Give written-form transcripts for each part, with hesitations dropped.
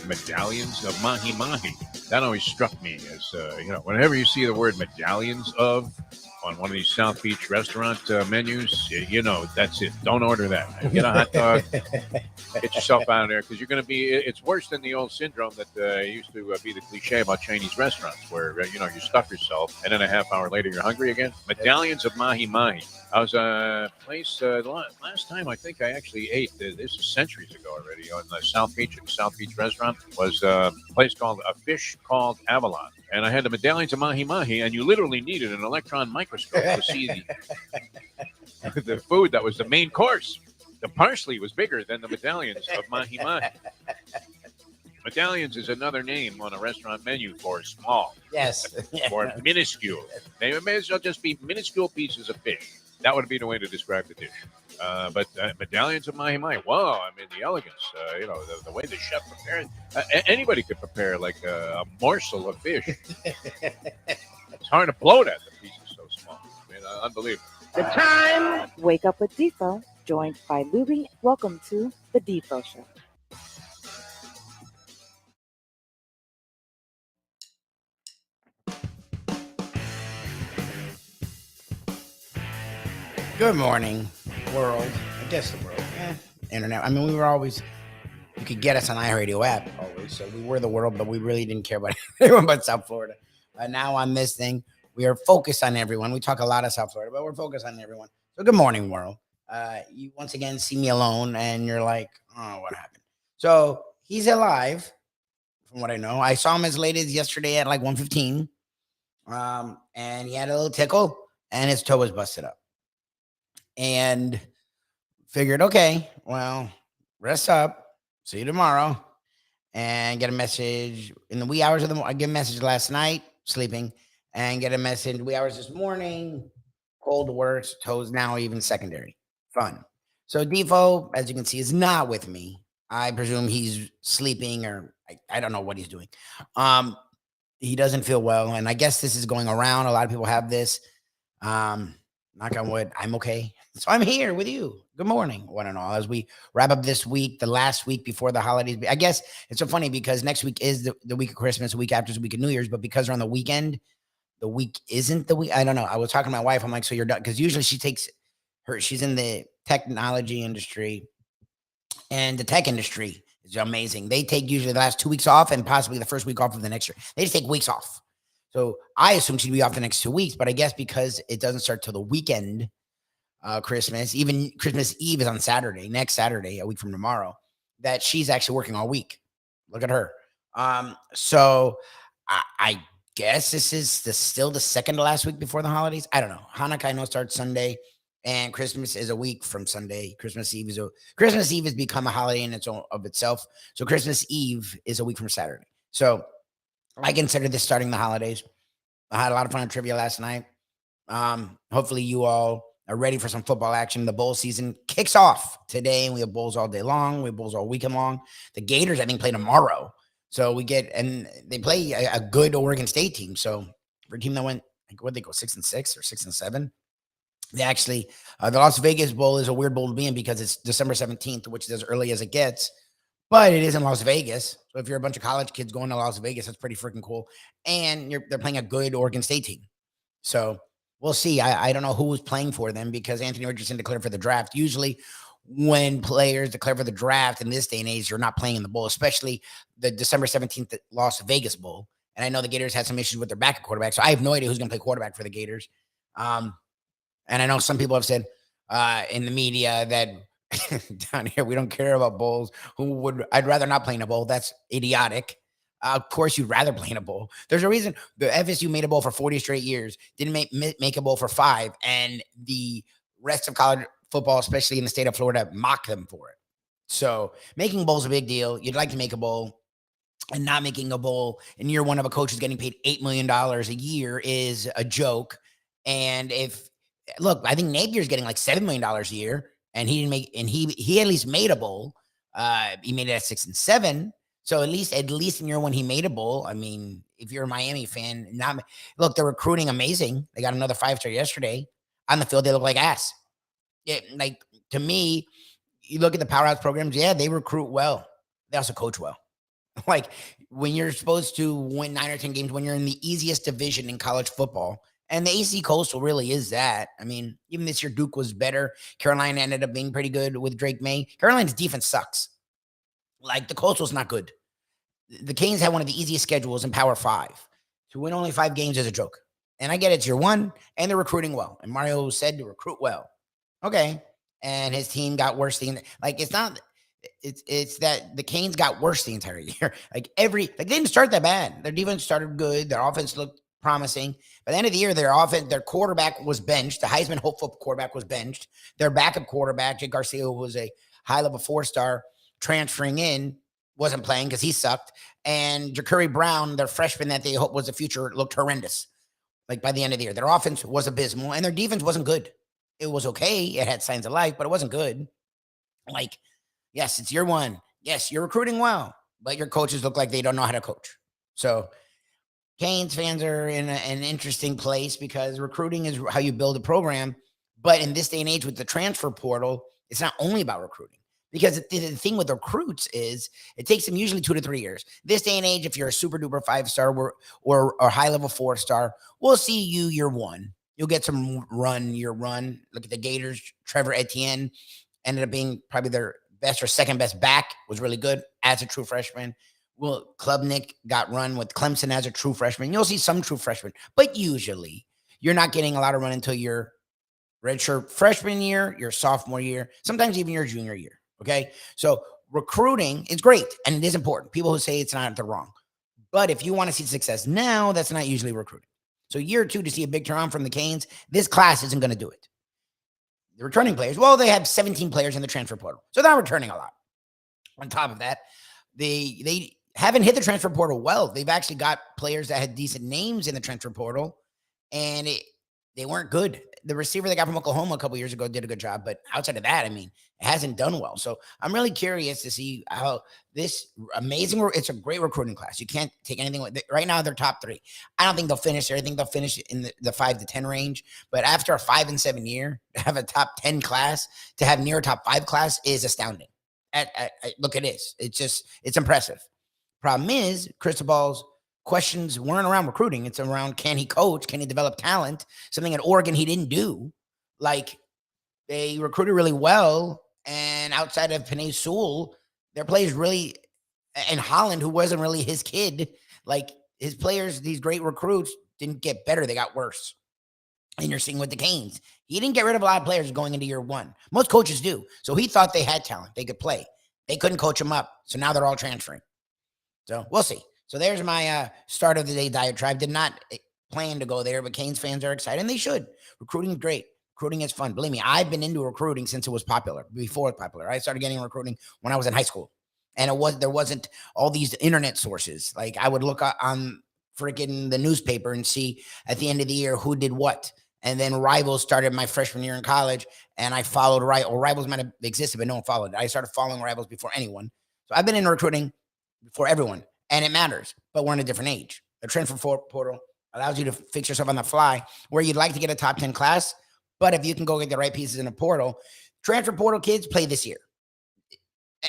medallions of mahi-mahi. That always struck me as, whenever you see the word medallions of on one of these South Beach restaurant menus, that's it. Don't order that. Get a hot dog, get yourself out of there, because you're going to be, it's worse than the old syndrome that used to be the cliche about Chinese restaurants where, you stuff yourself and then a half hour later you're hungry again. Medallions of mahi-mahi. I was a place, last time I think I actually ate, this is centuries ago already, on the South Beach, restaurant, was a place called A Fish Called Avalon. And I had the medallions of mahi-mahi, and you literally needed an electron microscope to see the food that was the main course. The parsley was bigger than the medallions of mahi-mahi. Medallions is another name on a restaurant menu for small. Yes. Or minuscule. They may as well just be minuscule pieces of fish. That would be the way to describe the dish. But medallions of mahi-mahi, wow, I mean, the elegance, the way the chef prepared. Anybody could prepare like a morsel of fish. It's hard to blow that, the piece is so small. I mean, unbelievable. The time. Wake up with Defo, joined by Lubie. Welcome to the Defo Show. Good morning, world. I guess the world. Internet. I mean, you could get us on iHeartRadio app always. So we were the world, but we really didn't care about anyone but South Florida. Now on this thing, we are focused on everyone. We talk a lot of South Florida, but we're focused on everyone. So good morning, world. You once again see me alone and you're like, oh, what happened? So he's alive, from what I know. I saw him as late as yesterday at like 1:15. And he had a little tickle and his toe was busted up. And figured, okay, well, rest up. See you tomorrow. And get a message in the wee hours of the morning. I get a message last night, sleeping, and get a message wee hours this morning. Cold works, toes now even secondary. Fun. So Defo, as you can see, is not with me. I presume he's sleeping or I don't know what he's doing. He doesn't feel well. And I guess this is going around. A lot of people have this. Knock on wood, I'm okay. So I'm here with you. Good morning, one and all. As we wrap up this week, the last week before the holidays. I guess it's so funny because next week is the week of Christmas, the week after is the week of New Year's, but because we're on the weekend, the week isn't the week. I don't know. I was talking to my wife. I'm like, so you're done? Because usually she's in the technology industry, and the tech industry is amazing. They take usually the last 2 weeks off and possibly the first week off of the next year. They just take weeks off. So I assume she'd be off the next 2 weeks, but I guess because it doesn't start till the weekend, Christmas, even Christmas Eve is on Saturday, next Saturday, a week from tomorrow, that she's actually working all week. Look at her. So I guess this is still the second to last week before the holidays. I don't know. Hanukkah, I know, starts Sunday, and Christmas is a week from Sunday. Christmas Eve has become a holiday in its own of itself. So Christmas Eve is a week from Saturday. So I consider this starting the holidays. I had a lot of fun on trivia last night. Hopefully you all are ready for some football action. The bowl season kicks off today, and we have bowls all day long. We have bowls all weekend long. The Gators, I think, play tomorrow. So and they play a good Oregon State team. So for a team that went, what they go 6-6 or 6-7, they actually, the Las Vegas Bowl is a weird bowl to be in because it's December 17th, which is as early as it gets. But it is in Las Vegas. So if you're a bunch of college kids going to Las Vegas, that's pretty freaking cool. And they're playing a good Oregon State team. So we'll see. I don't know who was playing for them because Anthony Richardson declared for the draft. Usually when players declare for the draft in this day and age, you're not playing in the bowl, especially the December 17th Las Vegas Bowl. And I know the Gators had some issues with their backup quarterback. So I have no idea who's going to play quarterback for the Gators. And I know some people have said in the media that down here, we don't care about bowls. I'd rather not play in a bowl. That's idiotic. Of course, you'd rather play in a bowl. There's a reason the FSU made a bowl for 40 straight years, didn't make a bowl for 5, and the rest of college football, especially in the state of Florida, mocked them for it. So making bowls a big deal. You'd like to make a bowl, and not making a bowl in year one of a coach who's getting paid $8 million a year is a joke. And look, I think Napier's getting like $7 million a year. And he didn't make, and he at least made a bowl. He made it at 6-7. So at least in year one, he made a bowl. I mean, if you're a Miami fan, look, they're recruiting amazing. They got another 5-star yesterday. On the field, they look like ass. Yeah, like to me, you look at the powerhouse programs. Yeah, they recruit well. They also coach well. Like when you're supposed to win 9 or 10 games when you're in the easiest division in college football. And the AC Coastal really is that. I mean, even this year, Duke was better. Carolina ended up being pretty good with Drake May. Carolina's defense sucks. Like the Coastal's not good. The Canes have one of the easiest schedules in Power 5. To win only 5 games is a joke. And I get it's year one, and they're recruiting well. And Mario said to recruit well. Okay. And his team got worse. It's not, it's that the Canes got worse the entire year. They didn't start that bad. Their defense started good. Their offense looked promising. By the end of the year, their quarterback was benched. The Heisman hopeful quarterback was benched. Their backup quarterback, Jake Garcia, who was a high-level 4-star transferring in, wasn't playing because he sucked. And Ja'Cory Brown, their freshman that they hoped was the future, looked horrendous. Like by the end of the year, their offense was abysmal and their defense wasn't good. It was okay. It had signs of life, but it wasn't good. Like, yes, it's year one. Yes, you're recruiting well, but your coaches look like they don't know how to coach. So Canes fans are in an interesting place because recruiting is how you build a program. But in this day and age with the transfer portal, it's not only about recruiting. Because the thing with recruits is it takes them usually 2 to 3 years. This day and age, if you're a super duper 5-star or a high level 4-star, we'll see you year one. You'll get some year run. Look at the Gators. Trevor Etienne ended up being probably their best or second best back, was really good as a true freshman. Well, Klubnik got run with Clemson as a true freshman. You'll see some true freshmen, but usually you're not getting a lot of run until your redshirt freshman year, your sophomore year, sometimes even your junior year. Okay. So recruiting is great and it is important. People who say it's not, they're wrong. But if you want to see success now, that's not usually recruiting. So year 2 to see a big turnaround from the Canes, this class isn't going to do it. The returning players, well, they have 17 players in the transfer portal. So they're not returning a lot. On top of that, they haven't hit the transfer portal well. They've actually got players that had decent names in the transfer portal and they weren't good. The receiver they got from Oklahoma a couple years ago did a good job, but outside of that, I mean, it hasn't done well. So I'm really curious to see how this it's a great recruiting class. You can't take anything with it. Right now, they're top 3. I don't think they'll finish there. I think they'll finish in the 5 to 10 range. But after a 5 and 7 year, to have a top 10 class, to have near a top 5 class is astounding. Look, it is. It's impressive. Problem is, Cristobal's questions weren't around recruiting. It's around, can he coach? Can he develop talent? Something at Oregon he didn't do. Like, they recruited really well, and outside of Penei Sewell, their players really, and Holland, who wasn't really his kid, like his players, these great recruits didn't get better. They got worse. And you're seeing with the Canes, he didn't get rid of a lot of players going into year 1. Most coaches do. So he thought they had talent. They could play. They couldn't coach them up. So now they're all transferring. So we'll see. So there's my start of the day diatribe. Did not plan to go there, but Canes fans are excited, and they should. Recruiting is great. Recruiting is fun. Believe me, I've been into recruiting since it was popular, before it was popular. I started getting recruiting when I was in high school. And there wasn't all these internet sources. Like I would look on freaking the newspaper and see at the end of the year who did what. And then Rivals started my freshman year in college, and I followed Rivals might have existed, but no one followed it. I started following Rivals before anyone. So I've been in recruiting before everyone. And it matters, but we're in a different age. The transfer portal allows you to fix yourself on the fly where you'd like to get a top 10 class. But if you can go get the right pieces in a portal, transfer portal kids play this year.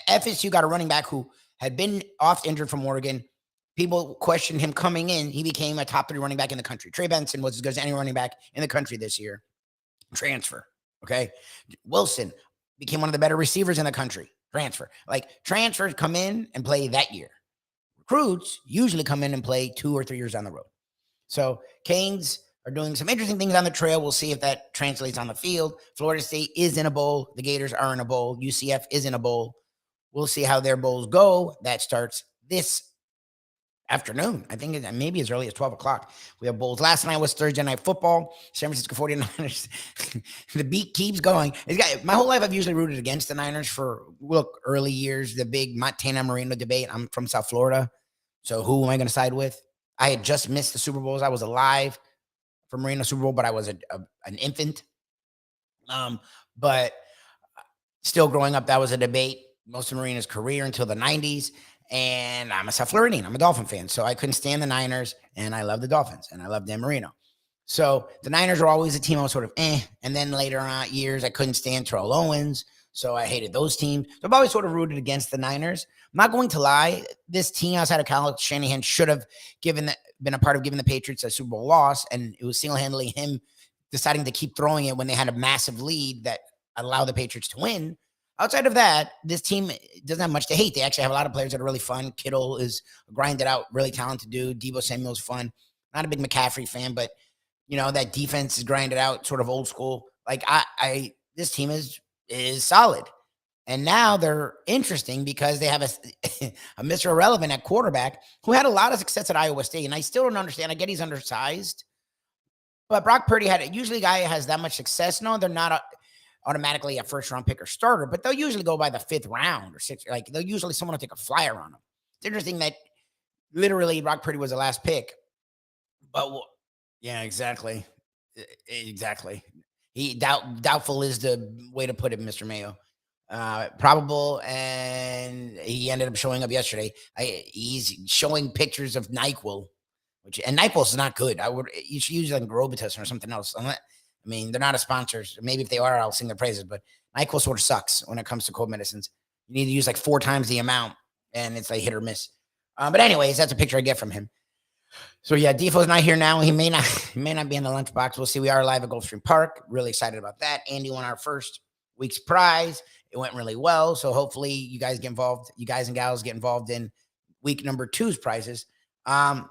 FSU got a running back who had been off injured from Oregon. People questioned him coming in. He became a top 3 running back in the country. Trey Benson was as good as any running back in the country this year. Transfer. Okay. Wilson became one of the better receivers in the country. Transfer. Like transfers come in and play that year. Recruits usually come in and play 2 or 3 years down the road. So Canes are doing some interesting things on the trail. We'll see if that translates on the field. Florida State is in a bowl. The Gators are in a bowl. UCF is in a bowl. We'll see how their bowls go. That starts this afternoon. I think maybe as early as 12 o'clock. We have bowls. Last night was Thursday Night Football. San Francisco 49ers. The beat keeps going. My whole life I've usually rooted against the Niners for, early years, the big Montana Marino debate. I'm from South Florida. So who am I going to side with? I had just missed the Super Bowls. I was alive for Marino Super Bowl, but I was an infant. But still growing up, that was a debate most of Marino's career until the 90s. And I'm a South Floridian. I'm a Dolphin fan. So I couldn't stand the Niners, and I love the Dolphins, and I love Dan Marino. So the Niners were always a team I was sort of And then later on years, I couldn't stand Terrell Owens. So I hated those teams. So I've always sort of rooted against the Niners. I'm not going to lie. This team outside of Kyle Shanahan should have been a part of giving the Patriots a Super Bowl loss. And it was single-handedly him deciding to keep throwing it when they had a massive lead that allowed the Patriots to win. Outside of that, this team doesn't have much to hate. They actually have a lot of players that are really fun. Kittle is a grinded out, really talented dude. Deebo Samuel's fun. Not a big McCaffrey fan, but that defense is grinded out, sort of old school. Like this team is solid. And now they're interesting because they have a Mr. Irrelevant at quarterback who had a lot of success at Iowa State. And I still don't understand. I get he's undersized, but Brock Purdy usually a guy has that much success. No, they're not automatically a first round pick or starter, but they'll usually go by the 5th round or 6th. Like they'll usually someone will take a flyer on them. It's interesting that literally Brock Purdy was the last pick, but yeah, exactly. He doubtful is the way to put it, Mr. Mayo. Probable, and he ended up showing up yesterday. He's showing pictures of NyQuil, and NyQuil is not good. You should use like Robitussin or something else. They're not a sponsor. Maybe if they are, I'll sing their praises. But NyQuil sort of sucks when it comes to cold medicines. You need to use like 4 times the amount, and it's like hit or miss. But anyways, that's a picture I get from him. So yeah, Defo's not here now. He may not be in the lunchbox. We'll see. We are live at Gulfstream Park. Really excited about that. Andy won our first week's prize. It went really well. So hopefully you guys get involved. You guys and gals get involved in week number 2's prizes. And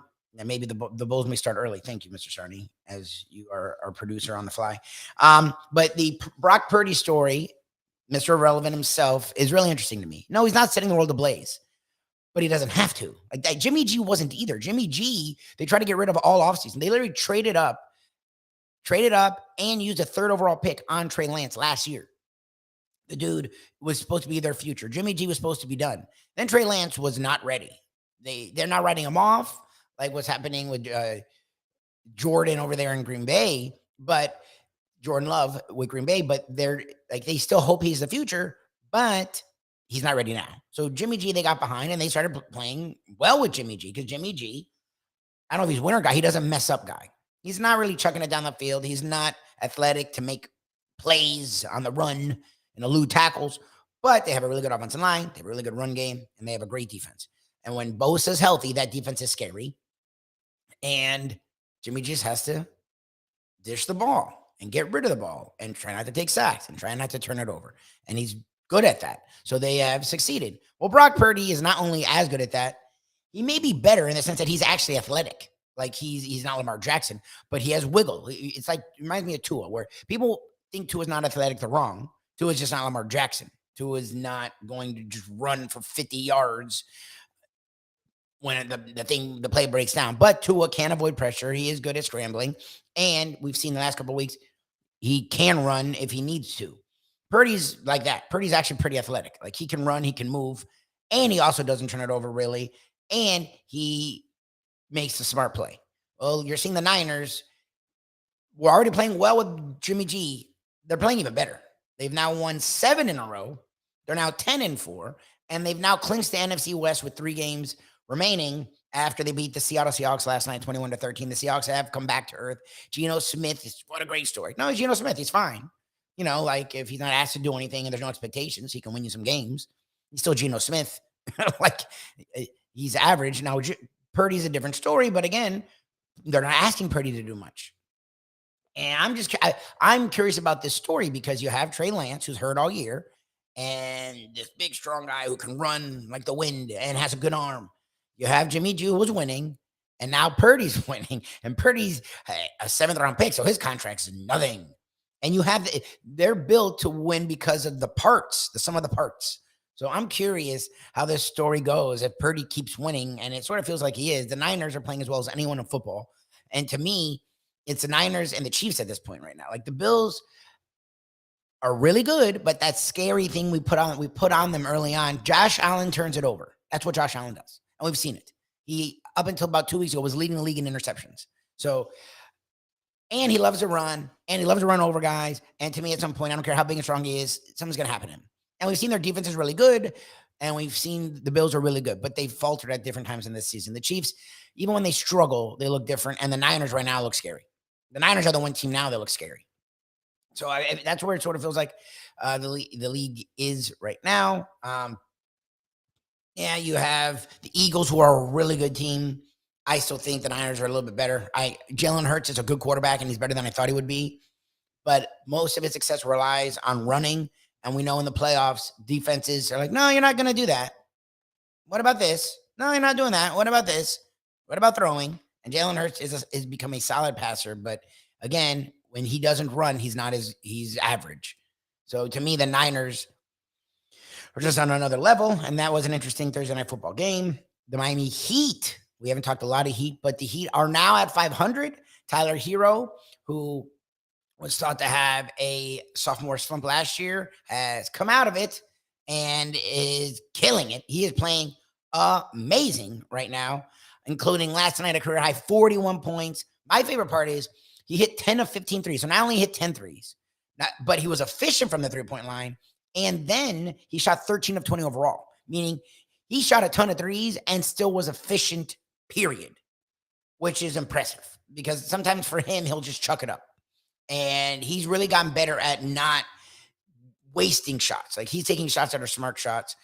maybe the Bulls may start early. Thank you, Mr. Sarney, as you are our producer on the fly. But the Brock Purdy story, Mr. Irrelevant himself, is really interesting to me. No, he's not setting the world ablaze, but he doesn't have to. Like that, Jimmy G wasn't either. Jimmy G, they tried to get rid of all offseason. They literally traded up and used a 3rd overall pick on Trey Lance last year. The dude was supposed to be their future. Jimmy G was supposed to be done. Then Trey Lance was not ready. They're not writing him off, like what's happening with Jordan over there in Green Bay, but Jordan Love with Green Bay, but they still hope he's the future, but he's not ready now. So Jimmy G, they got behind and they started playing well with Jimmy G because Jimmy G, I don't know if he's a winner guy. He doesn't mess up guy. He's not really chucking it down the field. He's not athletic to make plays on the run and elude tackles, but they have a really good offensive line. They have a really good run game, and they have a great defense. And when Bosa's healthy, that defense is scary. And Jimmy just has to dish the ball and get rid of the ball and try not to take sacks and try not to turn it over. And he's good at that. So they have succeeded. Well, Brock Purdy is not only as good at that, he may be better in the sense that he's actually athletic. Like he's not Lamar Jackson, but he has wiggle. It's like, it reminds me of Tua, where people think Tua's not athletic. They're wrong. Tua is just not Lamar Jackson. Tua is not going to just run for 50 yards when the play breaks down. But Tua can avoid pressure. He is good at scrambling. And we've seen the last couple of weeks, he can run if he needs to. Purdy's like that. Purdy's actually pretty athletic. Like he can run, he can move, and he also doesn't turn it over really. And he makes a smart play. Well, you're seeing the Niners were already playing well with Jimmy G. They're playing even better. They've now won 7 in a row. They're now 10-4, and they've now clinched the NFC West with 3 games remaining after they beat the Seattle Seahawks last night, 21-13. The Seahawks have come back to earth. Geno Smith what a great story. No, Geno Smith, he's fine. Like if he's not asked to do anything and there's no expectations, he can win you some games. He's still Geno Smith. Like he's average. Now, Purdy's a different story, but again, they're not asking Purdy to do much. And I'm curious about this story because you have Trey Lance, who's hurt all year, and this big, strong guy who can run like the wind and has a good arm. You have Jimmy G, who was winning, and now Purdy's winning, and Purdy's a 7th round pick, so his contract's nothing. And they're built to win because of the sum of the parts. So I'm curious how this story goes if Purdy keeps winning, and it sort of feels like he is. The Niners are playing as well as anyone in football, and to me, it's the Niners and the Chiefs at this point right now. Like the Bills are really good, but that scary thing we put on them early on, Josh Allen turns it over. That's what Josh Allen does. And we've seen it. He, up until about 2 weeks ago, was leading the league in interceptions. So, and he loves to run, and he loves to run over guys. And to me, at some point, I don't care how big and strong he is, something's going to happen to him. And we've seen their defense is really good, and we've seen the Bills are really good, but they've faltered at different times in this season. The Chiefs, even when they struggle, they look different. And the Niners right now look scary. The Niners are the one team now that looks scary. So that's where it sort of feels like the league is right now. Yeah, you have the Eagles, who are a really good team. I still think the Niners are a little bit better. Jalen Hurts is a good quarterback, and he's better than I thought he would be. But most of his success relies on running. And we know in the playoffs, defenses are like, no, you're not going to do that. What about this? No, you're not doing that. What about this? What about throwing? And Jalen Hurts is become a solid passer. But again, when he doesn't run, he's average. So to me, the Niners are just on another level. And that was an interesting Thursday night football game. The Miami Heat, we haven't talked a lot of Heat, but the Heat are now at 500. Tyler Hero, who was thought to have a sophomore slump last year, has come out of it and is killing it. He is playing amazing right now, including last night a career high 41 points. My favorite part is he hit 10 of 15 threes. So not only hit 10 threes, but he was efficient from the three-point line. And then he shot 13 of 20 overall, meaning he shot a ton of threes and still was efficient, period, which is impressive because sometimes for him, he'll just chuck it up. And he's really gotten better at not wasting shots. Like he's taking shots that are smart shots.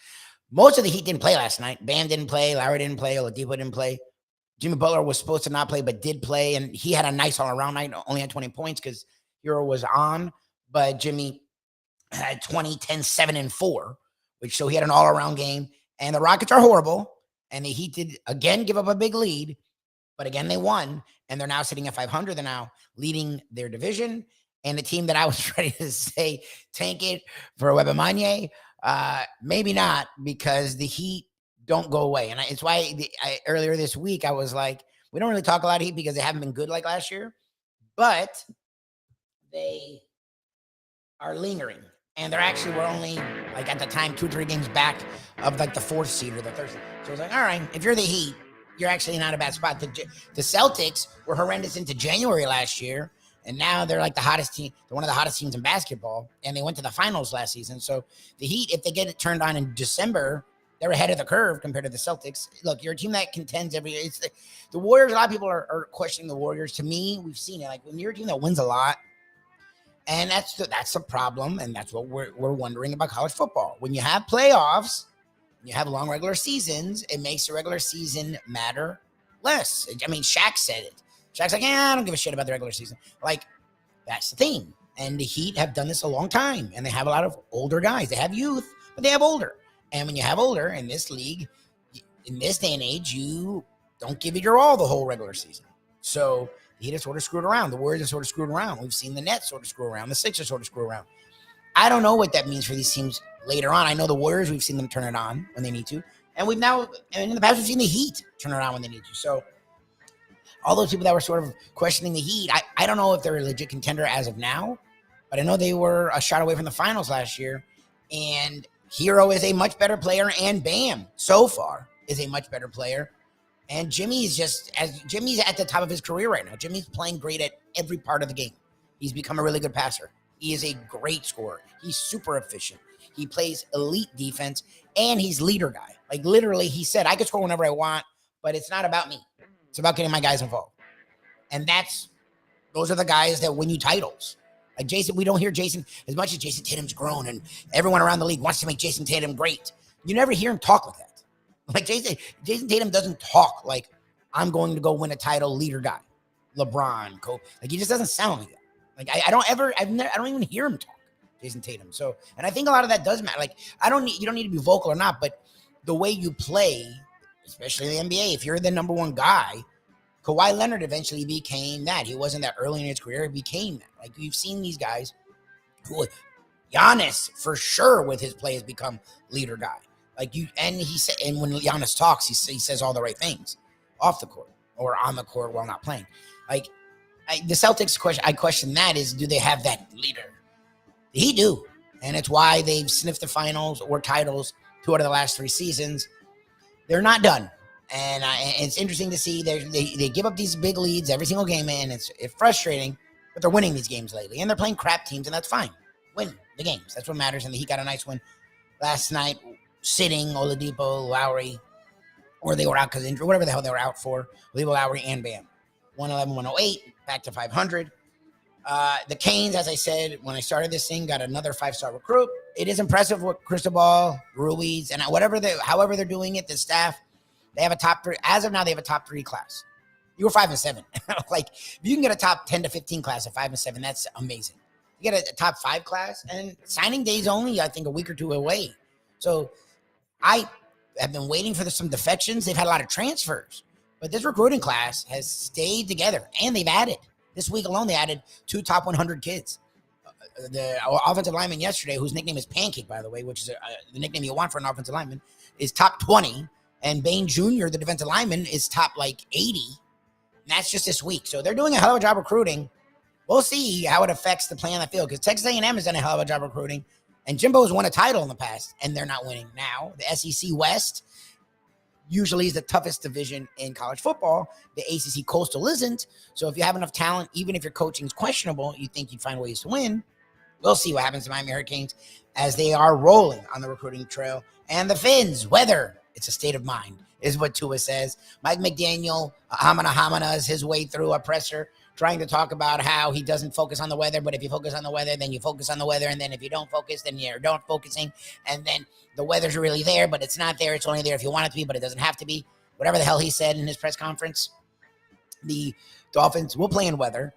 Most of the Heat didn't play last night. Bam didn't play. Lowry didn't play. Oladipo didn't play. Jimmy Butler was supposed to not play, but did play. And he had a nice all-around night. Only had 20 points because Hero was on. But Jimmy had 20, 10, 7, and 4, so he had an all-around game. And the Rockets are horrible. And the Heat did, again, give up a big lead. But again, they won. And they're now sitting at 500. They're now leading their division. And the team that I was ready to say, tank it for Wembanyama, maybe not, because the Heat don't go away. And it's why earlier this week, I was like, we don't really talk a lot of Heat because they haven't been good like last year. But they are lingering. And they're actually, we're only, like at the time, 2-3 games back of like the 4th seed or the 3rd seed. So I was like, all right, if you're the Heat, you're actually not a bad spot. The Celtics were horrendous into January last year, and now they're like the hottest team. They're one of the hottest teams in basketball, and they went to the finals last season. So the Heat, if they get it turned on in December, they're ahead of the curve compared to the Celtics. Look, you're a team that contends every year. It's the Warriors. A lot of people are questioning the Warriors. To me, we've seen it. Like when you're a team that wins a lot, and that's the problem, and that's what we're wondering about college football. When you have playoffs, you have long regular seasons, it makes the regular season matter less. I mean, Shaq said it. Shaq's like, yeah, I don't give a shit about the regular season. Like, that's the thing. And the Heat have done this a long time, and they have a lot of older guys. They have youth, but they have older. And when you have older in this league, in this day and age, you don't give it your all the whole regular season. So the Heat have sort of screwed around. The Warriors have sort of screwed around. We've seen the Nets sort of screw around. The Sixers sort of screw around. I don't know what that means for these teams later on. I know the Warriors, we've seen them turn it on when they need to. And in the past, we've seen the Heat turn it on when they need to. So all those people that were sort of questioning the Heat, I don't know if they're a legit contender as of now, but I know they were a shot away from the finals last year. And Hero is a much better player, and Bam, so far, is a much better player. And Jimmy's Jimmy's at the top of his career right now. Jimmy's playing great at every part of the game. He's become a really good passer. He is a great scorer. He's super efficient. He plays elite defense, and he's leader guy. Like literally, he said, I can score whenever I want, but it's not about me. It's about getting my guys involved. And those are the guys that win you titles. Like Jason, we don't hear Jason, as much as Jason Tatum's grown and everyone around the league wants to make Jason Tatum great. You never hear him talk like that. Like Jason Tatum doesn't talk like, I'm going to go win a title, leader guy. LeBron, Kobe. Like he just doesn't sound like that. Like I don't even hear him talk, Jason Tatum. So, and I think a lot of that does matter. Like you don't need to be vocal or not, but the way you play, especially in the NBA, if you're the number one guy, Kawhi Leonard eventually became that. He wasn't that early in his career. He became that. Like you've seen these guys who, Giannis for sure with his play has become leader guy. Like and when Giannis talks, he says all the right things off the court or on the court while not playing. Like the Celtics I question that is, do they have that leader? He do. And it's why they've sniffed the finals or titles 2 out of the last 3 seasons. They're not done. And it's interesting to see they give up these big leads every single game, and it's frustrating, but they're winning these games lately. And they're playing crap teams, and that's fine. Win the games. That's what matters. And the Heat got a nice win last night, sitting Oladipo, Lowry, or they were out because injury, whatever the hell they were out for. Oladipo, Lowry, and Bam. 111, 108, back to 500. The Canes, as I said, when I started this thing, got another 5-star recruit. It is impressive what Cristobal, Ruiz, and however they're doing it, the staff, they have a top 3. As of now, they have a top 3 class. You were 5 and 7. Like, if you can get a top 10 to 15 class at 5 and 7, that's amazing. You get a top 5 class, and signing day's only, I think, a week or 2 away. So I have been waiting for some defections. They've had a lot of transfers, but this recruiting class has stayed together, and they've added. This week alone, they added 2 top 100 kids. The offensive lineman yesterday, whose nickname is Pancake, by the way, which is the nickname you want for an offensive lineman, is top 20. And Bain Jr., the defensive lineman, is top 80. And that's just this week. So they're doing a hell of a job recruiting. We'll see how it affects the play on the field, because Texas A&M has done a hell of a job recruiting. And Jimbo's won a title in the past, and they're not winning now. The SEC West usually is the toughest division in college football. The ACC Coastal isn't. So if you have enough talent, even if your coaching is questionable, you think you'd find ways to win. We'll see what happens to Miami Hurricanes as they are rolling on the recruiting trail. And the Finns, weather, it's a state of mind, is what Tua says. Mike McDaniel, hamana his way through a presser, trying to talk about how he doesn't focus on the weather, but if you focus on the weather, then you focus on the weather, and then if you don't focus, then you're don't focusing, and then the weather's really there, but it's not there. It's only there if you want it to be, but it doesn't have to be. Whatever the hell he said in his press conference. The Dolphins will play in weather.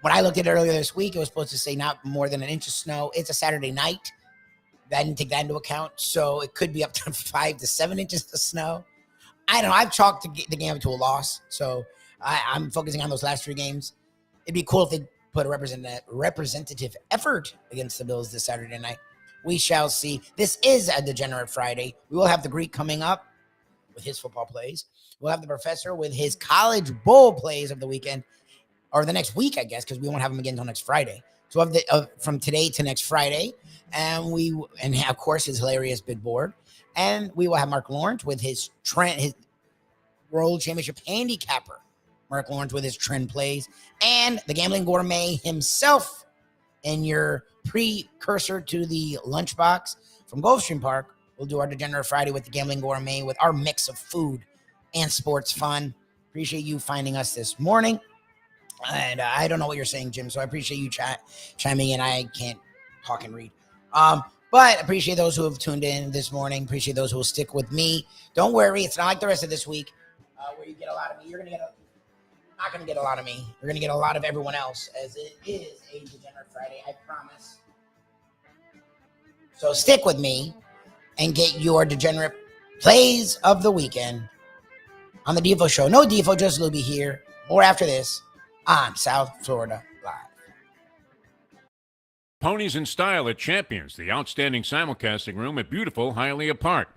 When I looked at it earlier this week, it was supposed to say not more than an inch of snow. It's a Saturday night. I didn't take that into account, so it could be up to 5 to 7 inches of snow. I don't know. I've chalked the game to a loss, so I'm focusing on those last 3 games. It'd be cool if they put a representative effort against the Bills this Saturday night. We shall see. This is a Degenerate Friday. We will have the Greek coming up with his football plays. We'll have the professor with his college bowl plays of the weekend, or the next week, I guess, because we won't have them again until next Friday. So we'll have from today to next Friday, and of course his hilarious bid board, and we will have Mark Lawrence with his World Championship handicapper. Mark Lawrence with his trend plays, and the Gambling Gourmet himself, and your precursor to the lunchbox from Gulfstream Park. We'll do our Degenerate Friday with the Gambling Gourmet with our mix of food and sports fun. Appreciate you finding us this morning. And I don't know what you're saying, Jim, so I appreciate you chiming in. I can't talk and read. But appreciate those who have tuned in this morning. Appreciate those who will stick with me. Don't worry. It's not like the rest of this week where you get a lot of me. You're not going to get a lot of me. You're going to get a lot of everyone else, as it is a Degenerate Friday, I promise. So stick with me and get your Degenerate plays of the weekend on the Defo Show. No Defo, just Lubie here. More after this on South Florida Live. Ponies in Style at Champions, the outstanding simulcasting room at beautiful Hialeah Park.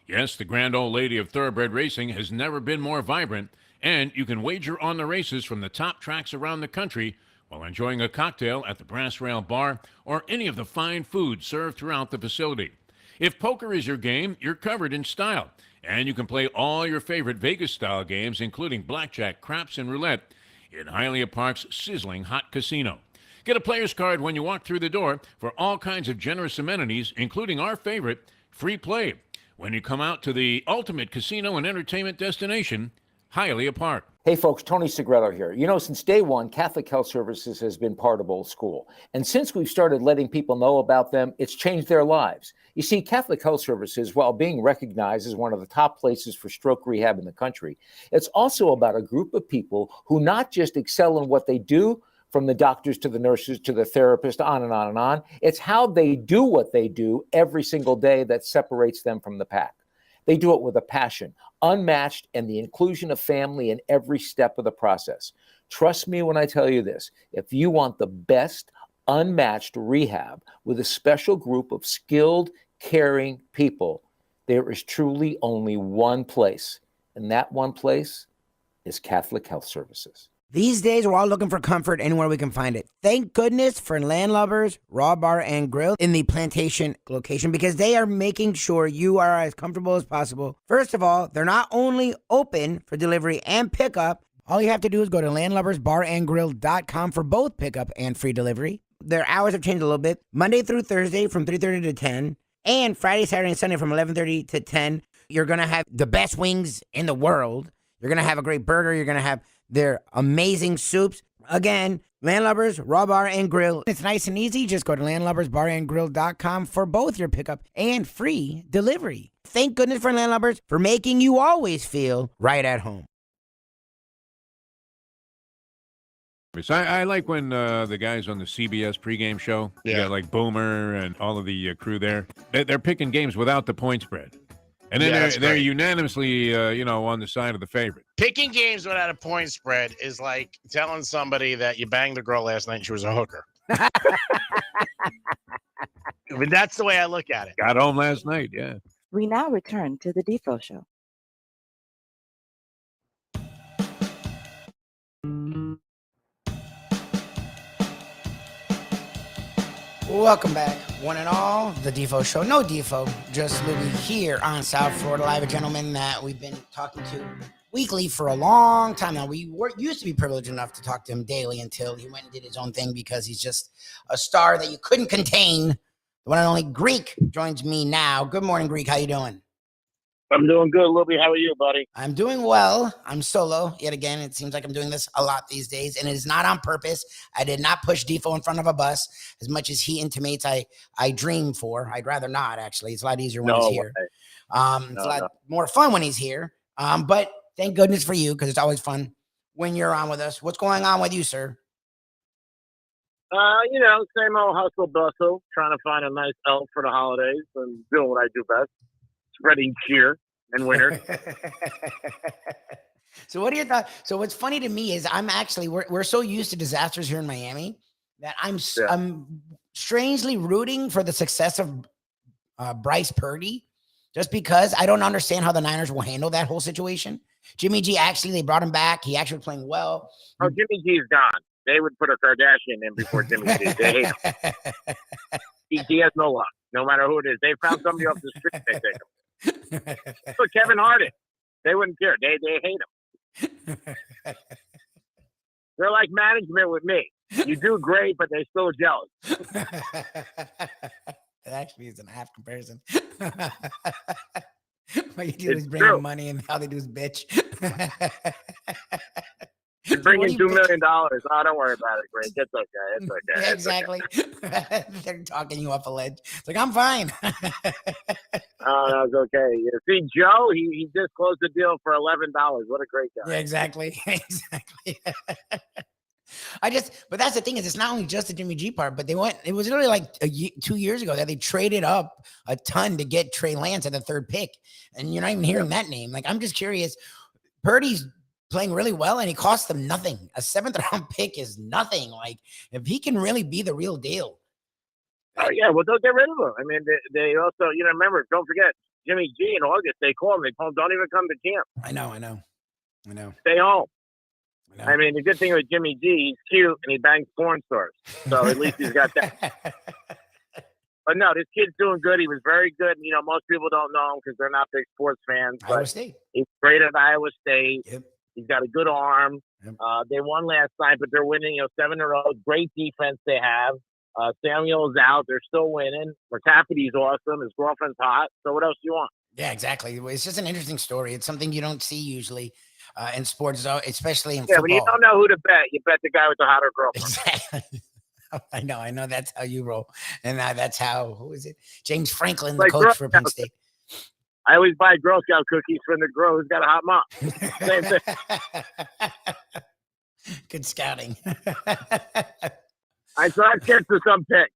Yes, the grand old lady of thoroughbred racing has never been more vibrant, and you can wager on the races from the top tracks around the country while enjoying a cocktail at the Brass Rail Bar or any of the fine food served throughout the facility. If poker is your game, you're covered in style, and you can play all your favorite Vegas-style games, including blackjack, craps, and roulette, in Hialeah Park's sizzling hot casino. Get a player's card when you walk through the door for all kinds of generous amenities, including our favorite, free play, when you come out to the ultimate casino and entertainment destination, Hialeah Park. Hey folks, Tony Segreto here. You know, since day one, Catholic Health Services has been part of Old School. And since we've started letting people know about them, it's changed their lives. You see, Catholic Health Services, while being recognized as one of the top places for stroke rehab in the country, it's also about a group of people who not just excel in what they do, from the doctors to the nurses to the therapist, on and on and on. It's how they do what they do every single day that separates them from the pack. They do it with a passion, unmatched, and the inclusion of family in every step of the process. Trust me when I tell you this. If you want the best, unmatched rehab with a special group of skilled, caring people, there is truly only one place, and that one place is Catholic Health Services. These days, we're all looking for comfort anywhere we can find it. Thank goodness for Landlubbers Raw Bar and Grill in the Plantation location, because they are making sure you are as comfortable as possible. First of all, they're not only open for delivery and pickup. All you have to do is go to landlubbersbarandgrill.com for both pickup and free delivery. Their hours have changed a little bit. Monday through Thursday from 3:30 to 10, and Friday, Saturday, and Sunday from 11:30 to 10. You're going to have the best wings in the world. You're going to have a great burger. You're going to have their amazing soups. Again, Landlubbers, Raw Bar and Grill. It's nice and easy. Just go to landlubbersbarandgrill.com for both your pickup and free delivery. Thank goodness for Landlubbers for making you always feel right at home. So I like when the guys on the CBS pregame show, you got like Boomer and all of the crew there, they're picking games without the point spread. And then they're unanimously, on the side of the favorite. Picking games without a point spread is like telling somebody that you banged the girl last night and she was a hooker. I mean, that's the way I look at it. Got home last night, yeah. We now return to the Defo Show. Welcome back, one and all, the Defo Show. No Defo, just Lubie here on South Florida Live, a gentleman that we've been talking to weekly for a long time now. We used to be privileged enough to talk to him daily until he went and did his own thing because he's just a star that you couldn't contain. The one and only Greek joins me now. Good morning, Greek. How you doing? I'm doing good, Lubie. How are you, buddy? I'm doing well. I'm solo yet again. It seems like I'm doing this a lot these days, and it is not on purpose. I did not push Defo in front of a bus as much as he intimates I dream for. I'd rather not, actually. It's a lot easier when he's here. It's a lot more fun when he's here. But thank goodness for you, because it's always fun when you're on with us. What's going on with you, sir? Same old hustle bustle, trying to find a nice elf for the holidays and doing what I do best, spreading cheer and winter. So what are your thoughts? So what's funny to me is we're so used to disasters here in Miami that I'm strangely rooting for the success of Bryce Purdy, just because I don't understand how the Niners will handle that whole situation. Jimmy G, they brought him back. He actually was playing well. Oh, Jimmy G's gone. They would put a Kardashian in before Jimmy G. They hate him. He has no luck, no matter who it is. They found somebody off the street, they take him. Look, Kevin Harden. They wouldn't care. They hate him. They're like management with me. You do great, but they're still jealous. It actually is an apt comparison. What you do is bring them money, and all they do is bitch. You bring in $2 million. Oh, don't worry about it, Greg. It's okay. It's okay. Yeah, exactly. Okay. They're talking you off a ledge. It's like, I'm fine. Oh, no, it's okay. You see, Joe, he just closed the deal for $11. What a great guy. Yeah, exactly. Exactly. But that's the thing, is it's not only just the Jimmy G part, but it was literally like 2 years ago that they traded up a ton to get Trey Lance at the third pick. And you're not even hearing that name. Like, I'm just curious. Purdy's playing really well, and he cost them nothing. A 7th-round pick is nothing. Like, if he can really be the real deal. Oh, yeah. Well, they'll get rid of him. I mean, they also, remember, don't forget, Jimmy G in August, they called him. They told him, don't even come to camp. I know. Stay home. I mean, the good thing with Jimmy G, he's cute and he bangs porn stars. So at least he's got that. But no, this kid's doing good. He was very good. Most people don't know him because they're not big sports fans. Iowa State. He's great at Iowa State. Yep. He's got a good arm. Yep. They won last night, but they're winning, 7 in a row. Great defense they have. Samuel's out. They're still winning. McCaffrey's awesome. His girlfriend's hot. So what else do you want? Yeah, exactly. It's just an interesting story. It's something you don't see usually in sports, especially in football. When you don't know who to bet, you bet the guy with the hotter girlfriend. Exactly. I know. That's how you roll. And that's how, who is it? James Franklin, the coach for Penn State. I always buy Girl Scout cookies from the girl who's got a hot mom. Same thing. Good scouting. I saw kids to some pick.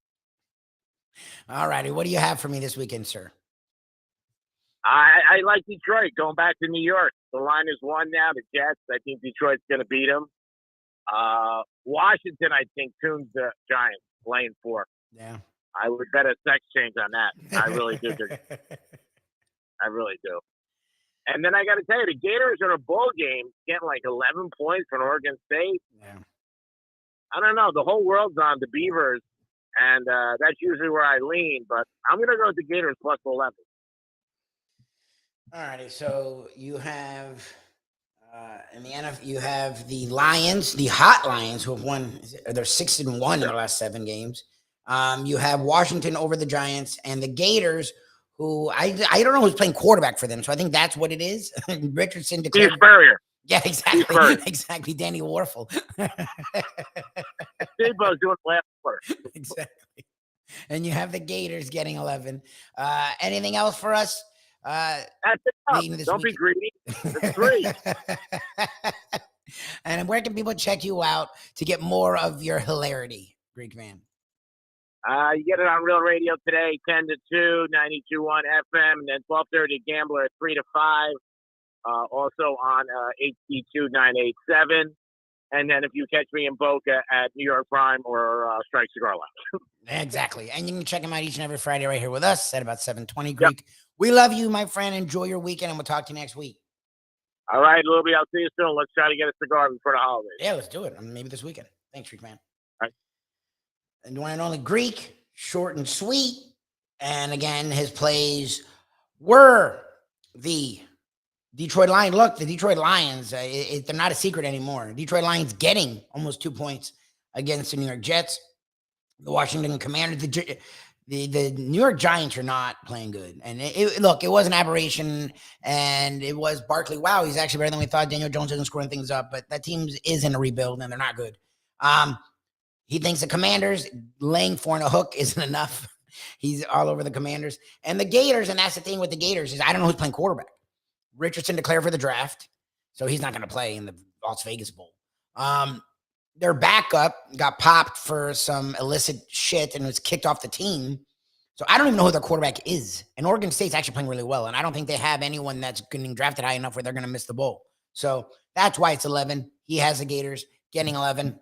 All righty. What do you have for me this weekend, sir? I like Detroit going back to New York. The line is 1 now. The Jets. I think Detroit's going to beat them. Washington, I think, tunes the Giants, lane 4. Yeah. I would bet a sex change on that. I really do. I really do. And then I got to tell you, the Gators in a bowl game getting like 11 points from Oregon State. Yeah. I don't know. The whole world's on the Beavers, and that's usually where I lean. But I'm going to go with the Gators plus 11. All righty. So you have in the NFL, you have the Lions, the hot Lions, who have won. They're 6-1 in their last 7 games. You have Washington over the Giants, and the Gators, who I don't know who's playing quarterback for them. So I think that's what it is. Richardson declared. Steve Spurrier. Yeah, exactly. first. Exactly. Danny Warfel. Defo's doing last first. Exactly. And you have the Gators getting 11. Anything else for us? That's it. leading this Don't be week? greedy. It's 3. And where can people check you out to get more of your hilarity, Greek man? You get it on Real Radio today, 10 to 2, 92.1 FM, and then 12:30 Gambler at 3 to 5. Also on HD2 987. And then if you catch me in Boca at New York Prime or Strike Cigar Lounge. Exactly. And you can check him out each and every Friday right here with us at about 7:20. Greek. Yep. We love you, my friend. Enjoy your weekend, and we'll talk to you next week. All right, Lubie, I'll see you soon. Let's try to get a cigar before the holidays. Yeah, let's do it. Maybe this weekend. Thanks, Greek man. All right. And the one and only Greek, short and sweet. And again, his plays were the Detroit Lions. Look, the Detroit Lions, they're not a secret anymore. Detroit Lions getting almost 2 points against the New York Jets. The Washington Commanders, the New York Giants are not playing good. And look, it was an aberration, and it was Barkley. Wow, he's actually better than we thought. Daniel Jones isn't scoring things up, but that team is in a rebuild, and they're not good. He thinks the Commanders laying 4 and a hook isn't enough. He's all over the Commanders. And the Gators, and that's the thing with the Gators, is I don't know who's playing quarterback. Richardson declared for the draft, so he's not going to play in the Las Vegas Bowl. Their backup got popped for some illicit shit and was kicked off the team. So I don't even know who their quarterback is. And Oregon State's actually playing really well, and I don't think they have anyone that's getting drafted high enough where they're going to miss the bowl. So that's why it's 11. He has the Gators getting 11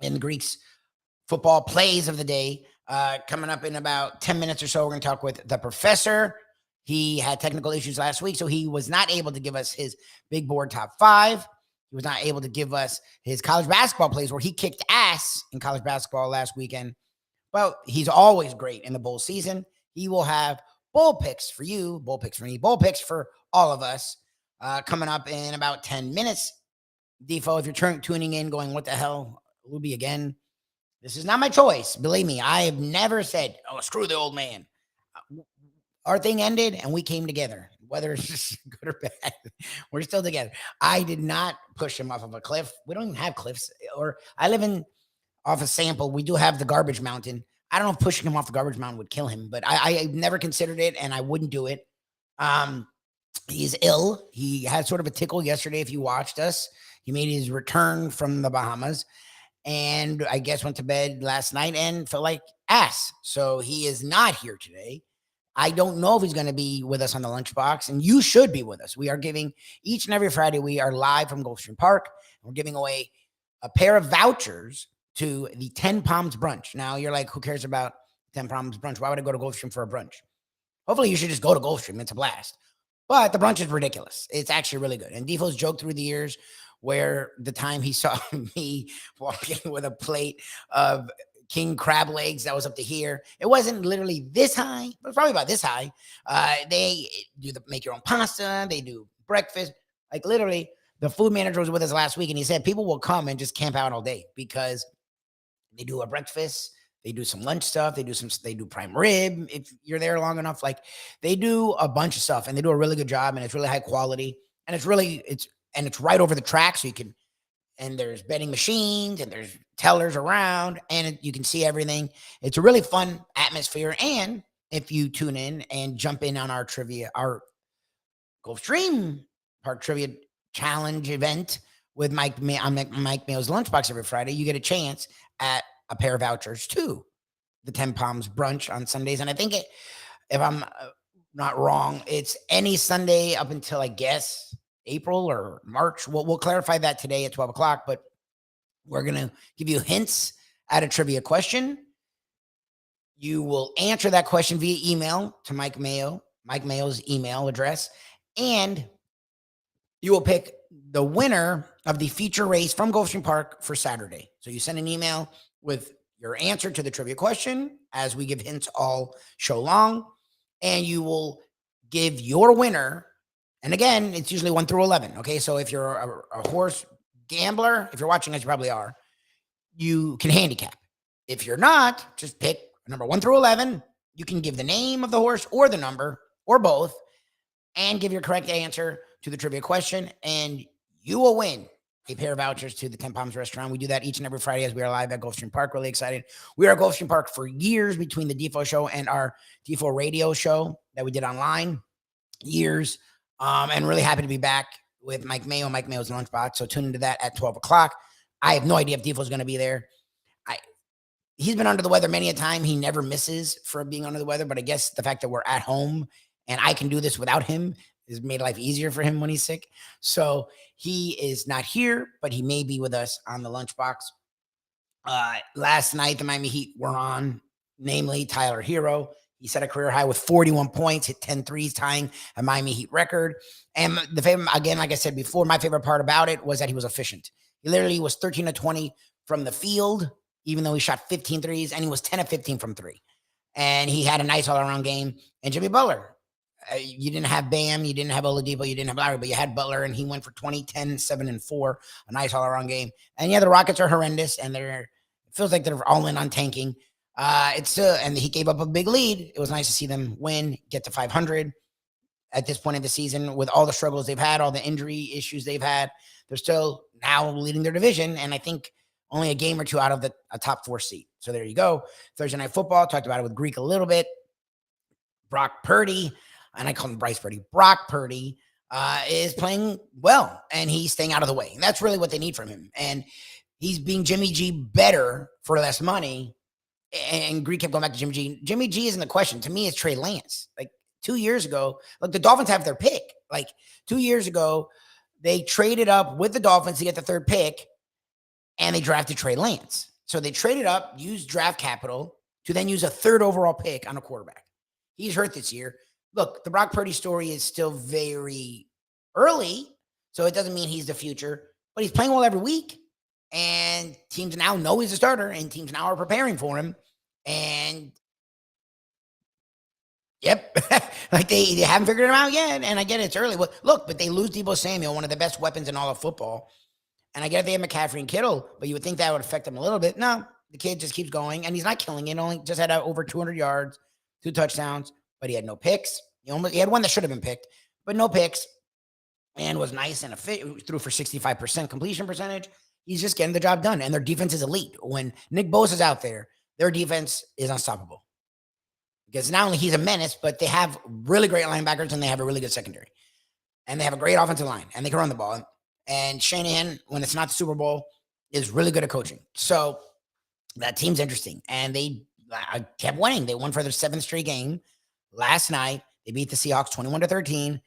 in the Greeks football plays of the day. Coming up in about 10 minutes or so, we're going to talk with the professor. He had technical issues last week, so he was not able to give us his big board top 5. He was not able to give us his college basketball plays where he kicked ass in college basketball last weekend. But he's always great in the bowl season. He will have bowl picks for you, bowl picks for me, bowl picks for all of us coming up in about 10 minutes. Defo, if you're tuning in going, what the hell, Lubie again? This is not my choice. Believe me, I have never said, oh, screw the old man. Our thing ended and we came together. Whether it's just good or bad, we're still together. I did not push him off of a cliff. We don't even have cliffs. Or I live off a sample. We do have the garbage mountain. I don't know if pushing him off the garbage mountain would kill him, but I never considered it, and I wouldn't do it. He's ill. He had sort of a tickle yesterday. If you watched us, he made his return from the Bahamas, and I guess went to bed last night and felt like ass. So he is not here today. I don't know if he's going to be with us on the lunchbox, and you should be with us. We are giving each and every Friday. We are live from Gulfstream Park. And we're giving away a pair of vouchers to the 10 Palms brunch. Now you're like, who cares about 10 Palms brunch? Why would I go to Gulfstream for a brunch? Hopefully you should just go to Gulfstream. It's a blast. But the brunch is ridiculous. It's actually really good. And Defo's joked through the years where the time he saw me walking with a plate of king crab legs that was up to here. It wasn't literally this high, but probably about this high. They do make your own pasta. They do breakfast. Like literally, the food manager was with us last week, and he said people will come and just camp out all day because they do a breakfast. They do some lunch stuff. They do prime rib. If you're there long enough, like they do a bunch of stuff, and they do a really good job, and it's really high quality, and it's right over the track, so you can. And there's betting machines and there's tellers around and you can see everything. It's a really fun atmosphere. And if you tune in and jump in on our trivia, our Gulfstream Park Trivia Challenge event with Mike Mayo's Lunchbox every Friday, you get a chance at a pair of vouchers to the 10 Palms brunch on Sundays. And I think if I'm not wrong, it's any Sunday up until, I guess, April or March. We'll clarify that today at 12 o'clock, but we're going to give you hints at a trivia question. You will answer that question via email to Mike Mayo's email address, and you will pick the winner of the feature race from Gulfstream Park for Saturday. So you send an email with your answer to the trivia question as we give hints all show long, and you will give your winner. And again, it's usually 1 through 11. Okay. So if you're a horse gambler, if you're watching us, you probably are, you can handicap. If you're not, just pick number 1 through 11. You can give the name of the horse or the number or both and give your correct answer to the trivia question. And you will win a pair of vouchers to the 10 Palms restaurant. We do that each and every Friday as we are live at Gulfstream Park. Really excited. We are at Gulfstream Park for years, between the Defo show and our Defo radio show that we did online. Years. And really happy to be back with Mike Mayo, Mike Mayo's Lunchbox. So tune into that at 12 o'clock. I have no idea if Defo's going to be there. He's been under the weather many a time. He never misses for being under the weather, but I guess the fact that we're at home and I can do this without him has made life easier for him when he's sick. So he is not here, but he may be with us on the Lunchbox. Last night, the Miami Heat were on, namely Tyler Hero. He set a career high with 41 points, hit 10 threes, tying a Miami Heat record. And the favorite, again, like I said before, my favorite part about it was that he was efficient. He literally was 13 of 20 from the field, even though he shot 15 threes, and he was 10 of 15 from three. And he had a nice all-around game. And Jimmy Butler, you didn't have Bam, you didn't have Oladipo, you didn't have Lowry, but you had Butler, and he went for 20, 10, 7, and 4, a nice all-around game. And yeah, the Rockets are horrendous, and it feels like they're all in on tanking. It's still, and he gave up a big lead. It was nice to see them win, get to 500 at this point of the season with all the struggles they've had, all the injury issues they've had. They're still now leading their division, and I think only a game or two out of a top 4 seed. So there you go. Thursday Night Football, talked about it with Greek a little bit. Brock Purdy, and I call him Bryce Purdy. Brock Purdy is playing well, and he's staying out of the way. And that's really what they need from him. And he's being Jimmy G better for less money. And Greek kept going back to Jimmy G. Jimmy G isn't the question. To me, it's Trey Lance. Like 2 years ago, look, the Dolphins have their pick. Like 2 years ago, they traded up with the Dolphins to get the third pick, and they drafted Trey Lance. So they traded up, used draft capital to then use a third overall pick on a quarterback. He's hurt this year. Look, the Brock Purdy story is still very early, so it doesn't mean he's the future, but he's playing well every week. And teams now know he's a starter, and teams now are preparing for him. And yep, like they haven't figured him out yet. And I get it's early. Well, look, but they lose Deebo Samuel, one of the best weapons in all of football. And I get they have McCaffrey and Kittle, but you would think that would affect him a little bit. No, the kid just keeps going, and he's not killing it. Only just had over 200 yards, 2 touchdowns, but he had no picks. He had one that should have been picked, but no picks, and was nice and threw for 65% completion percentage. He's just getting the job done, and their defense is elite. When Nick Bosa's out there, their defense is unstoppable. Because not only he's a menace, but they have really great linebackers, and they have a really good secondary. And they have a great offensive line, and they can run the ball. And Shanahan, when it's not the Super Bowl, is really good at coaching. So that team's interesting. And they kept winning. They won for their 7th straight game. Last night, they beat the Seahawks 21-13.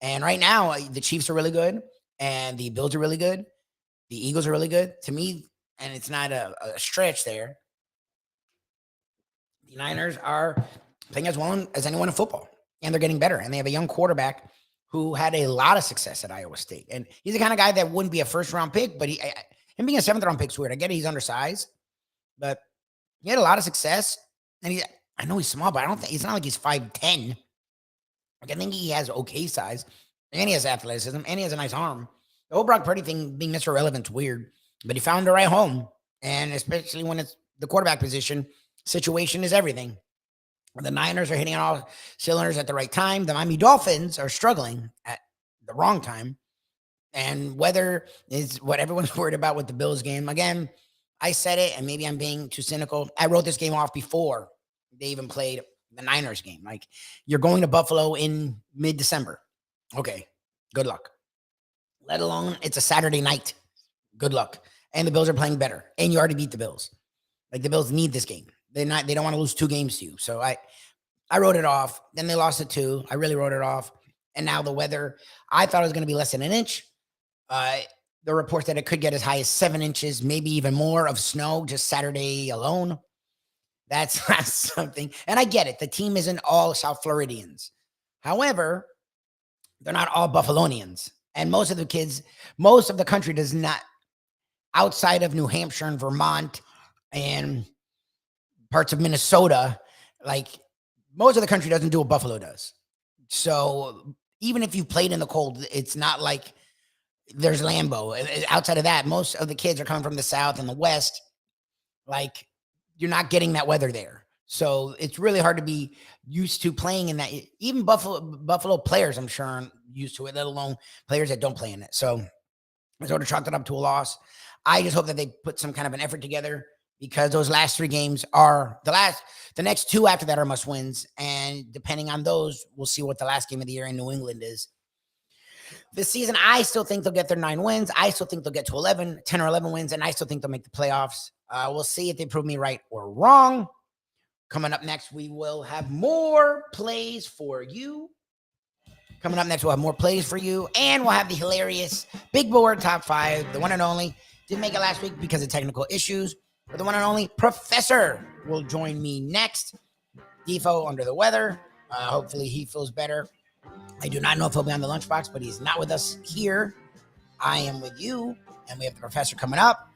And right now, the Chiefs are really good, and the Bills are really good. The Eagles are really good. To me, and it's not a stretch there, the Niners are playing as well as anyone in football, and they're getting better. And they have a young quarterback who had a lot of success at Iowa State. And he's the kind of guy that wouldn't be a first-round pick, but him being a 7th-round pick is weird. I get it, he's undersized, but he had a lot of success. And I know he's small, but I don't think it's not like he's 5'10". Like, I think he has okay size, and he has athleticism, and he has a nice arm. The whole Brock Purdy thing being Mr. Irrelevant is weird, but he found the right home. And especially when it's the quarterback position, situation is everything. The Niners are hitting on all cylinders at the right time. The Miami Dolphins are struggling at the wrong time. And weather is what everyone's worried about with the Bills game. Again, I said it, and maybe I'm being too cynical. I wrote this game off before they even played the Niners game. Like, you're going to Buffalo in mid-December. Okay, good luck. Let alone it's a Saturday night. Good luck. And the Bills are playing better. And you already beat the Bills. Like, the Bills need this game. They don't want to lose 2 games to you. So I wrote it off. Then they lost it 2. I really wrote it off. And now the weather, I thought it was going to be less than an inch. The reports that it could get as high as 7 inches, maybe even more of snow just Saturday alone. That's something. And I get it. The team isn't all South Floridians. However, they're not all Buffalonians. And most of the country does not, outside of New Hampshire and Vermont and parts of Minnesota, like, most of the country doesn't do what Buffalo does. So even if you've played in the cold, it's not like there's Lambeau. Outside of that, most of the kids are coming from the South and the West. Like, you're not getting that weather there. So it's really hard to be used to playing in that. Even Buffalo players, I'm sure, aren't used to it, let alone players that don't play in it. So I sort of chalked it up to a loss. I just hope that they put some kind of an effort together, because those last 3 games are the next 2 after that are must wins. And depending on those, we'll see what the last game of the year in New England is. This season, I still think they'll get their 9 wins. I still think they'll get to 10 or 11 wins, and I still think they'll make the playoffs. We'll see if they prove me right or wrong. Coming up next, we will have more plays for you. And we'll have the hilarious Big Board Top 5, the one and only. Didn't make it last week because of technical issues. But the one and only Professor will join me next. Defo under the weather. Hopefully he feels better. I do not know if he'll be on the lunchbox, but he's not with us here. I am with you, and we have the Professor coming up.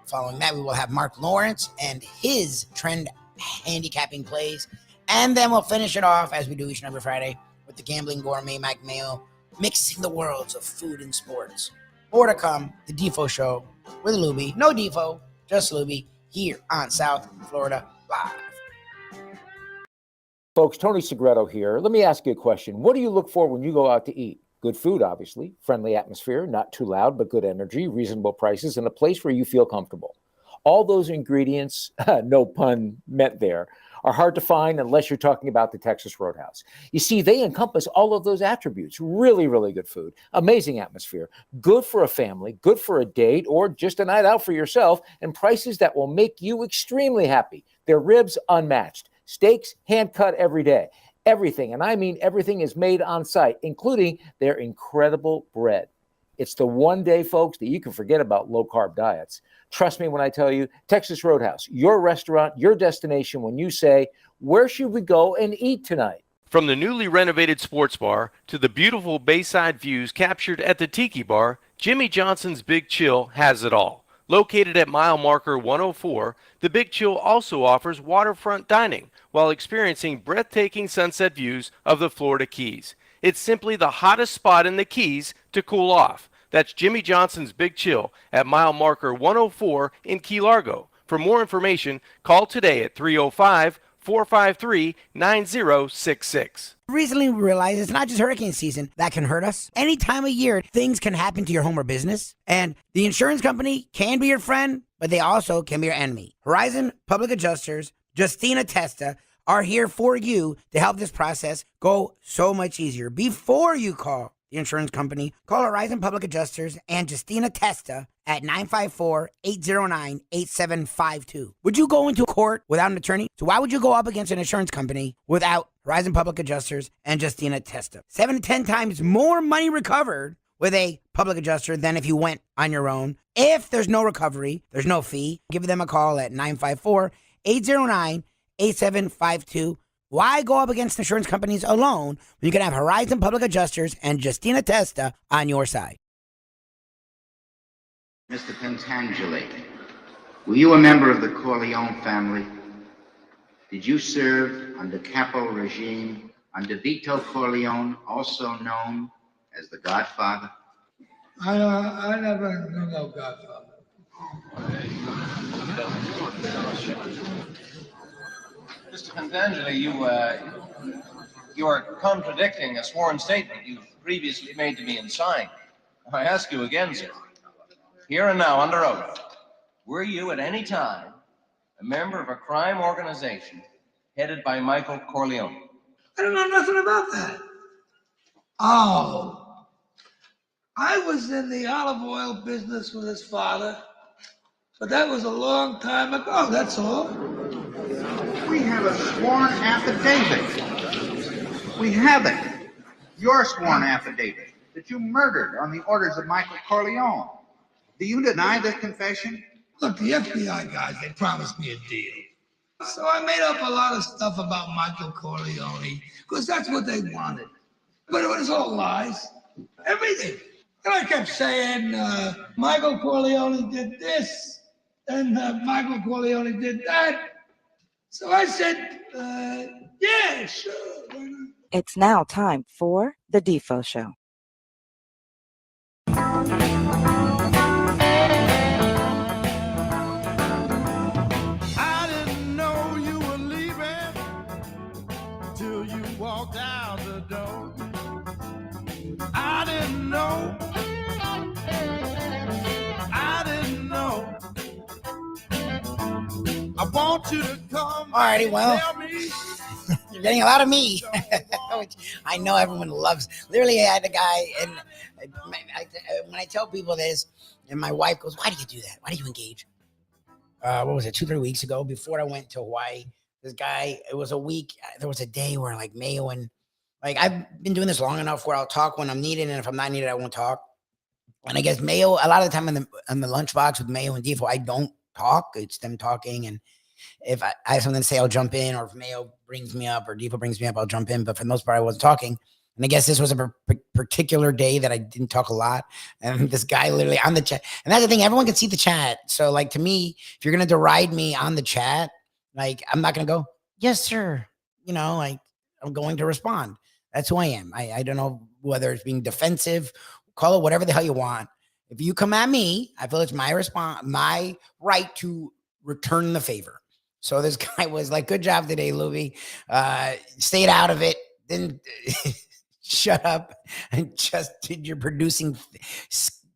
Following that, we will have Mark Lawrence and his trend handicapping plays. And then we'll finish it off, as we do each and every Friday, with the Gambling Gourmet Mike Mayo, mixing the worlds of food and sports. More to come, the Defo Show with Lubie. No Defo, just Lubie, here on South Florida Live. Folks, Tony Segreto here. Let me ask you a question. What do you look for when you go out to eat? Good food, obviously, friendly atmosphere, not too loud, but good energy, reasonable prices, and a place where you feel comfortable. All those ingredients, no pun meant there, are hard to find unless you're talking about the Texas Roadhouse. You see, they encompass all of those attributes. Really, really good food, amazing atmosphere, good for a family, good for a date, or just a night out for yourself, and prices that will make you extremely happy. Their ribs unmatched, steaks hand-cut every day. Everything, and I mean everything, is made on site, including their incredible bread. It's the one day, folks, that you can forget about low-carb diets. Trust me when I tell you, Texas Roadhouse, your restaurant, your destination when you say, where should we go and eat tonight? From the newly renovated sports bar to the beautiful bayside views captured at the Tiki Bar, Jimmy Johnson's Big Chill has it all. Located at mile marker 104, the Big Chill also offers waterfront dining while experiencing breathtaking sunset views of the Florida Keys. It's simply the hottest spot in the Keys to cool off. That's Jimmy Johnson's Big Chill at mile marker 104 in Key Largo. For more information, call today at 305-453-9066. Recently, we realized it's not just hurricane season that can hurt us. Any time of year, things can happen to your home or business. And the insurance company can be your friend, but they also can be your enemy. Horizon Public Adjusters, Justina Testa, are here for you to help this process go so much easier. Before you call the insurance company, call Horizon Public Adjusters and Justina Testa at 954-809-8752. Would you go into court without an attorney? So why would you go up against an insurance company without Horizon Public Adjusters and Justina Testa? 7 to 10 times more money recovered with a public adjuster than if you went on your own. If there's no recovery, there's no fee. Give them a call at 954-809-8752. Why go up against insurance companies alone when you can have Horizon Public Adjusters and Justina Testa on your side? Mr. Pentangeli, were you a member of the Corleone family? Did you serve under Capo regime under Vito Corleone, also known as the Godfather? I never knew no Godfather. Mr. Pentangeli, you are contradicting a sworn statement you previously made to me and signed. I ask you again, sir, here and now under oath, were you at any time a member of a crime organization headed by Michael Corleone? I don't know nothing about that. Oh, I was in the olive oil business with his father, but that was a long time ago, that's all. We have a sworn affidavit. We have it. Your sworn affidavit that you murdered on the orders of Michael Corleone. Do you deny this confession? Look, the FBI guys, they promised me a deal. So I made up a lot of stuff about Michael Corleone, because that's what they wanted. But it was all lies. Everything. And I kept saying, Michael Corleone did this, and Michael Corleone did that. So I said, yeah, sure. It's now time for the Defo Show. I didn't know you were leaving till you walked out the door. I didn't know I want you to come. Alrighty, well, tell me. you're getting a lot of me, which I know everyone loves. Literally, I had a guy, and when I tell people this, and my wife goes, "Why do you do that? Why do you engage?" What was it, 2-3 weeks ago, before I went to Hawaii? This guy, it was a week. There was a day where like Mayo and like I've been doing this long enough where I'll talk when I'm needed, and if I'm not needed, I won't talk. And I guess Mayo, a lot of the time in the lunchbox with Mayo and Defo, I don't talk. It's them talking, and if I have something to say, I'll jump in, or if Mayo brings me up or Defo brings me up, I'll jump in. But for the most part, I wasn't talking. And I guess this was a particular day that I didn't talk a lot. And this guy literally on the chat, and that's the thing, everyone can see the chat. So like to me, if you're gonna deride me on the chat, like I'm not gonna go, yes, sir. You know, like I'm going to respond. That's who I am. I don't know whether it's being defensive, call it whatever the hell you want. If you come at me, I feel it's my right to return the favor. So this guy was like, good job today, Lubie. Stayed out of it. Didn't shut up and just did your producing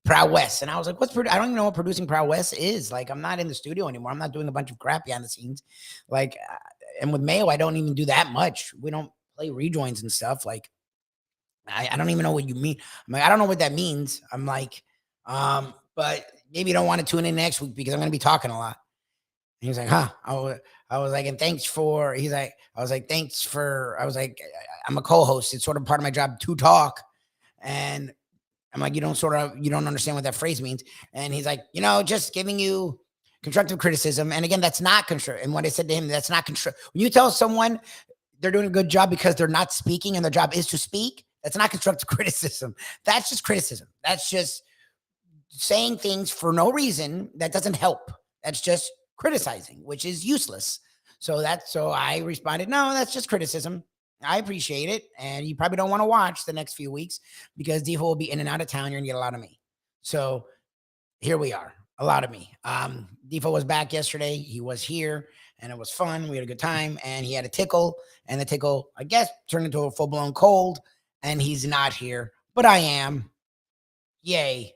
prowess. And I was like, I don't even know what producing prowess is. Like, I'm not in the studio anymore. I'm not doing a bunch of crap behind the scenes. Like, and with Mayo, I don't even do that much. We don't play rejoins and stuff. Like, I don't even know what you mean. I'm like, I don't know what that means. I'm like, but maybe you don't want to tune in next week because I'm going to be talking a lot. And he was like, huh? I was like, and thanks for, he's like, I was like, thanks for, I was like, I'm a co-host. It's sort of part of my job to talk. And I'm like, you don't understand what that phrase means. And he's like, just giving you constructive criticism. And again, that's not constructive. And what I said to him, that's not constructive. When you tell someone they're doing a good job because they're not speaking and their job is to speak, that's not constructive criticism. That's just criticism. That's just saying things for no reason that doesn't help. That's just criticizing, which is useless. So I responded, no, that's just criticism. I appreciate it. And you probably don't want to watch the next few weeks because Defo will be in and out of town. You're going to get a lot of me. So here we are. A lot of me. Defo was back yesterday. He was here and it was fun. We had a good time and he had a tickle and the tickle, I guess, turned into a full-blown cold and he's not here, but I am. Yay.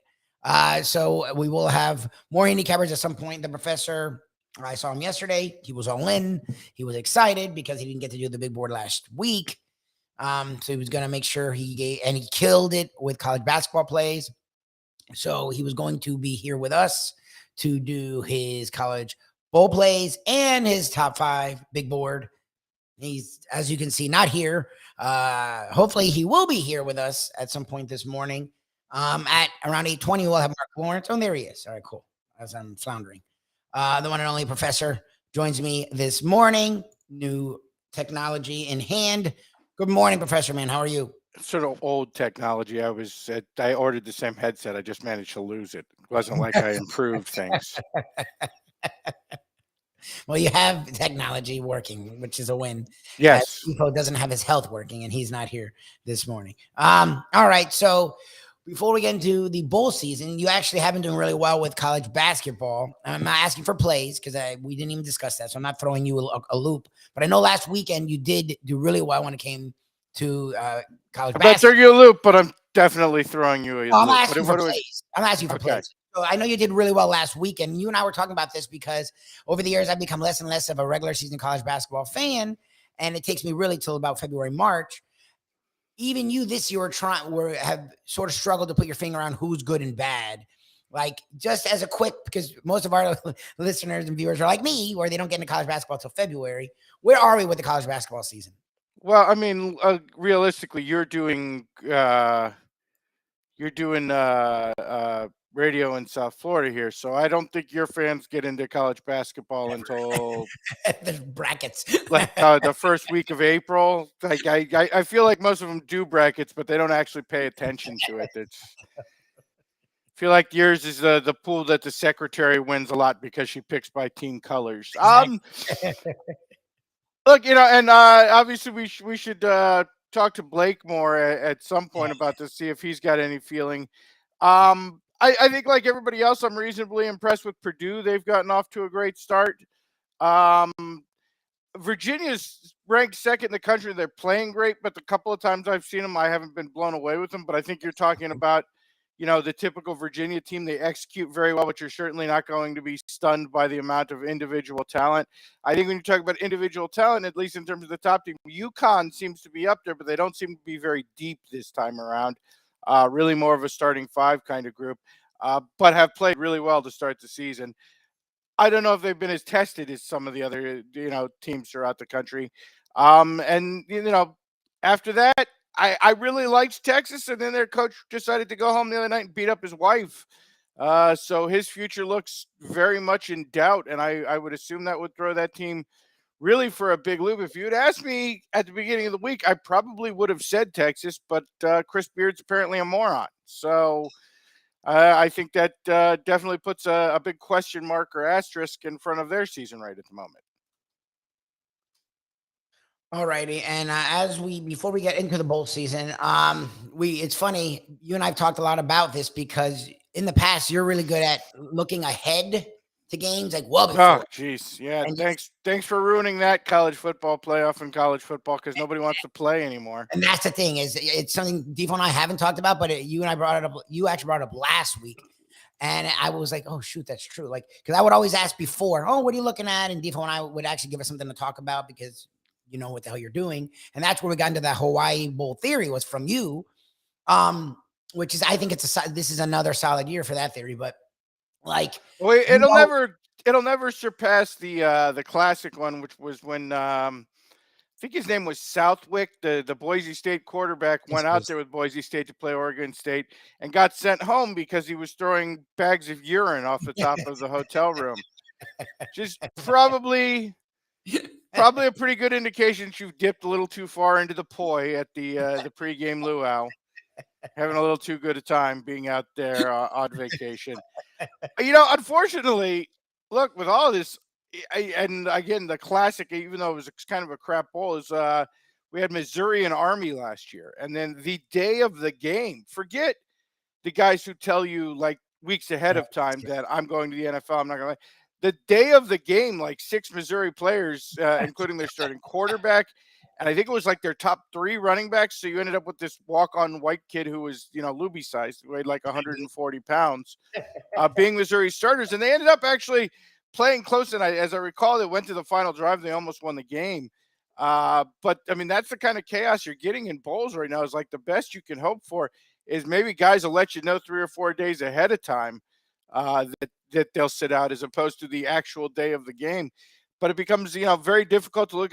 So we will have more handicappers at some point. The professor, I saw him yesterday. He was all in. He was excited because he didn't get to do the big board last week. So he was going to make sure he killed it with college basketball plays. So he was going to be here with us to do his college bowl plays and his top 5 big board. He's, as you can see, not here. Hopefully he will be here with us at some point this morning. At around 8:20, we'll have Mark Lawrence. Oh, there he is. All right, cool. As I'm floundering. The one and only professor joins me this morning. New technology in hand. Good morning, Professor, man. How are you? Sort of old technology. I ordered the same headset. I just managed to lose it. It wasn't like I improved things. Well, you have technology working, which is a win. Yes. Defo doesn't have his health working, and he's not here this morning. All right, so before we get into the bowl season, you actually have been doing really well with college basketball. I'm not asking for plays because we didn't even discuss that, so I'm not throwing you a loop. But I know last weekend you did do really well when it came to college basketball. I'm not throwing you a loop, but I'm definitely throwing you a loop. I'm asking for plays. I'm asking for plays. So I know you did really well last week, and you and I were talking about this because over the years I've become less and less of a regular season college basketball fan, and it takes me really till about February, March. Even you this year have sort of struggled to put your finger on who's good and bad. Like just as a quick, because most of our listeners and viewers are like me, where they don't get into college basketball till February. Where are we with the college basketball season? Well, I mean, realistically, you're doing radio in South Florida here, so I don't think your fans get into college basketball until the brackets, like the first week of April. Like I feel like most of them do brackets, but they don't actually pay attention to it. I feel like yours is the pool that the secretary wins a lot because she picks by team colors. Look, and obviously we should talk to Blake more at some point about this, see if he's got any feeling. I think like everybody else, I'm reasonably impressed with Purdue. They've gotten off to a great start. Virginia's ranked second in the country. They're playing great, but the couple of times I've seen them, I haven't been blown away with them. But I think you're talking about, the typical Virginia team. They execute very well, but you're certainly not going to be stunned by the amount of individual talent. I think when you talk about individual talent, at least in terms of the top team, UConn seems to be up there, but they don't seem to be very deep this time around. Really more of a starting five kind of group, but have played really well to start the season. I don't know if they've been as tested as some of the other, teams throughout the country. And after that, I really liked Texas, and then their coach decided to go home the other night and beat up his wife. So his future looks very much in doubt, and I would assume that would throw that team really for a big loop. If you'd asked me at the beginning of the week, I probably would have said Texas, but Chris Beard's apparently a moron. So I think that definitely puts a big question mark or asterisk in front of their season right at the moment. All righty, and before we get into the bowl season, it's funny, you and I've talked a lot about this because in the past you're really good at looking ahead to games, like well before. Oh, geez, yeah. And thanks for ruining that college football playoff in college football because nobody wants to play anymore. And that's the thing is, it's something Defo and I haven't talked about, but you and I brought it up. You actually brought it up last week. And I was like, oh, shoot, that's true. Like, because I would always ask before, oh, what are you looking at? And Defo and I would actually give us something to talk about because you know what the hell you're doing. And that's where we got into that Hawaii Bowl theory was from you, which is, I think this is another solid year for that theory. But like, well, it'll never surpass the classic one, which was when I think his name was Southwick, the Boise State quarterback, went out there with Boise State to play Oregon State and got sent home because he was throwing bags of urine off the top of the hotel room. Just probably a pretty good indication that you've dipped a little too far into the poi at the pregame luau, having a little too good a time being out there on vacation. Unfortunately, look, with all this, and again, the classic, even though it was kind of a crap bowl, is we had Missouri and Army last year. And then the day of the game, forget the guys who tell you like weeks ahead of time that I'm going to the NFL, I'm not going to. The day of the game, like 6 Missouri players, including their starting quarterback, and I think it was like their top 3 running backs. So you ended up with this walk-on white kid who was, Lubie sized, weighed like 140 pounds, being Missouri starters. And they ended up actually playing close. And as I recall, they went to the final drive. They almost won the game. But, I mean, that's the kind of chaos you're getting in bowls right now is like the best you can hope for is maybe guys will let you know 3 or 4 days ahead of time that they'll sit out as opposed to the actual day of the game. But it becomes, very difficult to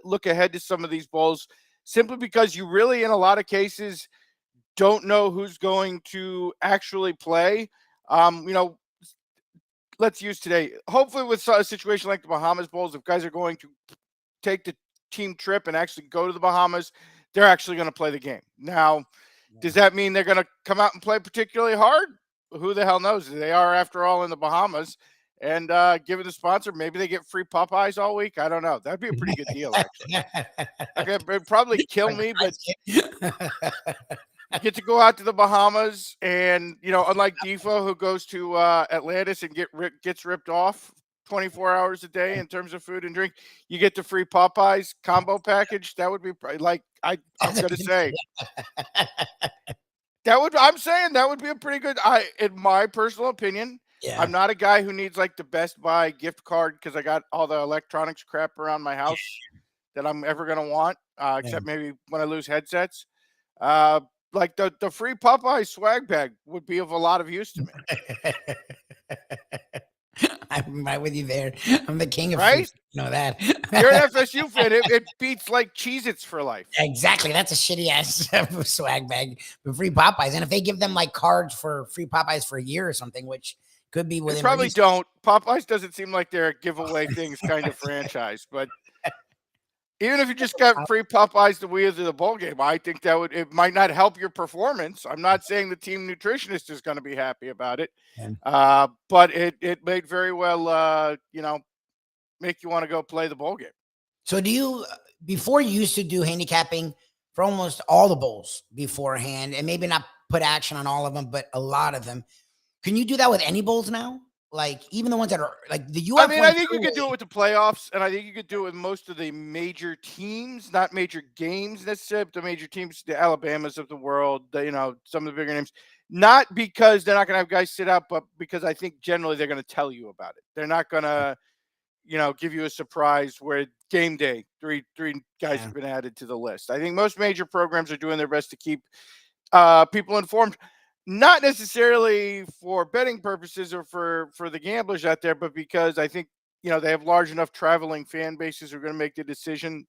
look ahead to some of these bowls simply because you really, in a lot of cases, don't know who's going to actually play. Let's use today. Hopefully with a situation like the Bahamas Bowls, if guys are going to take the team trip and actually go to the Bahamas, they're actually going to play the game. Now, does that mean they're going to come out and play particularly hard? Who the hell knows? They are, after all, in the Bahamas. And given the sponsor, maybe they get free Popeyes all week. I don't know. That'd be a pretty good deal, actually. It'd probably kill me, but you get to go out to the Bahamas, and unlike Defo, who goes to Atlantis and gets ripped off 24 hours a day in terms of food and drink, you get the free Popeyes combo package. That would be like I'm going to say. That would be a pretty good. In my personal opinion, yeah. I'm not a guy who needs like the Best Buy gift card because I got all the electronics crap around my house that I'm ever gonna want, except maybe when I lose headsets. Like the free Popeye swag bag would be of a lot of use to me. I'm right with you there. I'm the king of right. Food, you know that. You're an FSU fan. It beats like Cheez-Its for life. Exactly. That's a shitty ass swag bag with free Popeyes. And if they give them like cards for free Popeyes for a year or something, which could be within. They probably don't. Popeyes doesn't seem like they're a giveaway things kind of franchise, but even if you just got free Popeyes the week of the bowl game, I think it might not help your performance. I'm not saying the team nutritionist is going to be happy about it, but it may very well, make you want to go play the bowl game. So before you used to do handicapping for almost all the bowls beforehand, and maybe not put action on all of them, but a lot of them. Can you do that with any bowls now? like even the ones that are like the UF. I mean, I think you could do it with the playoffs, and I think you could do it with most of the major teams, not major games necessarily, but the major teams, the Alabamas of the world, some of the bigger names. Not because they're not going to have guys sit out, but because I think generally they're going to tell you about it. They're not going to, give you a surprise where game day, three guys have been added to the list. I think most major programs are doing their best to keep people informed. Not necessarily for betting purposes or for the gamblers out there, but because I think, they have large enough traveling fan bases who are going to make the decision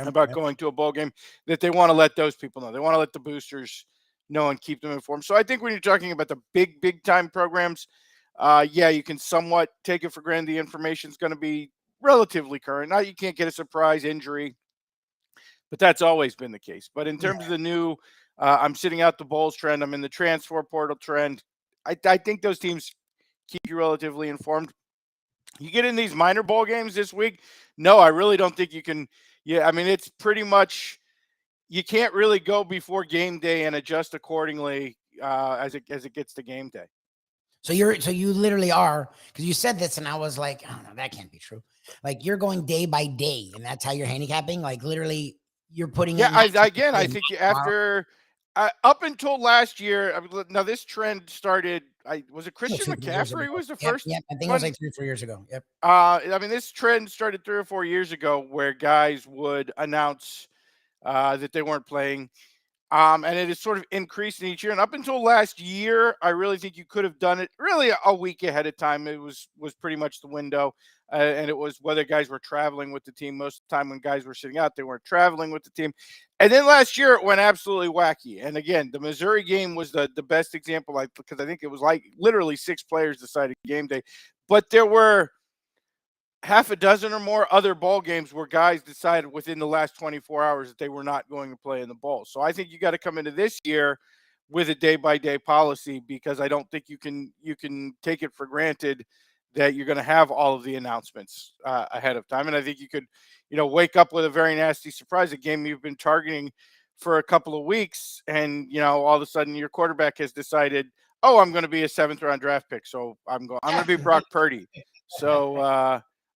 about going to a bowl game that they want to let those people know. They want to let the boosters know and keep them informed. So I think when you're talking about the big time programs, you can somewhat take it for granted. The information is going to be relatively current. Now you can't get a surprise injury, but that's always been the case. But in terms of the new, I'm sitting out the bowls trend, I'm in the transfer portal trend, I think those teams keep you relatively informed. You get in these minor bowl games this week, no, I really don't think you can. Yeah, I mean, it's pretty much, you can't really go before game day and adjust accordingly as it gets to game day. So you literally are, because you said this and I was like, oh no, that can't be true. Like you're going day by day and that's how you're handicapping. Like literally you're putting. Yeah, I think after up until last year, now this trend started. Was it Christian McCaffrey was the first? Yep, I think it was like 3 or 4 years ago. Yep. I mean, this trend started 3 or 4 years ago where guys would announce that they weren't playing. And it has sort of increased in each year. And up until last year, I really think you could have done it really a week ahead of time. It was pretty much the window. And it was whether guys were traveling with the team. Most of the time when guys were sitting out, they weren't traveling with the team. And then last year, it went absolutely wacky. And again, the Missouri game was the best example, because I think it was like literally 6 players decided game day. But there were half a dozen or more other ball games where guys decided within the last 24 hours that they were not going to play in the bowl. So I think you got to come into this year with a day-by-day policy, because I don't think you can take it for granted that you're going to have all of the announcements ahead of time. And I think you could, wake up with a very nasty surprise, a game you've been targeting for a couple of weeks, and all of a sudden your quarterback has decided, oh, I'm going to be a 7th round draft pick, so I'm going to be Brock Purdy. So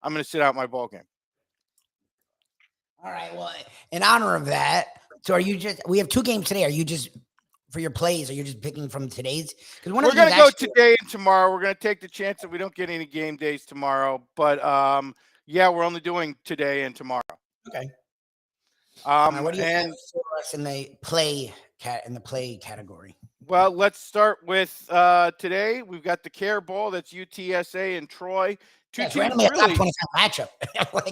I'm going to sit out my ball game. All right. Well, in honor of that, so we have 2 games today. Are you just, for your plays, are you just picking from today's? Because we're going to go today and tomorrow. We're going to take the chance that we don't get any game days tomorrow. But we're only doing today and tomorrow. Okay. What do you have for us in the play category? Well, let's start with today. We've got the Care Bowl. That's UTSA and Troy. Randomly a top 25 matchup.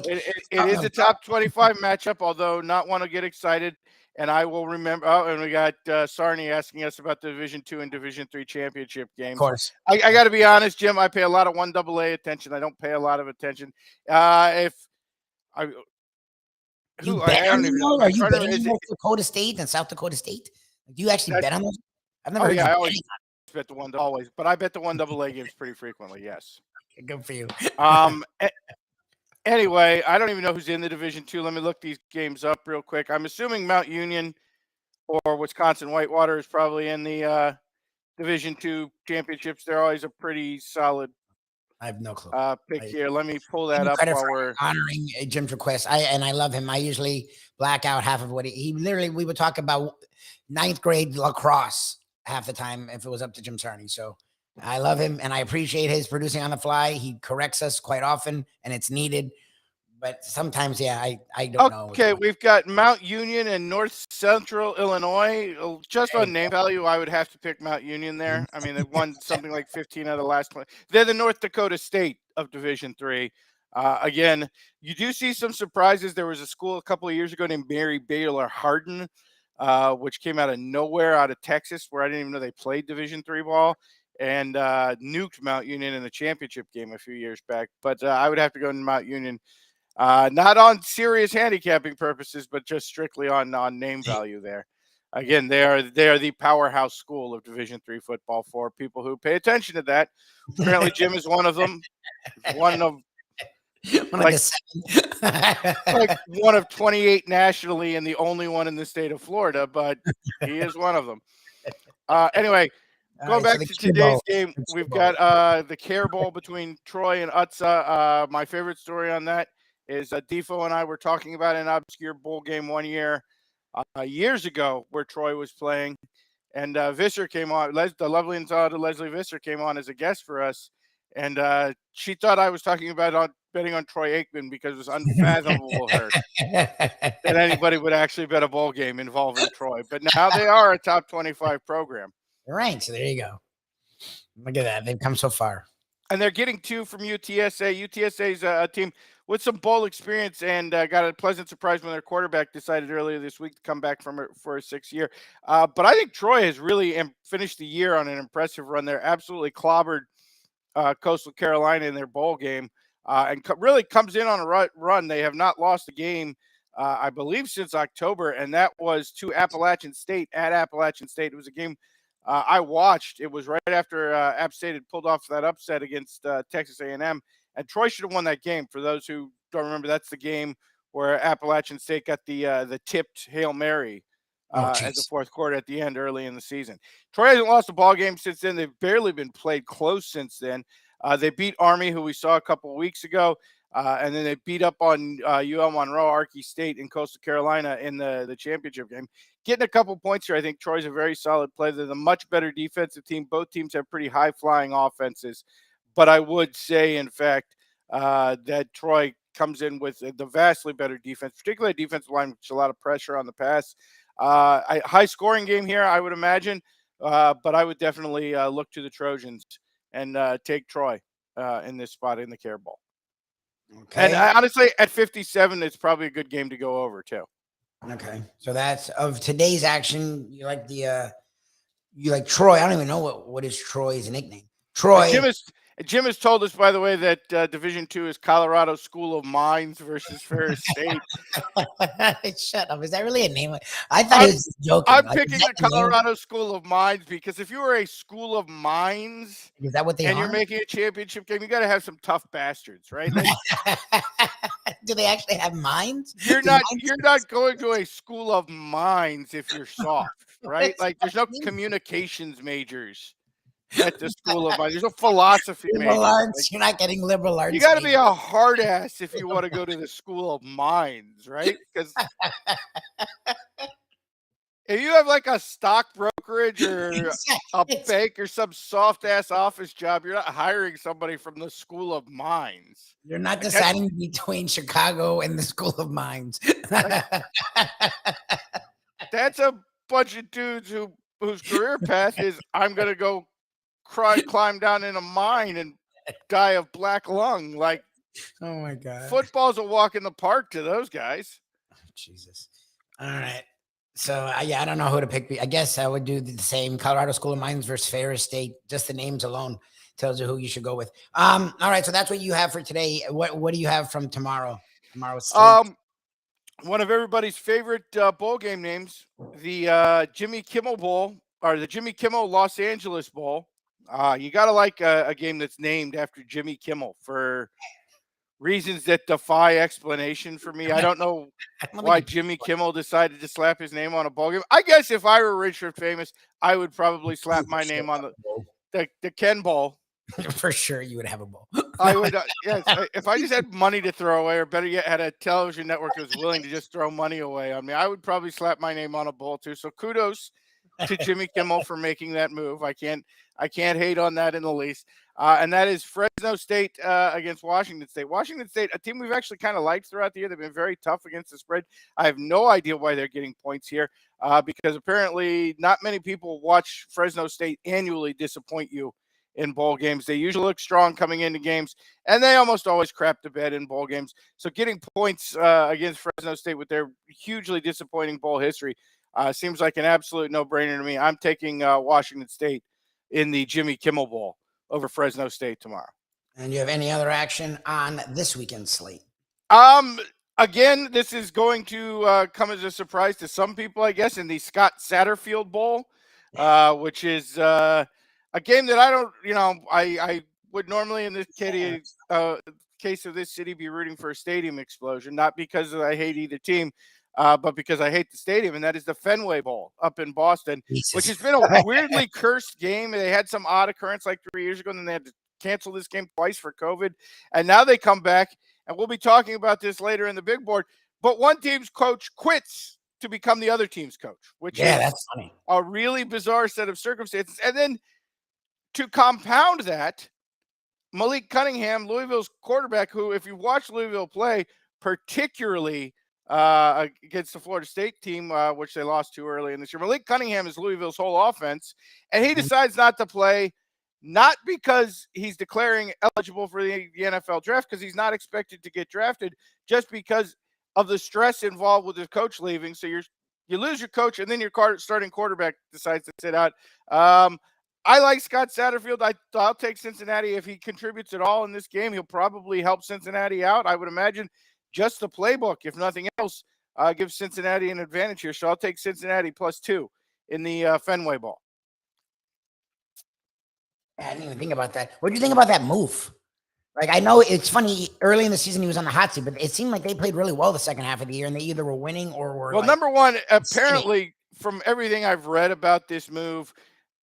It is a top 25 matchup, although not one to get excited. And I will remember. Oh, and we got Sarney asking us about the Division II and Division III championship games. Of course. I got to be honest, Jim. I pay a lot of 1AA attention. I don't pay a lot of attention. Are you betting North Dakota State and South Dakota State? Do you actually bet on those? I've never. I always bet the 1AA. Always, but I bet the 1AA games pretty frequently. Yes. Good for you. Anyway, I don't even know who's in the Division II. Let me look these games up real quick. I'm assuming Mount Union or Wisconsin Whitewater is probably in the Division II championships. They're always a pretty solid. I have no clue. Pick here. Let me pull that up while we're honoring Jim's request. I love him. I usually black out half of what he literally. We would talk about 9th grade lacrosse half the time if it was up to Jim Sarney. So I love him and I appreciate his producing on the fly. He corrects us quite often and it's needed. But sometimes, I don't know. Okay, we've got Mount Union and North Central Illinois. Just on name value, I would have to pick Mount Union there. I mean, they've won something like 15 out of the last 20. They're the North Dakota State of Division III. Again, you do see some surprises. There was a school a couple of years ago named Mary Baylor Hardin, which came out of nowhere, out of Texas, where I didn't even know they played Division III ball, and nuked Mount Union in the championship game a few years back. But I would have to go to Mount Union. Not on serious handicapping purposes, but just strictly on name value there. Again, they are the powerhouse school of Division III football for people who pay attention to that. Apparently, Jim is one of them. One of 28 nationally and the only one in the state of Florida, but he is one of them. Anyway, Going right, so back the to Cue today's Bowl. game, The Cue we've Bowl. got the Care Bowl between Troy and Utsa. My favorite story on that is Defo and I were talking about an obscure bowl game one year, years ago, where Troy was playing, and Visser came on. The lovely and talented Leslie Visser came on as a guest for us, and she thought I was talking about betting on Troy Aikman because it was unfathomable to her that anybody would actually bet a bowl game involving Troy. But now they are a top 25 program. Right, so there you go. Look at that. They've come so far. And they're getting 2 from UTSA. UTSA is a team with some bowl experience and got a pleasant surprise when their quarterback decided earlier this week to come back for a 6th year. But I think Troy has really finished the year on an impressive run. They're absolutely clobbered Coastal Carolina in their bowl game and really comes in on a run. They have not lost a game, I believe, since October, and that was to Appalachian State at Appalachian State. It was a game I watched. It was right after App State had pulled off that upset against Texas A&M, and Troy should have won that game. For those who don't remember, that's the game where Appalachian State got the tipped Hail Mary at the fourth quarter at the end early in the season. Troy hasn't lost a ball game since then. They've barely been played close since then. They beat Army, who we saw a couple of weeks ago, and then they beat up on UL Monroe, Arky State, and Coastal Carolina in the championship game. Getting a couple points here, I think Troy's a very solid play. They're the much better defensive team. Both teams have pretty high-flying offenses, but I would say, in fact, that Troy comes in with the vastly better defense, particularly a defensive line, which is a lot of pressure on the pass. High-scoring game here, I would imagine, but I would definitely look to the Trojans and take Troy in this spot in the Care Bowl. Okay. And honestly, at 57, it's probably a good game to go over too. Okay, so that's of today's action. You like you like Troy. I don't even know what is Troy's nickname. Troy. Jim has told us, by the way, that Division II is Colorado School of Mines versus Ferris State. Shut up. Is that really a name? I thought he was just joking. I'm picking the Colorado School of Mines because if you were a School of Mines, is that what they are? And you're making a championship game, you got to have some tough bastards, right? Like, do they actually have mines? You're not going to a School of Mines if you're soft, right? Like there's no communications majors at the School of Mines. There's no philosophy liberal majors. arts. You're not getting liberal arts. You got to be a hard ass if you want to go to the School of Mines, right? Because if you have like a stock brokerage or a bank or some soft ass office job, you're not hiring somebody from the School of Mines. You're not deciding between Chicago and the School of Mines. That's a bunch of dudes whose career path is I'm gonna go climb down in a mine and die of black lung. Like, oh my god, football's a walk in the park to those guys. Jesus. All right. So yeah, I don't know who to pick. I guess I would do the same. Colorado School of Mines versus Ferris State. Just the names alone tells you who you should go with. All right. So that's what you have for today. What do you have from tomorrow? Tomorrow's one of everybody's favorite bowl game names, the Jimmy Kimmel Bowl or the Jimmy Kimmel Los Angeles Bowl. You got to like a game that's named after Jimmy Kimmel for reasons that defy explanation for me. I don't know why Jimmy Kimmel decided to slap his name on a bowl game. I guess if I were rich or famous, I would probably slap my name on the Ken Bowl. For sure, you would have a bowl. I would, yes. If I just had money to throw away, or better yet, had a television network that was willing to just throw money away on me, I would probably slap my name on a bowl too. So kudos to Jimmy Kimmel for making that move. I can't hate on that in the least. And that is Fresno State against Washington State. Washington State, a team we've actually kind of liked throughout the year. They've been very tough against the spread. I have no idea why they're getting points here because apparently not many people watch Fresno State annually disappoint you in bowl games. They usually look strong coming into games, and they almost always crap the bed in bowl games. So getting points against Fresno State with their hugely disappointing bowl history seems like an absolute no-brainer to me. I'm taking Washington State in the Jimmy Kimmel Bowl over Fresno State tomorrow. And you have any other action on this weekend's slate? Again, this is going to come as a surprise to some people, I guess, in the Scott Satterfield Bowl, which is a game that I don't, I would normally in this case of this city be rooting for a stadium explosion, not because I hate either team, but because I hate the stadium, and that is the Fenway Bowl up in Boston, Jesus. which has been a weirdly cursed game. They had some odd occurrence like 3 years ago, and then they had to cancel this game twice for COVID. And now they come back, and we'll be talking about this later in the big board. But one team's coach quits to become the other team's coach, which is that's funny. a really bizarre set of circumstances. And then to compound that, Malik Cunningham, Louisville's quarterback, who, if you watch Louisville play, particularly against the Florida State team, which they lost to early in this year, Malik Cunningham is Louisville's whole offense, and he decides not to play, not because he's declaring eligible for the NFL draft, because he's not expected to get drafted, just because of the stress involved with his coach leaving. So you lose your coach, and then your starting quarterback decides to sit out. I like Scott Satterfield. I'll take Cincinnati if he contributes at all in this game. He'll probably help Cincinnati out. I would imagine just the playbook, if nothing else, gives Cincinnati an advantage here. So I'll take Cincinnati +2 in the Fenway Bowl. I didn't even think about that. What do you think about that move? Like, I know it's funny, early in the season he was on the hot seat, but it seemed like they played really well the second half of the year, and they either were winning or were well, number one, apparently, from everything I've read about this move,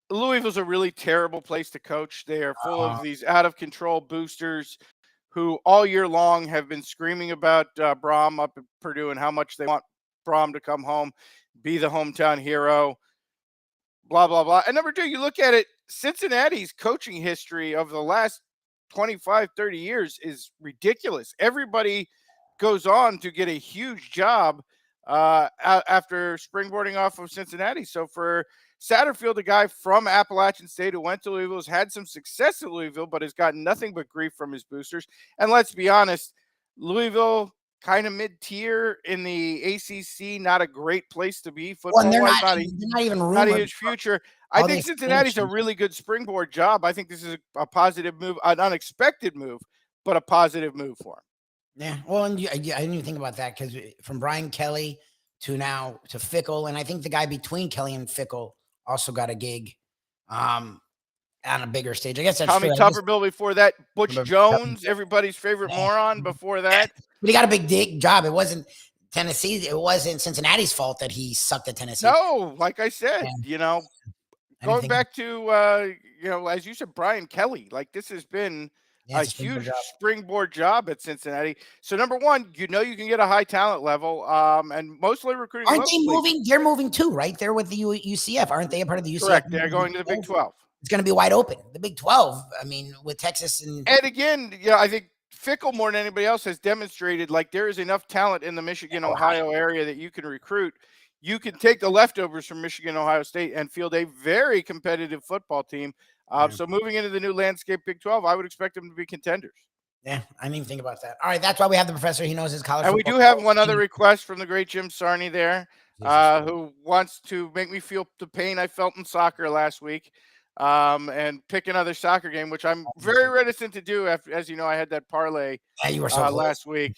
Louisville's a really terrible place to coach. They are full of these out-of-control boosters who all year long have been screaming about Braum up at Purdue and how much they want Braum to come home, be the hometown hero, blah, blah, blah. And number two, you look at it, Cincinnati's coaching history of the last 25, 30 years is ridiculous. Everybody goes on to get a huge job after springboarding off of Cincinnati. So for Satterfield, a guy from Appalachian State who went to Louisville, has had some success at Louisville, but has gotten nothing but grief from his boosters. And let's be honest, Louisville kind of mid-tier in the ACC, not a great place to be football-wise, not a huge future. I think Cincinnati's a really good springboard job. I think this is a positive move, an unexpected move, but a positive move for him. Yeah, well, and I didn't even think about that, because from Brian Kelly to now to Fickle, and I think the guy between Kelly and Fickle also got a gig on a bigger stage. I guess that's Tommy Tuberville before that, Butch Jones, everybody's favorite moron before that. But he got a big job. It wasn't Tennessee. It wasn't Cincinnati's fault that he sucked at Tennessee. No, like I said, going back to, as you said, Brian Kelly, like this has been a huge springboard job at Cincinnati. So number one, you can get a high talent level, and mostly recruiting. Aren't they moving? They're moving too, right? They're with the UCF. Aren't they a part of the UCF? Correct. They're going to the Big 12. It's going to be wide open. The Big 12. I mean, with Texas and again, I think Fickle more than anybody else has demonstrated like there is enough talent in the Michigan, Ohio area that you can recruit. You can take the leftovers from Michigan, Ohio State and field a very competitive football team. So moving into the new landscape Big 12, I would expect them to be contenders. Yeah, I didn't even think about that. All right, that's why we have the professor. He knows his college. And we do have one other request from the great Jim Sarney there, who wants to make me feel the pain I felt in soccer last week, and pick another soccer game, which I'm very reticent to do. After, as you know, I had that parlay you were so last week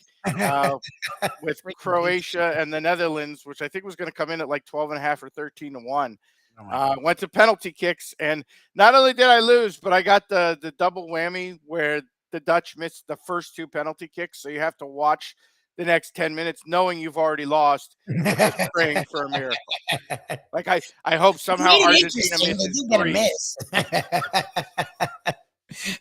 with Croatia and the Netherlands, which I think was going to come in at like 12.5 or 13-1. Went to penalty kicks, and not only did I lose, but I got the double whammy where the Dutch missed the first two penalty kicks. So you have to watch the next 10 minutes knowing you've already lost, just praying for a miracle. Like I hope somehow Argentina misses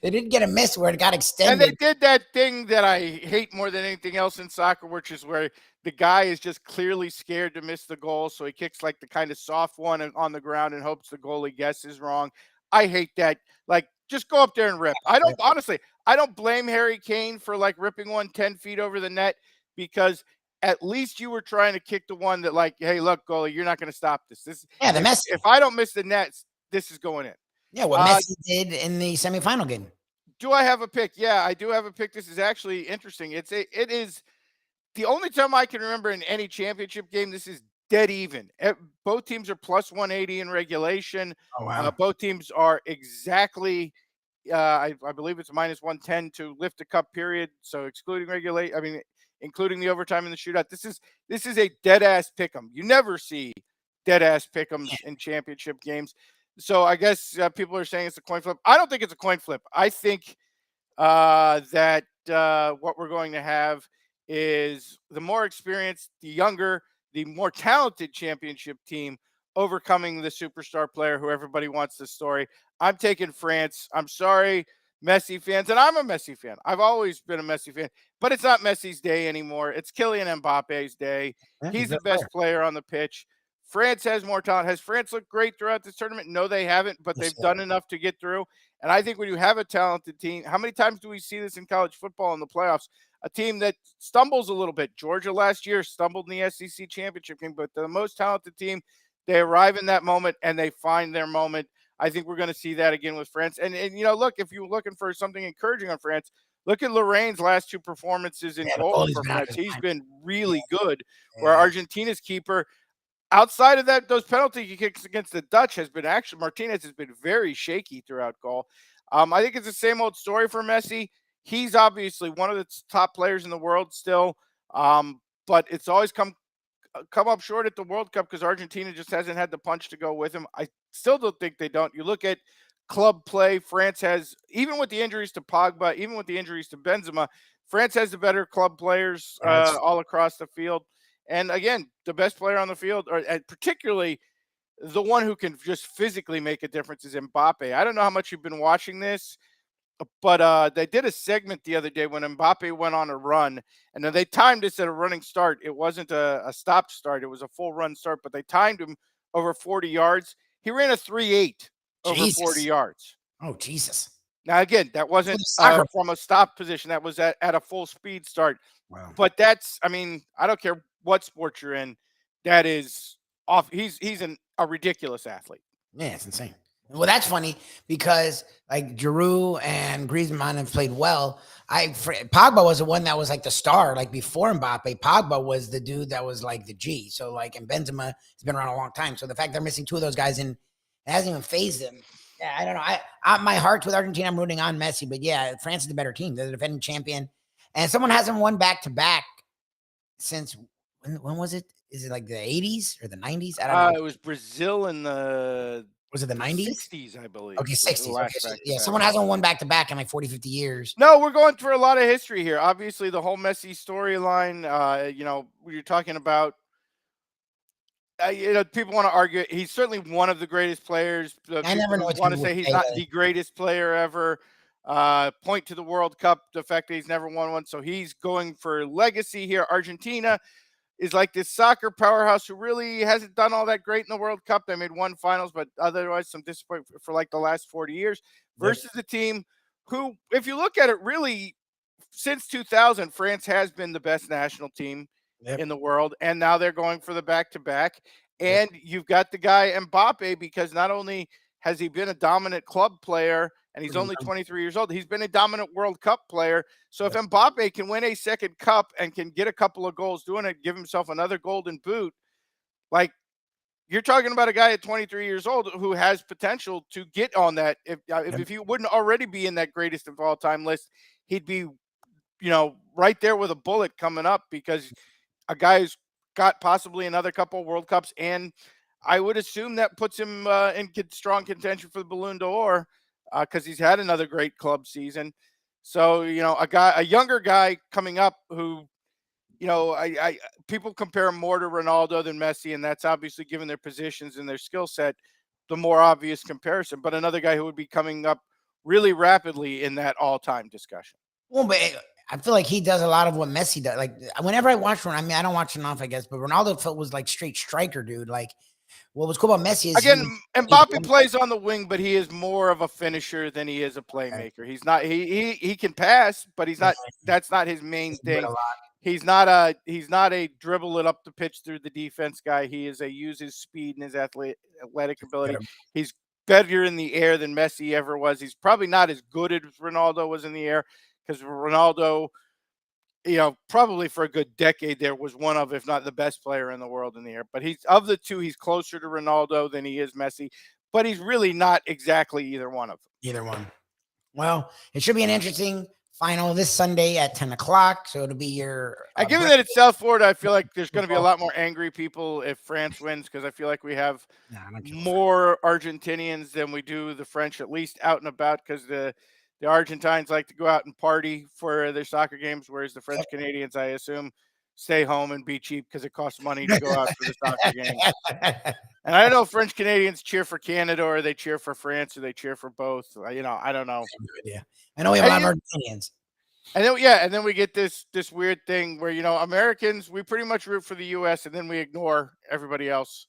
They did get a miss where it got extended. And they did that thing that I hate more than anything else in soccer, which is where the guy is just clearly scared to miss the goal. So he kicks like the kind of soft one on the ground and hopes the goalie guesses wrong. I hate that. Like, just go up there and rip. I don't blame Harry Kane for like ripping one 10 feet over the net, because at least you were trying to kick the one that like, hey, look, goalie, you're not going to stop this. If I don't miss the nets, this is going in. Yeah, what Messi did in the semifinal game. Do I have a pick? Yeah, I do have a pick. This is actually interesting. It is the only time I can remember in any championship game this is dead even. Both teams are plus 180 in regulation. Oh, wow. Both teams are exactly, I believe it's minus 110 to lift the cup period. So including the overtime and the shootout. This is a dead ass pick'em. You never see dead ass pick'ems in championship games. So I guess people are saying it's a coin flip. I don't think it's a coin flip. I think that what we're going to have is the more experienced, the younger, the more talented championship team overcoming the superstar player who everybody wants this story. I'm taking France. I'm sorry, Messi fans, and I'm a Messi fan. I've always been a Messi fan, but it's not Messi's day anymore. It's Kylian Mbappe's day. Yeah, He's the best player on the pitch. France has more talent. Has France looked great throughout this tournament? No, they haven't, but they've done enough to get through. And I think when you have a talented team, how many times do we see this in college football in the playoffs? A team that stumbles a little bit. Georgia last year stumbled in the SEC championship game, but the most talented team, they arrive in that moment and they find their moment. I think we're going to see that again with France. And look, if you're looking for something encouraging on France, look at Lorraine's last two performances in goal for France. He's been really good. Where Argentina's keeper, outside of that, those penalty kicks against the Dutch Martinez has been very shaky throughout goal. I think it's the same old story for Messi. He's obviously one of the top players in the world still, but it's always come up short at the World Cup because Argentina just hasn't had the punch to go with him. I still don't think they don't. You look at club play, France has, even with the injuries to Pogba, even with the injuries to Benzema, France has the better club players all across the field. And again, the best player on the field, and particularly the one who can just physically make a difference, is Mbappe. I don't know how much you've been watching this, but they did a segment the other day when Mbappe went on a run, and then they timed this at a running start. It wasn't a stopped start. It was a full run start, but they timed him over 40 yards. He ran a 3.8 over 40 yards. Oh, Jesus. Now, again, that wasn't from a stop position. That was at a full speed start. Wow. But that's, I mean, I don't care what sport you're in. That is off. He's a ridiculous athlete. Yeah, it's insane. Well, that's funny because like Giroud and Griezmann have played well. Pogba was the one that was like the star, like before Mbappe. Pogba was the dude that was like the G. So like, and Benzema has been around a long time. So the fact they're missing two of those guys and it hasn't even phased them. Yeah, I don't know. My heart's with Argentina. I'm rooting on Messi, but yeah, France is the better team. They're the defending champion, and someone hasn't won back to back since when was it? Is it like the 80s or the 90s? I don't know. It was Brazil in the. Was it the 90s? 60s, I believe. Okay, 60s. Okay, so, yeah, someone hasn't won back to back in like 40, 50 years. No, we're going through a lot of history here. Obviously, the whole Messi storyline. You're talking about. People want to argue. He's certainly one of the greatest players. I never know. Want to say he's not the greatest player ever. Point to the World Cup, the fact that he's never won one. So he's going for legacy here. Argentina is like this soccer powerhouse who really hasn't done all that great in the World Cup. They made one finals, but otherwise some disappointment for like the last 40 years versus a team who, if you look at it, really since 2000, France has been the best national team in the world. And now they're going for the back-to-back. And you've got the guy Mbappe, because not only has he been a dominant club player, and he's only 23 years old, he's been a dominant World Cup player. So if Mbappe can win a second cup and can get a couple of goals doing it, give himself another golden boot, like you're talking about a guy at 23 years old who has potential to get on that. If he wouldn't already be in that greatest of all time list, he'd be, right there with a bullet coming up, because a guy who's got possibly another couple World Cups, and I would assume that puts him in strong contention for the Ballon d'Or because he's had another great club season. So, a younger guy coming up who, people compare more to Ronaldo than Messi, and that's obviously, given their positions and their skill set, the more obvious comparison. But another guy who would be coming up really rapidly in that all-time discussion. Well, but I feel like he does a lot of what Messi does. Like whenever I watch one, I don't watch enough, I guess, but Ronaldo was like straight striker, dude. Like what was cool about Messi is Mbappe plays on the wing, but he is more of a finisher than he is a playmaker. He's not. He can pass, but he's not. That's not his main thing. He's not a dribble it up the pitch through the defense guy. He is a use his speed and his athletic ability. He's better in the air than Messi ever was. He's probably not as good as Ronaldo was in the air, because Ronaldo, probably for a good decade there was one of, if not the best player in the world in the air. But he's, of the two, he's closer to Ronaldo than he is Messi, but he's really not exactly either one of them. Either one. Well, it should be an interesting final this Sunday at 10 o'clock. So it'll be your. Given that it's South Florida, I feel like there's going to be a lot more angry people if France wins, because I feel like we have more Argentinians than we do the French, at least out and about, because the The Argentines like to go out and party for their soccer games, whereas the French Canadians, I assume, stay home and be cheap because it costs money to go out for the soccer games. And I know French Canadians cheer for Canada, or they cheer for France, or they cheer for both. You know, I don't know. Yeah, I know we have a lot of Argentinians. And then we get this weird thing where, you know, Americans, we pretty much root for the U.S. and then we ignore everybody else.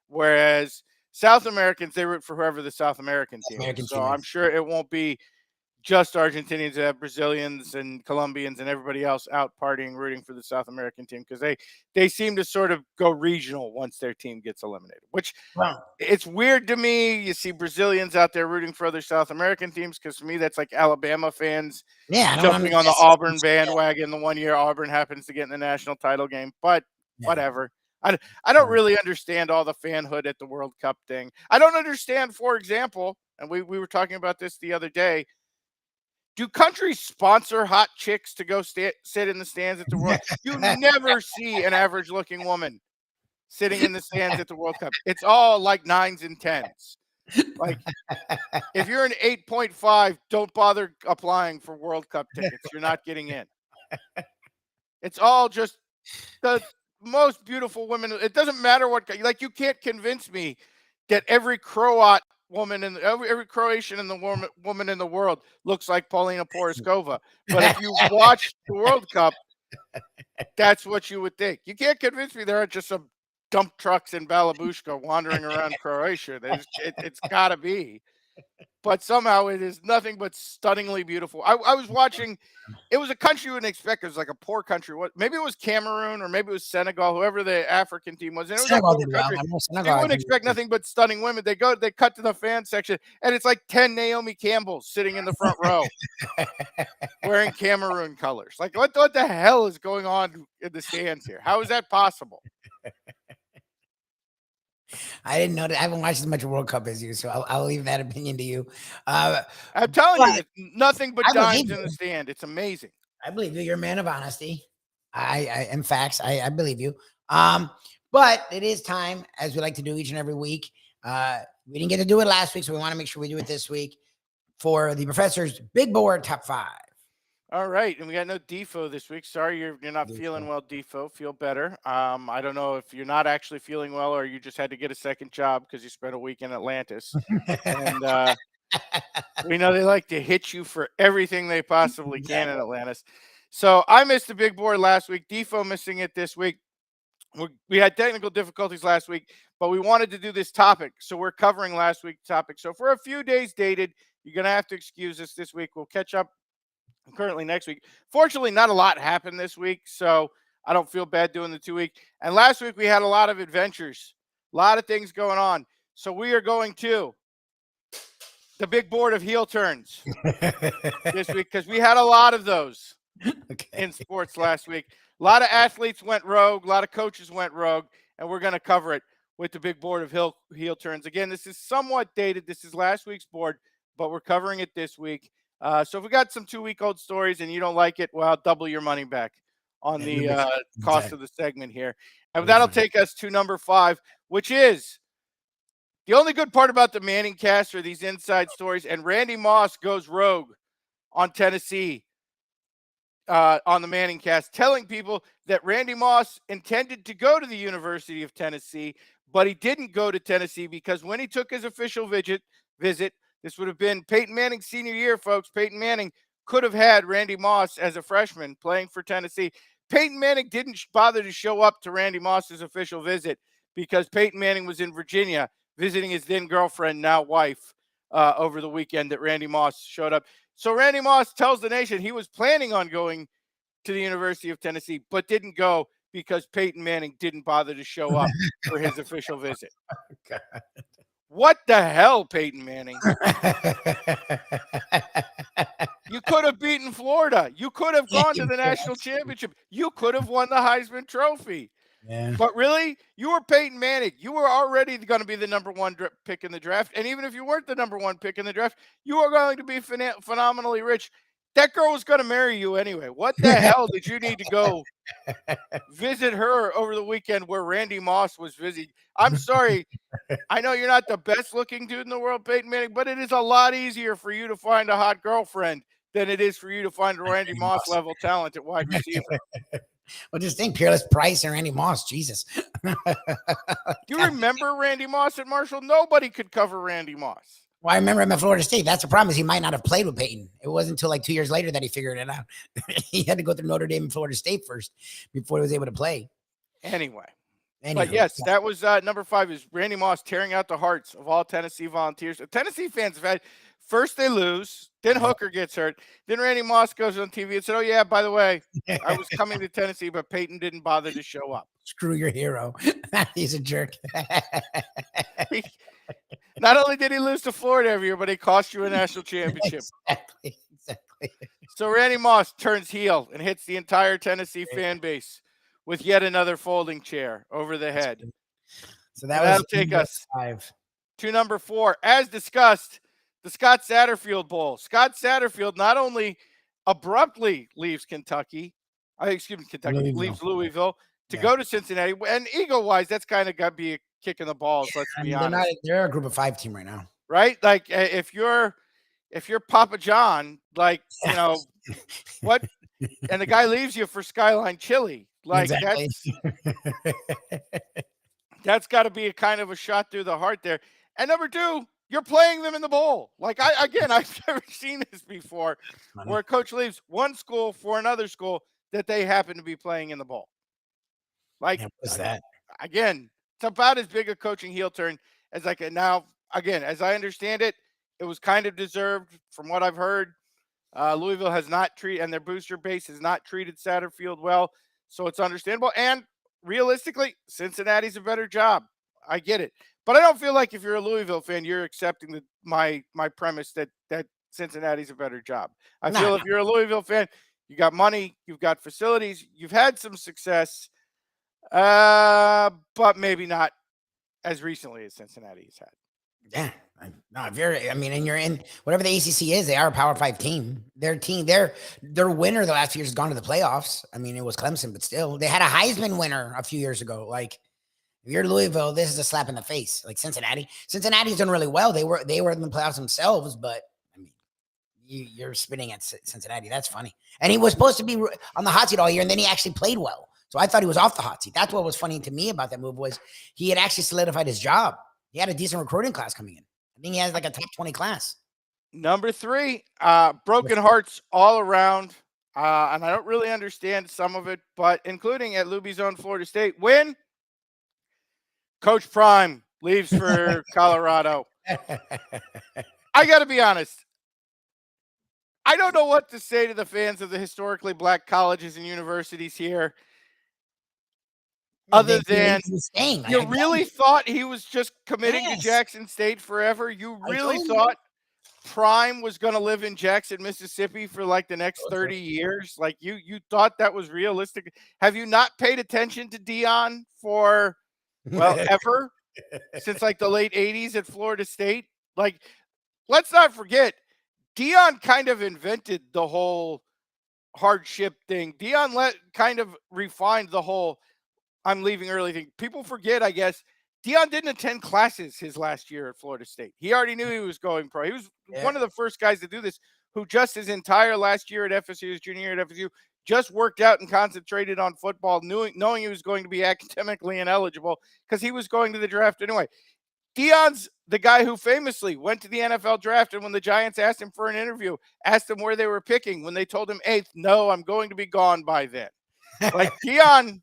Whereas South Americans, they root for whoever the South American team is. So I'm sure it won't be just Argentinians, have Brazilians and Colombians and everybody else out partying, rooting for the South American team, because they seem to sort of go regional once their team gets eliminated, which it's weird to me. You see Brazilians out there rooting for other South American teams, because for me, that's like Alabama fans jumping on the Auburn bandwagon the one year Auburn happens to get in the national title game. But whatever. I don't really understand all the fanhood at the World Cup thing. I don't understand, for example, and we were talking about this the other day, do countries sponsor hot chicks to go sit in the stands at the World Cup? You never see an average-looking woman sitting in the stands at the World Cup. It's all like 9s and 10s. Like, if you're an 8.5, don't bother applying for World Cup tickets. You're not getting in. It's all just the most beautiful women. It doesn't matter what, like, you can't convince me that every Croat woman and every Croatian and the woman in the world looks like Paulina Poroskova. But if you watch the World Cup, that's what you would think. You can't convince me there aren't just some dump trucks in Balabushka wandering around Croatia. It's got to be. But somehow it is nothing but stunningly beautiful. I was watching, it was a country you wouldn't expect. It was like a poor country. Maybe it was Cameroon or maybe it was Senegal, whoever the African team was. And it was Senegal, a poor country. You wouldn't expect nothing but stunning women. They cut to the fan section, and it's like 10 Naomi Campbells sitting in the front row wearing Cameroon colors. Like, what the hell is going on in the stands here? How is that possible? I didn't know that. I haven't watched as much World Cup as you, so I'll leave that opinion to you. I'm telling you, it's nothing but dimes in the stand. It's amazing. I believe you. You're a man of honesty. And facts. I believe you. But it is time, as we like to do each and every week. We didn't get to do it last week, so we want to make sure we do it this week for the professor's big board top 5. All right, and we got no Defo this week. Sorry, you're not feeling well, Defo. Feel better. I don't know if you're not actually feeling well or you just had to get a second job because you spent a week in Atlantis. And we know they like to hit you for everything they possibly can in Atlantis. So I missed the big board last week. Defo missing it this week. We had technical difficulties last week, but we wanted to do this topic, so we're covering last week's topic. So for a few days dated, you're going to have to excuse us this week. We'll catch up currently next week. Fortunately, not a lot happened this week, so I don't feel bad doing the 2 week. And last week we had a lot of adventures, a lot of things going on. So we are going to the big board of heel turns this week, because we had a lot of those in sports last week. A lot of athletes went rogue, a lot of coaches went rogue, and we're going to cover it with the big board of heel turns. Again, this is somewhat dated. This is last week's board, but we're covering it this week. So if we got some 2-week-old stories and you don't like it, well, double your money back on the cost of the segment here. And that'll take us to number 5, which is the only good part about the Manning cast are these inside stories. And Randy Moss goes rogue on Tennessee on the Manning cast, telling people that Randy Moss intended to go to the University of Tennessee, but he didn't go to Tennessee because when he took his official visit, this would have been Peyton Manning's senior year, folks. Peyton Manning could have had Randy Moss as a freshman playing for Tennessee. Peyton Manning didn't bother to show up to Randy Moss's official visit because Peyton Manning was in Virginia visiting his then girlfriend, now wife, over the weekend that Randy Moss showed up. So Randy Moss tells the nation he was planning on going to the University of Tennessee, but didn't go because Peyton Manning didn't bother to show up for his official visit. God. What the hell, Peyton Manning? You could have beaten Florida. You could have gone to the national championship. You could have won the Heisman Trophy. Yeah. But really, you were Peyton Manning. You were already going to be the number 1 pick in the draft. And even if you weren't the number 1 pick in the draft, you are going to be phenomenally rich. that girl was going to marry you anyway. What the hell did you need to go visit her over the weekend where Randy Moss was visiting? I'm sorry. I know you're not the best looking dude in the world, Peyton Manning, but it is a lot easier for you to find a hot girlfriend than it is for you to find a Randy Moss level talent at wide receiver. Well, just think, Peerless Price and Randy Moss. Jesus. You remember Randy Moss at Marshall? Nobody could cover Randy Moss. Well, I remember him at Florida State. That's the problem, is he might not have played with Peyton. It wasn't until like 2 years later that he figured it out. He had to go through Notre Dame and Florida State first before he was able to play. Anyway. Anywho, But yes, that was number 5 is Randy Moss tearing out the hearts of all Tennessee Volunteers. Tennessee fans have had, first they lose, then Hooker gets hurt, then Randy Moss goes on TV and said, oh yeah, by the way, I was coming to Tennessee, but Peyton didn't bother to show up. Screw your hero. He's a jerk. Not only did he lose to Florida every year, but he cost you a national championship. Exactly. So Randy Moss turns heel and hits the entire Tennessee fan base with yet another folding chair over the head. So that'll take us 5 to number 4. As discussed, the Scott Satterfield Bowl. Scott Satterfield not only abruptly leaves Kentucky, leaves Louisville to go to Cincinnati. And ego-wise, that's kind of got to be a kick in the balls, let's be honest. They're a group of 5 team right now. Right? Like, if you're Papa John, like, you know, what? And the guy leaves you for Skyline Chili. Like, exactly. that's got to be a kind of a shot through the heart there. And number 2, you're playing them in the bowl. Like, I've never seen this before, where a coach leaves one school for another school that they happen to be playing in the bowl. Like, what's that? Again, it's about as big a coaching heel turn as I can. Now, again, as I understand it, it was kind of deserved from what I've heard. Louisville has not treated, and their booster base has not treated Satterfield well, so it's understandable. And realistically, Cincinnati's a better job. I get it. But I don't feel like if you're a Louisville fan, you're accepting my premise that Cincinnati's a better job. I feel if you're a Louisville fan, you got money, you've got facilities, you've had some success, but maybe not as recently as Cincinnati's had. Yeah. And you're in whatever the ACC is, they are a Power 5 team. Their winner the last few years has gone to the playoffs. I mean, it was Clemson, but still, they had a Heisman winner a few years ago. Like, if you're Louisville, this is a slap in the face. Like Cincinnati's done really well. They were in the playoffs themselves, but I mean, you're spitting at Cincinnati. That's funny. And he was supposed to be on the hot seat all year, and then he actually played well. So I thought he was off the hot seat. That's what was funny to me about that move, was he had actually solidified his job. He had a decent recruiting class coming in. I think he has like a top 20 class. Number 3, broken hearts all around. And I don't really understand some of it, but including at Lubie's own Florida State, when Coach Prime leaves for Colorado. I got to be honest. I don't know what to say to the fans of the historically black colleges and universities here. Other than you really thought he was just committing to Jackson State forever? You really thought Prime was going to live in Jackson, Mississippi for like the next 30 years? Like you thought that was realistic? Have you not paid attention to Dion for, well, ever? Since like the late 80s at Florida State? Like, let's not forget, Dion kind of invented the whole hardship thing. Dion kind of refined the whole I'm leaving early thing. People forget, I guess, Dion didn't attend classes his last year at Florida State. He already knew he was going pro. He was one of the first guys to do this, who just his entire last year at FSU, his junior year at FSU, just worked out and concentrated on football, knowing he was going to be academically ineligible because he was going to the draft anyway. Dion's the guy who famously went to the NFL draft, and when the Giants asked him for an interview, asked him where they were picking. When they told him 8th, no, I'm going to be gone by then. Like, Dion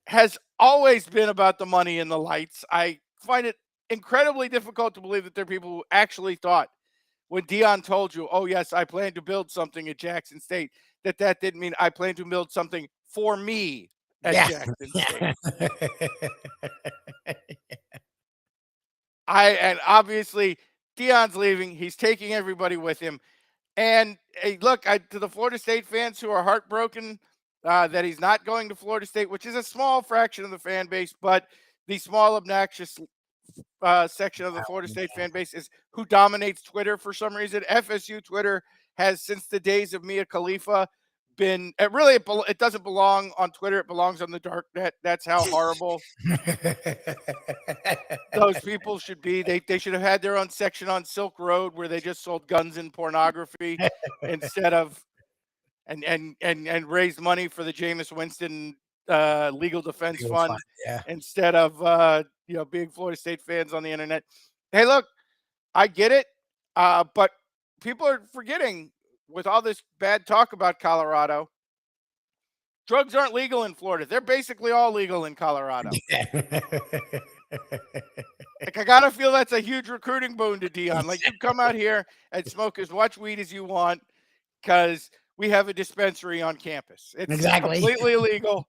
has always been about the money and the lights. I find it incredibly difficult to believe that there are people who actually thought when Dion told you, oh, yes, I plan to build something at Jackson State, that didn't mean I plan to build something for me at Jackson State. And obviously Dion's leaving. He's taking everybody with him. And hey, look, to the Florida State fans who are heartbroken that he's not going to Florida State, which is a small fraction of the fan base, but the small obnoxious section of the Florida State fan base is who dominates Twitter for some reason. FSU Twitter has, since the days of Mia Khalifa, been it doesn't belong on Twitter. It belongs on the dark net. That's how horrible those people should be. They should have had their own section on Silk Road where they just sold guns and pornography instead of and raised money for the Jameis Winston legal defense fund Yeah. instead of being Florida State fans on the internet. Hey, look, I get it, but people are forgetting, with all this bad talk about Colorado, drugs aren't legal in Florida. They're basically all legal in Colorado. Like, I gotta feel that's a huge recruiting boon to Dion. Like, you come out here and smoke as much weed as you want because we have a dispensary on campus. It's completely illegal.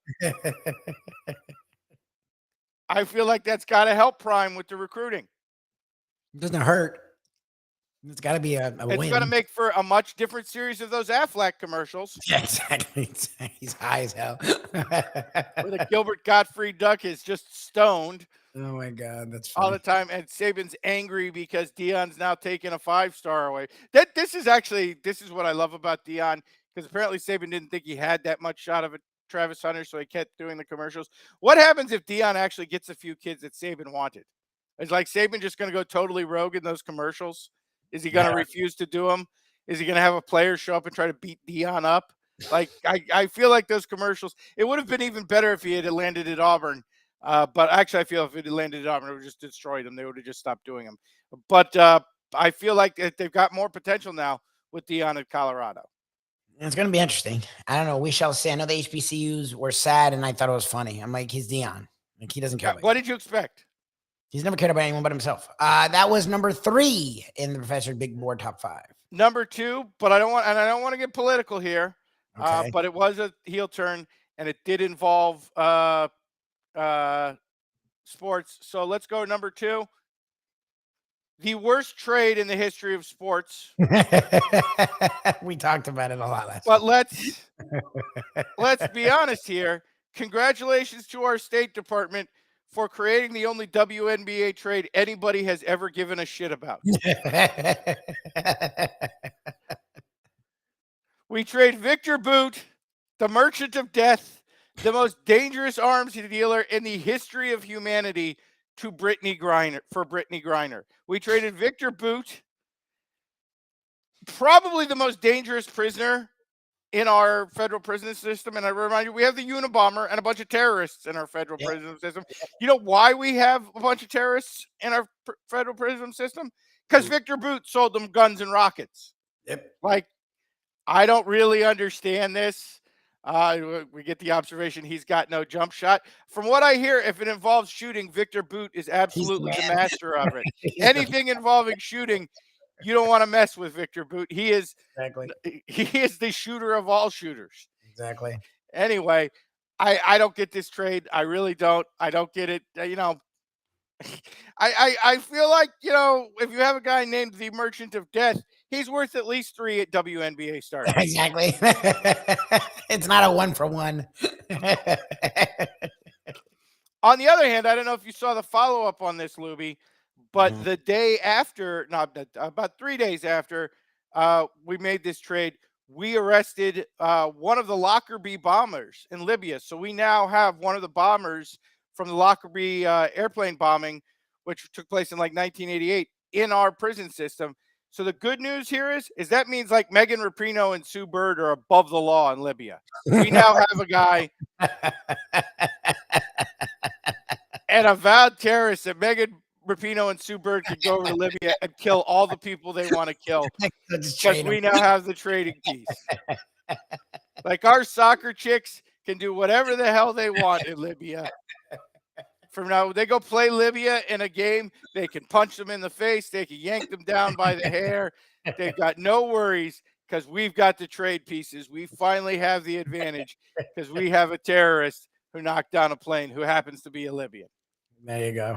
I feel like that's got to help Prime with the recruiting. It doesn't hurt. It's got to be a win. It's going to make for a much different series of those Aflac commercials. Yeah, exactly. He's high as hell. Where the Gilbert Gottfried duck is just stoned. Oh my God, that's funny. All the time, and Saban's angry because Dion's now taking a 5-star away. This is what I love about Dion, because apparently Saban didn't think he had that much shot of it, Travis Hunter, so he kept doing the commercials. What happens if Dion actually gets a few kids that Saban wanted? Is like Saban just going to go totally rogue in those commercials? Is he going to refuse to do them? Is he going to have a player show up and try to beat Dion up? Like, I feel like those commercials, it would have been even better if he had landed at Auburn. But actually, I feel if it had landed at Auburn, it would have just destroyed him. They would have just stopped doing them. But I feel like they've got more potential now with Dion at Colorado. It's going to be interesting. I don't know. We shall see. I know the HBCUs were sad, and I thought it was funny. I'm like, he's Dion. Like, he doesn't care. What did you expect? He's never cared about anyone but himself. That was number 3 in the Professor Big Board top 5. Number 2, but I don't want to get political here. Okay. But it was a heel turn, and it did involve sports. So let's go number 2. The worst trade in the history of sports. We talked about it a lot last But let's be honest here. Congratulations to our State Department for creating the only WNBA trade anybody has ever given a shit about. We trade Victor Boot, the merchant of death, the most dangerous arms dealer in the history of humanity, to Brittany Griner. We traded Victor Boot, probably the most dangerous prisoner in our federal prison system. And I remind you, we have the Unabomber and a bunch of terrorists in our federal prison system. You know why we have a bunch of terrorists in our federal prison system? Because Victor Boot sold them guns and rockets. Yep. Like, I don't really understand this. We get the observation he's got no jump shot. From what I hear, if it involves shooting, Victor Boot is absolutely the master of it. Anything involving shooting, you don't want to mess with Victor Boot. He is the shooter of all shooters. Exactly. Anyway, I don't get this trade. I really don't. I don't get it. I feel like, if you have a guy named the Merchant of Death, he's worth at least 3 at WNBA stars. Exactly. It's not a 1-for-1. On the other hand, I don't know if you saw the follow-up on this, Lubie, but the day after, about 3 days after we made this trade, we arrested one of the Lockerbie bombers in Libya. So we now have one of the bombers from the Lockerbie airplane bombing, which took place in like 1988, in our prison system. So the good news here is that means like Megan Rapinoe and Sue Bird are above the law in Libya. We now have a guy, an avowed terrorist, that Megan Rapinoe and Sue Bird could go over to Libya and kill all the people they want to kill. Because we now have the trading piece. Like, our soccer chicks can do whatever the hell they want in Libya. From now, they go play Libya in a game, they can punch them in the face, they can yank them down by the hair. They've got no worries because we've got the trade pieces. We finally have the advantage because we have a terrorist who knocked down a plane who happens to be a Libyan. There you go.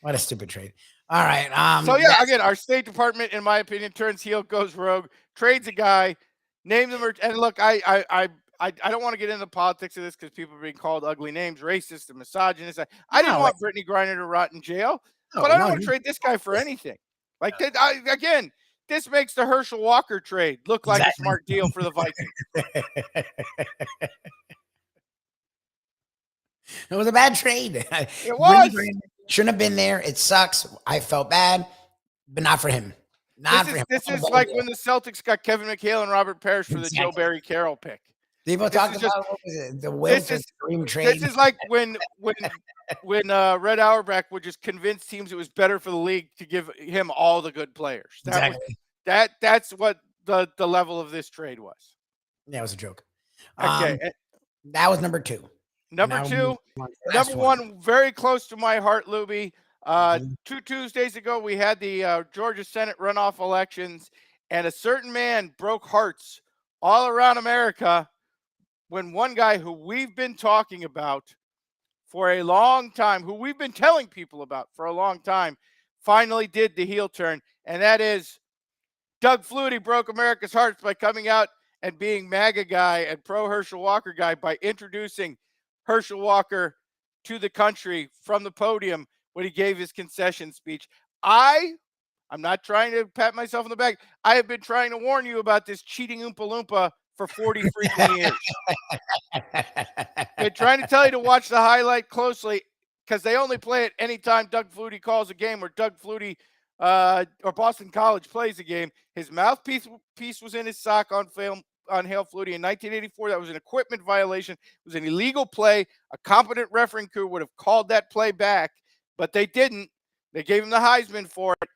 What a stupid trade. All right. So, yeah, again, our State Department, in my opinion, turns heel, goes rogue, trades a guy, names him. And look, I don't want to get into politics of this because people are being called ugly names, racist and misogynist. I didn't want Brittany Griner to rot in jail, but I don't want to trade this guy for anything. Like, again, this makes the Herschel Walker trade look like a smart deal for the Vikings. It was a bad trade. It was. Shouldn't have been there. It sucks. I felt bad, but not for him. This is like when the Celtics got Kevin McHale and Robert Parrish for the Joe Barry Carroll pick. People talked about what was it, the Wilt dream trade. This is like when Red Auerbach would just convince teams it was better for the league to give him all the good players. That's what the level of this trade was. Yeah, it was a joke. Okay, that was number 2. Number one, very close to my heart, Lubie. 2 Tuesdays ago, we had the Georgia Senate runoff elections, and a certain man broke hearts all around America when one guy who we've been talking about for a long time, who we've been telling people about for a long time, finally did the heel turn, and that is Doug Flutie broke America's hearts by coming out and being MAGA guy and pro Herschel Walker guy by introducing Herschel Walker to the country from the podium when he gave his concession speech. I'm not trying to pat myself on the back. I have been trying to warn you about this cheating Oompa Loompa for 40 freaking years. Been trying to tell you to watch the highlight closely because they only play it anytime Doug Flutie calls a game or Doug Flutie or Boston College plays a game. His mouthpiece was in his sock on film on Hale Flutie in 1984. That was an equipment violation. It was an illegal play. A competent refereeing crew would have called that play back, but they didn't. They gave him the Heisman for it.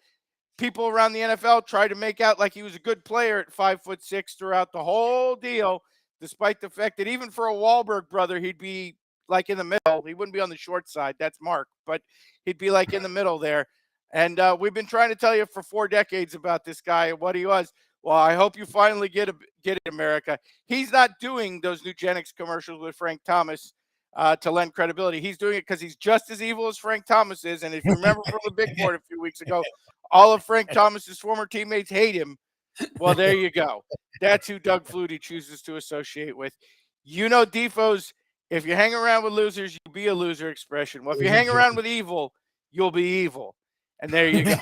People around the NFL tried to make out like he was a good player at 5'6" throughout the whole deal, despite the fact that even for a Wahlberg brother, he'd be like in the middle. He wouldn't be on the short side. That's Mark, but he'd be like in the middle there. And we've been trying to tell you for 4 decades about this guy and what he was. Well, I hope you finally get it, America. He's not doing those Nugenics commercials with Frank Thomas to lend credibility. He's doing it because he's just as evil as Frank Thomas is. And if you remember from the big board a few weeks ago, all of Frank Thomas's former teammates hate him. Well, there you go. That's who Doug Flutie chooses to associate with. You know, Defo's, if you hang around with losers, you'll be a loser expression. Well, if you hang around with evil, you'll be evil. And there you go.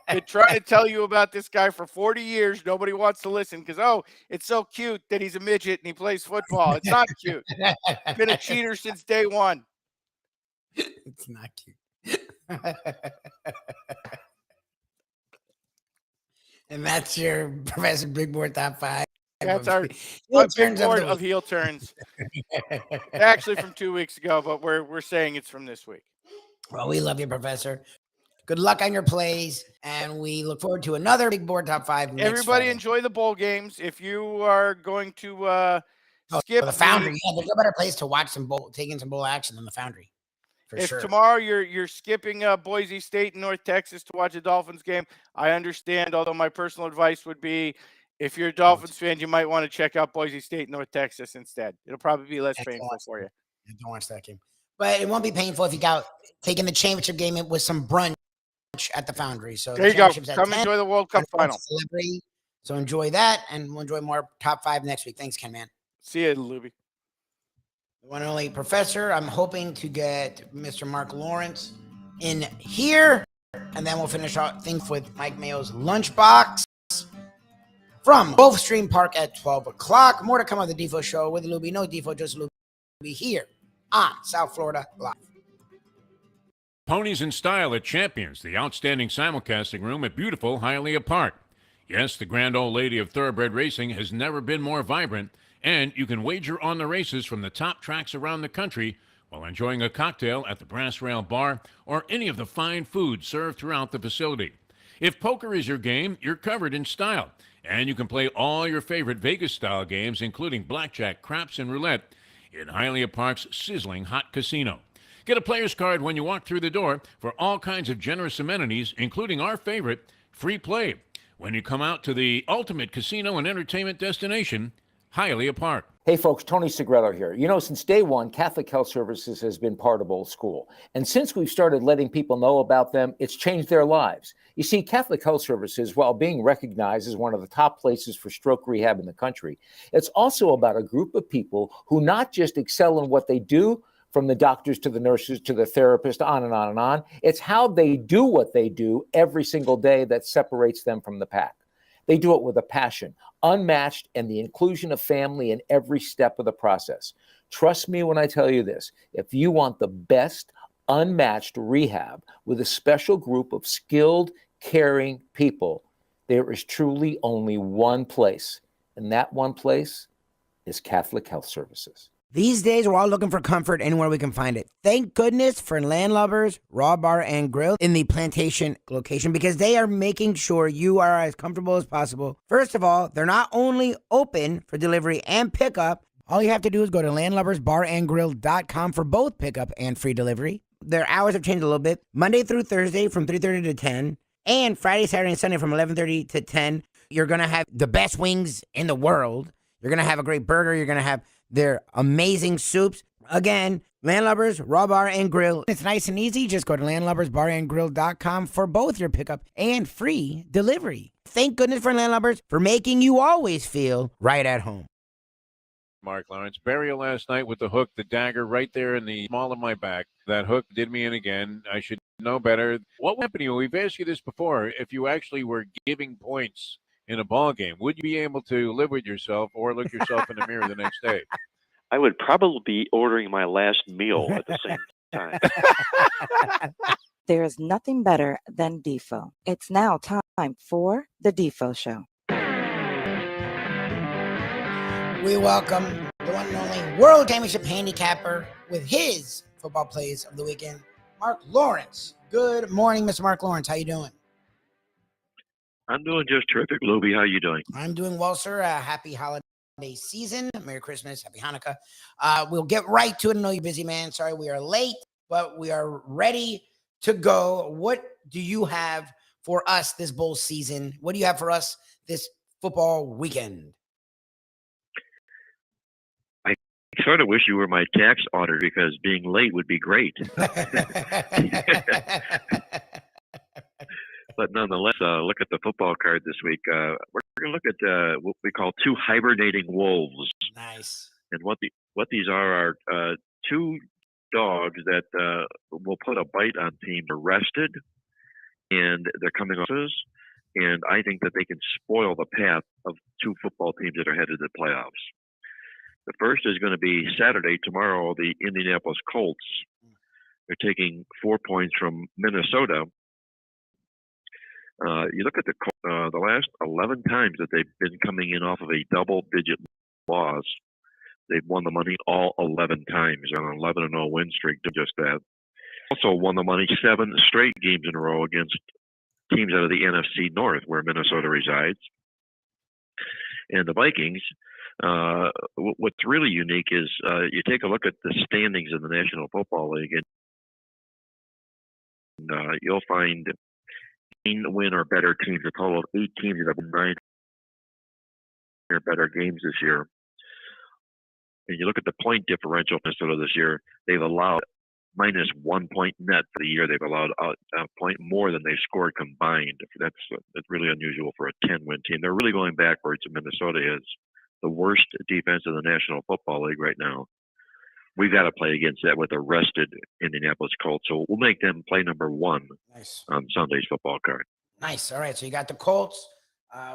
Been trying to tell you about this guy for 40 years. Nobody wants to listen because, oh, it's so cute that he's a midget and he plays football. It's not cute. Been a cheater since day one. It's not cute. And that's your Professor Big Board Top 5. That's our big board of heel turns. Actually from 2 weeks ago, but we're saying it's from this week. Well, we love you, Professor. Good luck on your plays, and we look forward to another Big Board Top 5. Everybody enjoy the bowl games. If you are going to skip the Foundry, there's no better place to watch taking some bowl action than the Foundry. If tomorrow you're skipping Boise State and North Texas to watch a Dolphins game, I understand. Although my personal advice would be, if you're a Dolphins fan, you might want to check out Boise State and North Texas instead. It'll probably be less painful for you. Don't watch that game. But it won't be painful if you got taking the championship game with some brunch at the Foundry. So there you go. Come enjoy the World Cup final. So enjoy that, and we'll enjoy more Top 5 next week. Thanks, Ken, man. See you, Lubie. The one and only Professor. I'm hoping to get Mr. Mark Lawrence in here, and then we'll finish out things with Mike Mayo's Lunchbox from Gulfstream Park at 12 o'clock. More to come on the Defo Show with Lubie. No Defo, just Lubie here on South Florida Live. Ponies in Style at Champions, the outstanding simulcasting room at beautiful Hialeah Park. Yes, the grand old lady of thoroughbred racing has never been more vibrant, and you can wager on the races from the top tracks around the country while enjoying a cocktail at the Brass Rail Bar or any of the fine food served throughout the facility. If poker is your game, you're covered in style, and you can play all your favorite Vegas-style games, including blackjack, craps, and roulette, in Hialeah Park's sizzling hot casino. Get a player's card when you walk through the door for all kinds of generous amenities, including our favorite, free play, when you come out to the ultimate casino and entertainment destination, Hialeah Park. Hey folks, Tony Segreto here. You know, since day one, Catholic Health Services has been part of Old School. And since we've started letting people know about them, it's changed their lives. You see, Catholic Health Services, while being recognized as one of the top places for stroke rehab in the country, it's also about a group of people who not just excel in what they do from the doctors to the nurses to the therapist, on and on and on. It's how they do what they do every single day that separates them from the pack. They do it with a passion, unmatched, and the inclusion of family in every step of the process. Trust me when I tell you this. If you want the best, unmatched rehab with a special group of skilled, caring people, there is truly only one place, and that one place is Catholic Health Services. These days, we're all looking for comfort anywhere we can find it. Thank goodness for Landlubbers Raw Bar and Grill in the Plantation location, because they are making sure you are as comfortable as possible. First of all, they're not only open for delivery and pickup. All you have to do is go to landlubbersbarandgrill.com for both pickup and free delivery. Their hours have changed a little bit. Monday through Thursday from 3:30 to 10, and Friday, Saturday, and Sunday from 11:30 to 10. You're going to have the best wings in the world. You're going to have a great burger. You're going to have their amazing soups. Again, Landlubbers, Raw Bar and Grill. It's nice and easy. Just go to landlubbersbarandgrill.com for both your pickup and free delivery. Thank goodness for Landlubbers for making you always feel right at home. Mark Lawrence, burial last night with the hook, the dagger right there in the small of my back. That hook did me in again. I should know better. What happened to you? We've asked you this before. If you actually were giving points in a ball game, would you be able to live with yourself or look yourself in the mirror the next day? I would probably be ordering my last meal at the same time. There is nothing better than Defo. It's now time for the Defo Show. We welcome the one and only World Championship handicapper with his football plays of the weekend, Mark Lawrence. Good morning, Mr. Mark Lawrence. How you doing? I'm doing just terrific, Lubie. How you doing? I'm doing well, sir. Happy holiday season. Merry Christmas. Happy Hanukkah. We'll get right to it. I know you're busy, man. Sorry we are late, but we are ready to go. What do you have for us this bowl season? What do you have for us this football weekend? I sort of wish you were my tax auditor because being late would be great. But nonetheless, look at the football card this week. We're going to look at what we call two hibernating wolves. Nice. And what these are two dogs that will put a bite on teams arrested, and they're coming off this. And I think that they can spoil the path of two football teams that are headed to the playoffs. The first is going to be Saturday, tomorrow, the Indianapolis Colts. They're taking 4 points from Minnesota. You look at the last 11 times that they've been coming in off of a double-digit loss. They've won the money all 11 times on an 11-0 win streak. Just that. Also won the money 7 straight games in a row against teams out of the NFC North, where Minnesota resides. And the Vikings. What's really unique is you take a look at the standings in the National Football League, and you'll find 9 win or better teams, a total of 8 teams that have won 9 or better games this year. And you look at the point differential for Minnesota this year, they've allowed minus 1 point net for the year. They've allowed a point more than they've scored combined. That's really unusual for a 10-win team. They're really going backwards. Minnesota is the worst defense in the National Football League right now. We've got to play against that with a rested Indianapolis Colts. So we'll make them play number 1 on Sunday's football card. Nice. All right. So you got the Colts.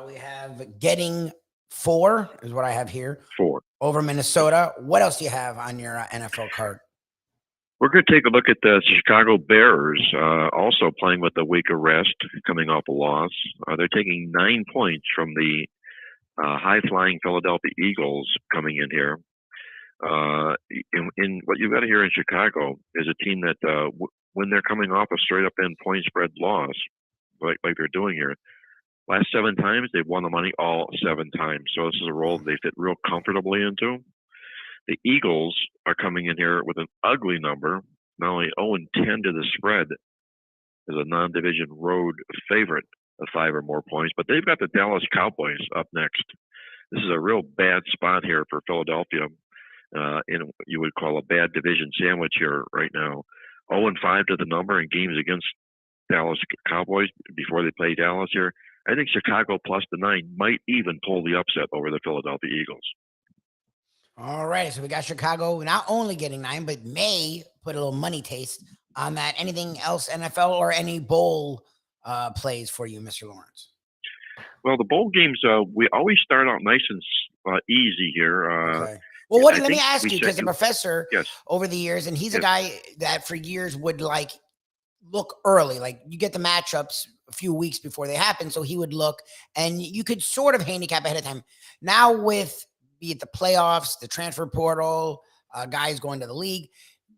We have getting 4 is what I have here. 4. Over Minnesota. What else do you have on your NFL card? We're going to take a look at the Chicago Bears, also playing with a week of rest, coming off a loss. They're taking 9 points from the high-flying Philadelphia Eagles coming in here. In what you've got here in Chicago is a team that when they're coming off a straight-up end point spread loss, like they're doing here, last 7 times they've won the money all 7 times. So this is a role they fit real comfortably into. The Eagles are coming in here with an ugly number, not only 0-10 to the spread as a non-division road favorite of 5 or more points, but they've got the Dallas Cowboys up next. This is a real bad spot here for Philadelphia. In what you would call a bad division sandwich here right now. 0-5 to the number in games against Dallas Cowboys before they play Dallas here. I think Chicago plus the 9 might even pull the upset over the Philadelphia Eagles. All right, so we got Chicago not only getting 9, but may put a little money taste on that. Anything else, NFL or any bowl plays for you, Mr. Lawrence? Well, the bowl games, we always start out nice and easy here. Okay. Well, Woody, I let me think ask we you, said because the professor Yes. over the years, and he's a Yes. guy that for years would like look early, like you get the matchups a few weeks before they happen. So he would look and you could sort of handicap ahead of time. Now with be it the playoffs, the transfer portal, guys going to the league,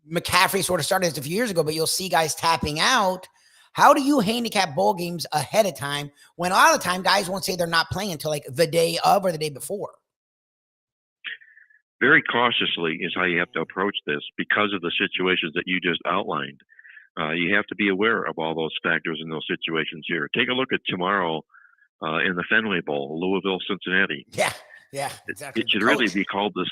McCaffrey sort of started this a few years ago, but you'll see guys tapping out. How do you handicap bowl games ahead of time when a lot of the time guys won't say they're not playing until like the day of or the day before? Very cautiously is how you have to approach this because of the situations that you just outlined. You have to be aware of all those factors in those situations here. Take a look at tomorrow in the Fenway Bowl, Louisville, Cincinnati. Yeah, exactly. It should really be called the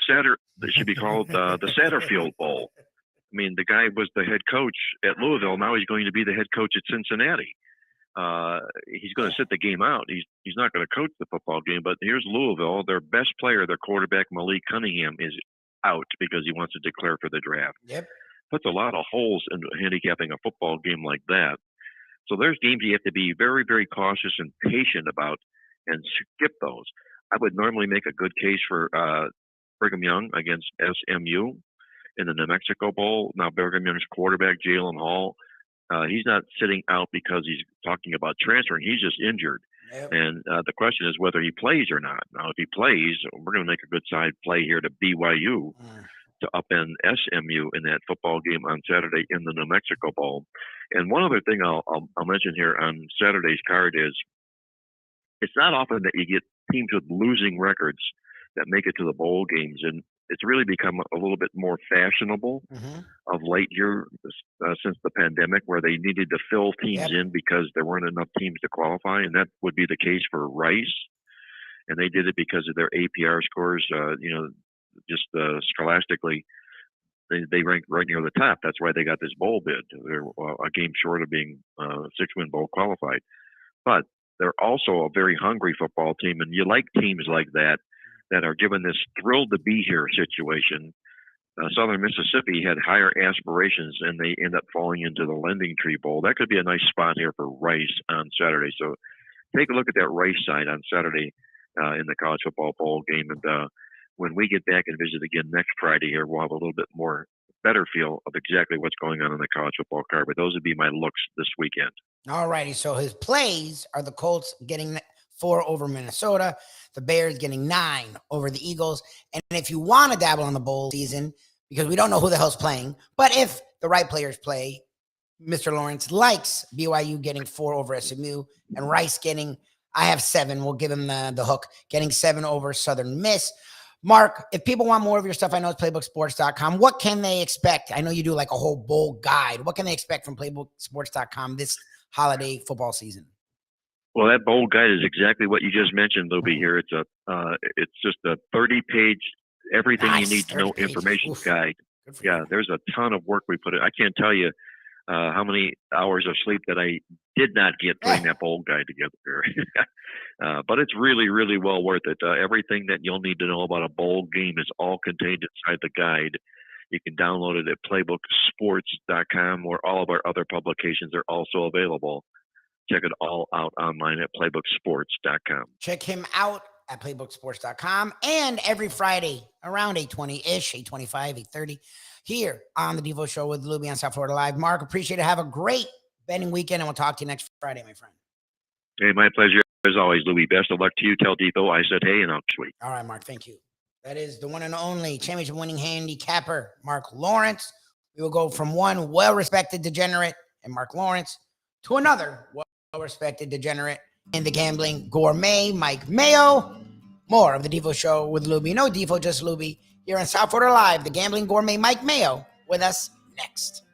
It should be called the Satterfield Bowl. I mean, the guy was the head coach at Louisville. Now he's going to be the head coach at Cincinnati. He's going to sit the game out. He's not going to coach the football game. But here's Louisville. Their best player, their quarterback, Malik Cunningham, is out because he wants to declare for the draft. Yep. Puts a lot of holes in handicapping a football game like that. So there's games you have to be very, very cautious and patient about and skip those. I would normally make a good case for Brigham Young against SMU in the New Mexico Bowl. Now, Brigham Young's quarterback, Jalen Hall, he's not sitting out because he's talking about transferring. He's just injured. Yep. And the question is whether he plays or not. Now, if he plays, we're going to make a good side play here to BYU to upend SMU in that football game on Saturday in the New Mexico Bowl. And one other thing I'll mention here on Saturday's card is it's not often that you get teams with losing records that make it to the bowl games. And it's really become a little bit more fashionable of late here since the pandemic, where they needed to fill teams in because there weren't enough teams to qualify. And that would be the case for Rice. And they did it because of their APR scores, just scholastically, they ranked right near the top. That's why they got this bowl bid. They're a game short of being 6-win bowl qualified. But they're also a very hungry football team. And you like teams like that are given this thrilled to be here situation. Southern Mississippi had higher aspirations, and they end up falling into the Lending Tree Bowl. That could be a nice spot here for Rice on Saturday. So take a look at that Rice side on Saturday in the college football bowl game. And when we get back and visit again next Friday here, we'll have a little bit more better feel of exactly what's going on in the college football card. But those would be my looks this weekend. All righty. So his plays are the Colts getting 4 over Minnesota, the Bears getting 9 over the Eagles. And if you want to dabble on the bowl season, because we don't know who the hell's playing, but if the right players play, Mr. Lawrence likes BYU getting 4 over SMU and Rice getting, I have 7. We'll give him the hook, getting 7 over Southern Miss. Mark, if people want more of your stuff, I know it's playbooksports.com. What can they expect? I know you do like a whole bowl guide. What can they expect from playbooksports.com this holiday football season? Well, that bowl guide is exactly what you just mentioned, Lubie. Here, it's just a 30-page everything you need to know information guide. Yeah, there's a ton of work we put in. I can't tell you how many hours of sleep that I did not get putting that bowl guide together here. But it's really, really well worth it. Everything that you'll need to know about a bowl game is all contained inside the guide. You can download it at playbooksports.com, where all of our other publications are also available. Check it all out online at playbooksports.com. Check him out at playbooksports.com. And every Friday around 8:20-ish, 8:25, 8:30, here on the Defo Show with Lubie on South Florida Live. Mark, appreciate it. Have a great betting weekend, and we'll talk to you next Friday, my friend. Hey, my pleasure as always, Lubie. Best of luck to you. Tell Defo I said hey, and I'll sweet. All right, Mark. Thank you. That is the one and only championship winning handicapper, Mark Lawrence. We will go from one well-respected degenerate and Mark Lawrence to another well-respected degenerate in the Gambling Gourmet Mike Mayo. More of the Defo Show with Lubie. No Defo, just Lubie. Here on South Florida Live, the Gambling Gourmet Mike Mayo with us next.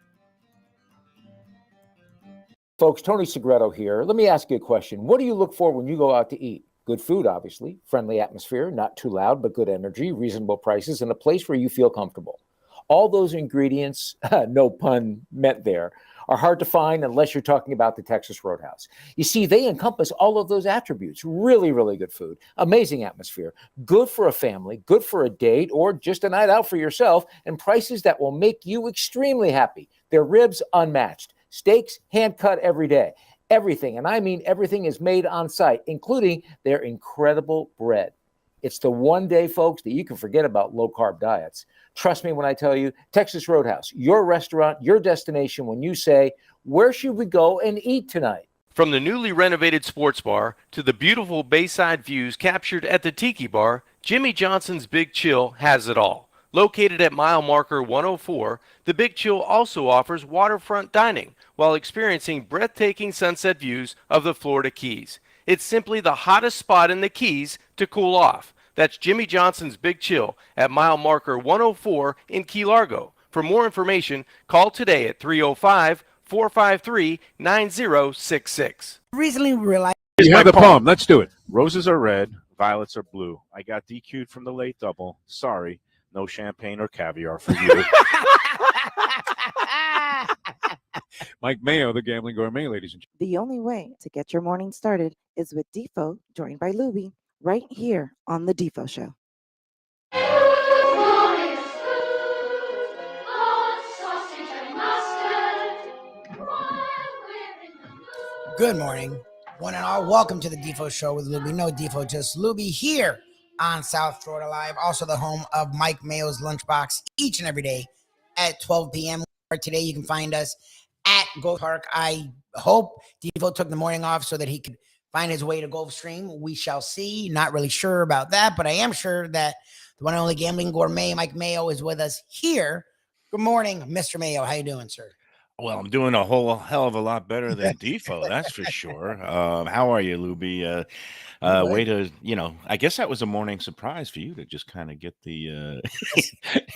Folks, Tony Segreto here. Let me ask you a question. What do you look for when you go out to eat? Good food, obviously, friendly atmosphere, not too loud, but good energy, reasonable prices, and a place where you feel comfortable. All those ingredients, no pun meant there, are hard to find unless you're talking about the Texas Roadhouse. You see, they encompass all of those attributes. Really, really good food, amazing atmosphere, good for a family, good for a date, or just a night out for yourself, and prices that will make you extremely happy. Their ribs unmatched, steaks hand cut every day. Everything, and I mean everything, is made on site, including their incredible bread. It's the one day, folks, that you can forget about low-carb diets. Trust me when I tell you, Texas Roadhouse, your restaurant, your destination when you say, where should we go and eat tonight? From the newly renovated sports bar to the beautiful bayside views captured at the Tiki Bar, Jimmy Johnson's Big Chill has it all. Located at mile marker 104, the Big Chill also offers waterfront dining while experiencing breathtaking sunset views of the Florida Keys. It's simply the hottest spot in the Keys to cool off. That's Jimmy Johnson's Big Chill at mile marker 104 in Key Largo. For more information, call today at 305-453-9066. Recently realized. You have the poem. Let's do it. Roses are red, violets are blue. I got DQ'd from the late double. Sorry, no champagne or caviar for you. Mike Mayo, the Gambling Gourmet, ladies and gentlemen. The only way to get your morning started is with Defo, joined by Lubie, right here on the Defo Show. Good morning, one and all. Welcome to the Defo Show with Lubie. No Defo, just Lubie here on South Florida Live. Also the home of Mike Mayo's Lunchbox each and every day at 12 p.m. Today you can find us at Gulf Park. I hope Defo took the morning off so that he could find his way to Gulfstream. We shall see. Not really sure about that, but I am sure that the one and only Gambling Gourmet Mike Mayo is with us here. Good morning, Mr. Mayo. How you doing, sir? Well, I'm doing a whole hell of a lot better than Defo, that's for sure. How are you, Lubie? Way to, I guess that was a morning surprise for you to just kind of get the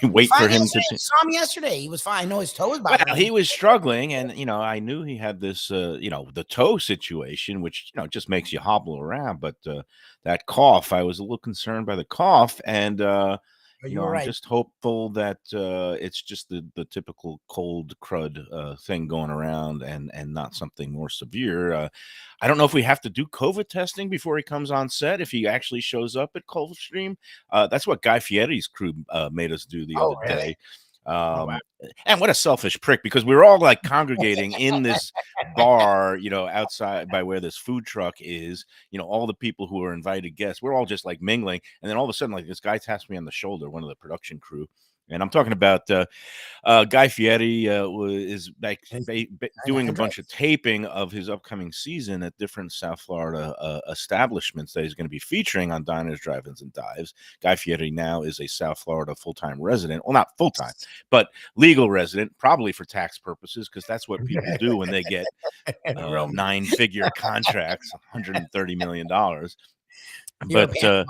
wait for him to. Saw him yesterday. He was fine. I know his toe was bothering Well, he was struggling, and I knew he had this, the toe situation, which just makes you hobble around. But that cough, I was a little concerned by the cough, and I'm just hopeful that it's just the typical cold crud thing going around and not something more severe. I don't know if we have to do COVID testing before he comes on set, if he actually shows up at Coldstream. That's what Guy Fieri's crew made us do the other day. And what a selfish prick, because we were all like congregating in this bar, outside by where this food truck is, all the people who are invited guests, we're all just like mingling. And then all of a sudden, like, this guy taps me on the shoulder, one of the production crew. And I'm talking about Guy Fieri is like doing a bunch of taping of his upcoming season at different South Florida establishments that he's going to be featuring on Diners, Drive-Ins, and Dives. Guy Fieri now is a South Florida full-time resident. Well, not full-time, but legal resident, probably for tax purposes, because that's what people do when they get 9-figure contracts, $130 million. But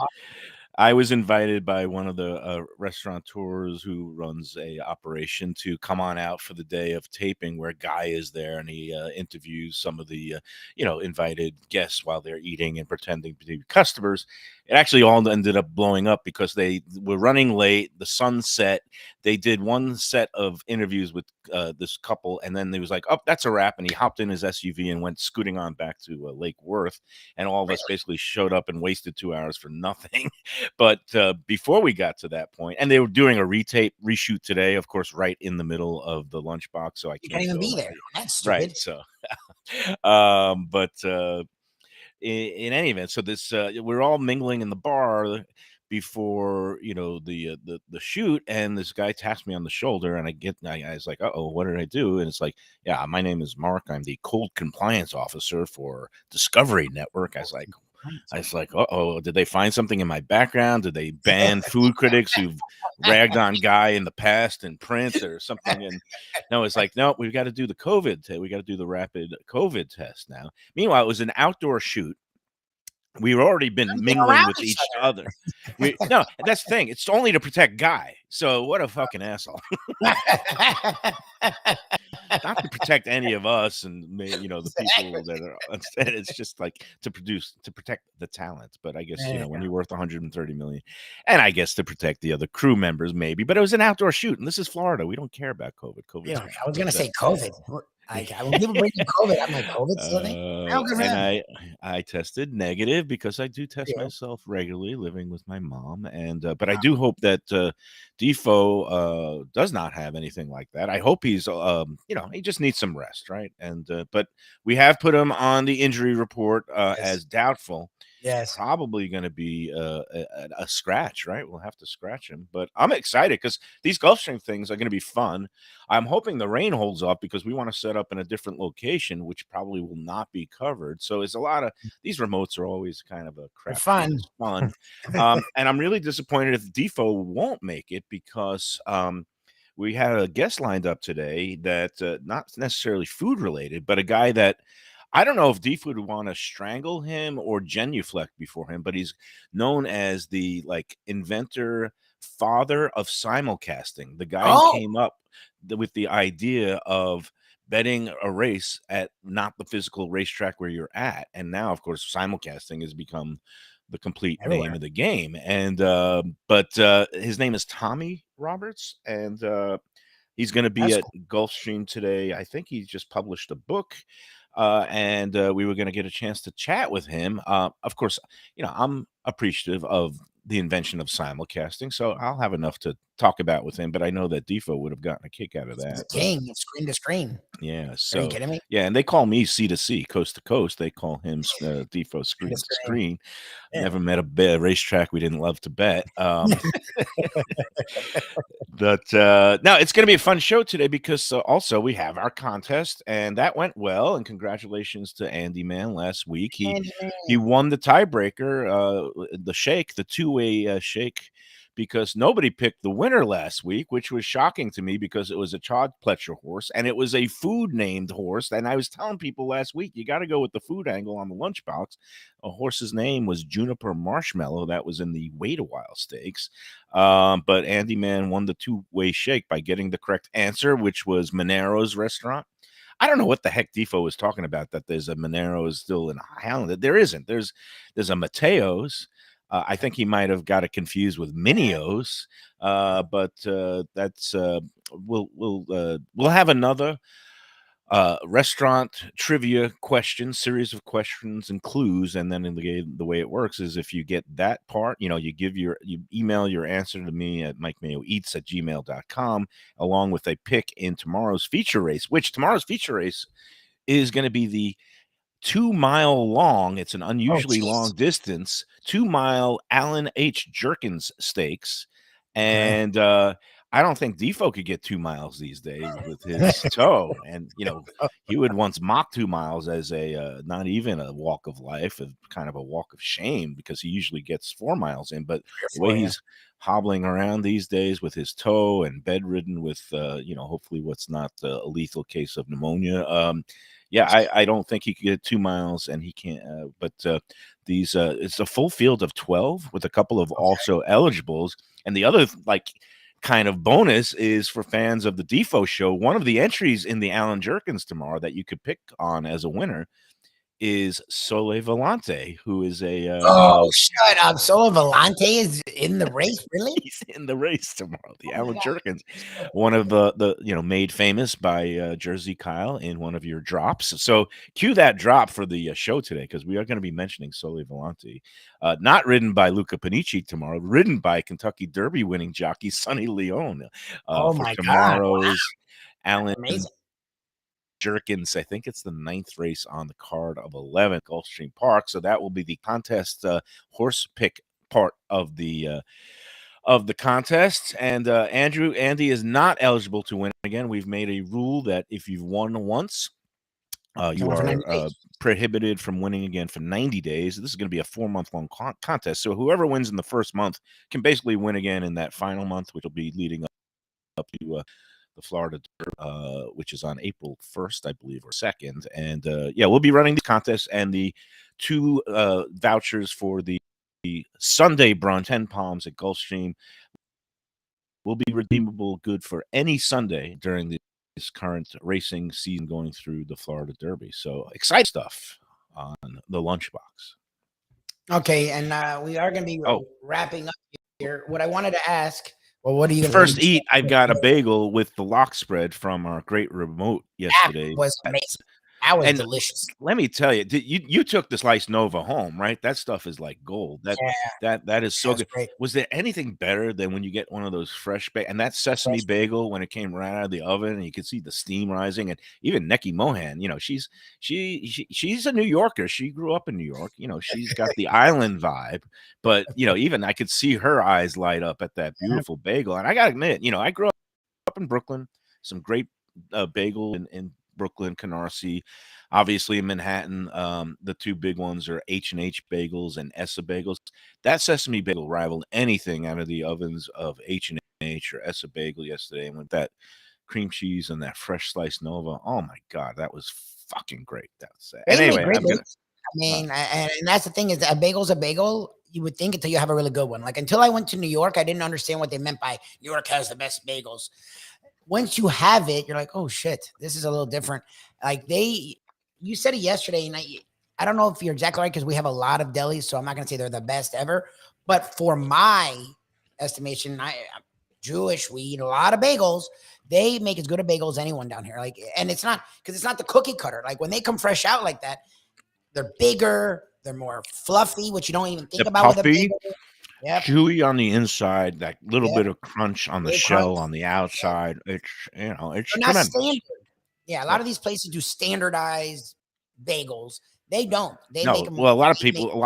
I was invited by one of the restaurateurs who runs a operation to come on out for the day of taping, where Guy is there, and he interviews some of the invited guests while they're eating and pretending to be customers. It actually all ended up blowing up because they were running late. The sun set. They did one set of interviews with this couple, and then they was like, "Oh, that's a wrap." And he hopped in his SUV and went scooting on back to Lake Worth. And all of us basically showed up and wasted 2 hours for nothing. But before we got to that point, and they were doing a reshoot today, of course, right in the middle of the lunchbox, so I can't even be there. That's stupid. Right. So, in any event, so this we're all mingling in the bar before the shoot, and this guy taps me on the shoulder, and I was like, "Uh-oh, what did I do?" And it's like, "Yeah, my name is Mark. I'm the cold compliance officer for Discovery Network." I was like, "Uh-oh, did they find something in my background? Did they ban food critics who've ragged on Guy in the past in print or something?" And no, it's like, "No, we've got to do the COVID. We got to do the rapid COVID test now." Meanwhile, it was an outdoor shoot. We've already been mingling with each other. No, that's the thing. It's only to protect Guy. So what a fucking asshole. Not to protect any of us and the people that are instead. It's just like to protect the talent. But I guess when you're worth 130 million, and I guess to protect the other crew members maybe. But it was an outdoor shoot, and this is Florida. We don't care about COVID. I was gonna say COVID. When people bring you COVID, I'm like, COVID still a thing? Oh, good for And them. I tested negative because I do test Yeah. myself regularly living with my mom. And but I do hope that Defo does not have anything like that. I hope he's he just needs some rest, right? And but we have put him on the injury report as doubtful. Yes. Probably going to be a scratch, right? We'll have to scratch him, but I'm excited because these Gulfstream things are going to be fun. I'm hoping the rain holds up because we want to set up in a different location, which probably will not be covered. So it's a lot of these remotes are always kind of a crap. Fun. And I'm really disappointed if Defo won't make it because we had a guest lined up today that not necessarily food related, but a guy that I don't know if Defo would want to strangle him or genuflect before him, but he's known as the inventor, father of simulcasting. The guy who came up with the idea of betting a race at not the physical racetrack where you're at. And now, of course, simulcasting has become the complete name of the game. And but his name is Tommy Roberts, and he's going to be at Gulfstream today. I think he just published a book. And we were going to get a chance to chat with him. Of course, I'm appreciative of the invention of simulcasting, so I'll have enough to talk about with him. But I know that Defo would have gotten a kick out of that. It's king, it's screen to screen. Yeah. Are So you kidding me? yeah, and they call me C to C, coast to coast. They call him Defo screen to screen. Yeah. Never met a racetrack we didn't love to bet. But no, it's going to be a fun show today because also we have our contest, and that went well. And congratulations to Andy Man last week. He won the tiebreaker, the shake, the two-way shake, because nobody picked the winner last week, which was shocking to me because it was a Chad Pletcher horse and it was a food named horse. And I was telling people last week, you got to go with the food angle on the lunchbox. A horse's name was Juniper Marshmallow. That was in the Wait a While Stakes. But Andy Man won the two-way shake by getting the correct answer, which was Monero's restaurant. I don't know what the heck Defo was talking about, that there's a Monero's still in Highland. There isn't. There's a Mateo's. I think he might have got it confused with Minio's, but that's we'll have another restaurant trivia series of questions and clues, and then in the way it works is if you get that part, you email your answer to me at mikemayoeats@gmail.com along with a pick in tomorrow's feature race, which tomorrow's feature race is going to be the 2 mile long. It's an unusually long distance, 2 mile Alan H. Jerkins Stakes. And I don't think Defo could get 2 miles these days with his toe. And, he would once mock 2 miles as a not even a walk of life, kind of a walk of shame, because he usually gets 4 miles in. But the way he's hobbling around these days with his toe and bedridden with, hopefully what's not a lethal case of pneumonia. Yeah, I don't think he could get 2 miles, and he can't. But these, it's a full field of 12 with a couple of also eligibles. And the other kind of bonus is for fans of the Defo show. One of the entries in the Alan Jerkins tomorrow that you could pick on as a winner is Sole Volante, who is a shut up. Sole Volante is in the race, really? He's in the race tomorrow. The Alan Jerkins, one of the made famous by Jersey Kyle in one of your drops. So cue that drop for the show today, because we are going to be mentioning Sole Volante, not ridden by Luca Panici tomorrow, ridden by Kentucky Derby winning jockey Sonny Leone for tomorrow's Alan Jerkins. I think it's the 9th race on the card of 11 Gulfstream Park. So that will be the contest horse pick part of the contest. And Andy is not eligible to win again. We've made a rule that if you've won once, you are prohibited from winning again for 90 days. This is going to be a 4-month-long contest. So whoever wins in the first month can basically win again in that final month, which will be leading up to the Florida Derby, which is on April 1st, I believe, or 2nd. And we'll be running the contest, and the 2 vouchers for the Sunday brunch, 10 Palms at Gulfstream, will be redeemable good for any Sunday during this current racing season going through the Florida Derby. So exciting stuff on the lunchbox. Okay, and we are going to be wrapping up here. What I wanted to ask Well, what are you First eat, I got a bagel with the lock spread from our great remote yesterday. That was amazing. That was And delicious. let me tell you, you took the sliced Nova home, right? That stuff is like gold. That is so good. Great. Was there anything better than when you get one of those fresh and that sesame bagel when it came right out of the oven and you could see the steam rising? And even Neki Mohan, you know, she's a New Yorker. She grew up in New York. You know, she's got the island vibe. But you know, even I could see her eyes light up at that beautiful bagel. And I gotta admit, you know, I grew up in Brooklyn. Some great bagel in Brooklyn, Canarsie, obviously in Manhattan. The two big ones are H&H Bagels and Essa Bagels. That sesame bagel rivaled anything out of the ovens of H&H or Essa Bagel yesterday. And with that cream cheese and that fresh sliced Nova, oh my God, that was fucking great. That's They make anyway. great bagels. I mean, and that's the thing is that a bagel's a bagel. You would think until you have a really good one. Like until I went to New York, I didn't understand what they meant by New York has the best bagels. Once you have it, you're like, oh shit, this is a little different. Like you said it yesterday, and I don't know if you're exactly right because we have a lot of delis, so I'm not gonna say they're the best ever. But for my estimation, I'm Jewish. We eat a lot of bagels. They make as good a bagel as anyone down here. Like, and it's not because it's not the cookie cutter. Like when they come fresh out like that, they're bigger, they're more fluffy, which you don't even think about with a bagel. Yep. Chewy on the inside, that little bit of crunch on the shell on the outside. It's, you know, it's not tremendous. standard. Yeah, a lot of these places do standardized bagels. They don't. They make them. Well, a lot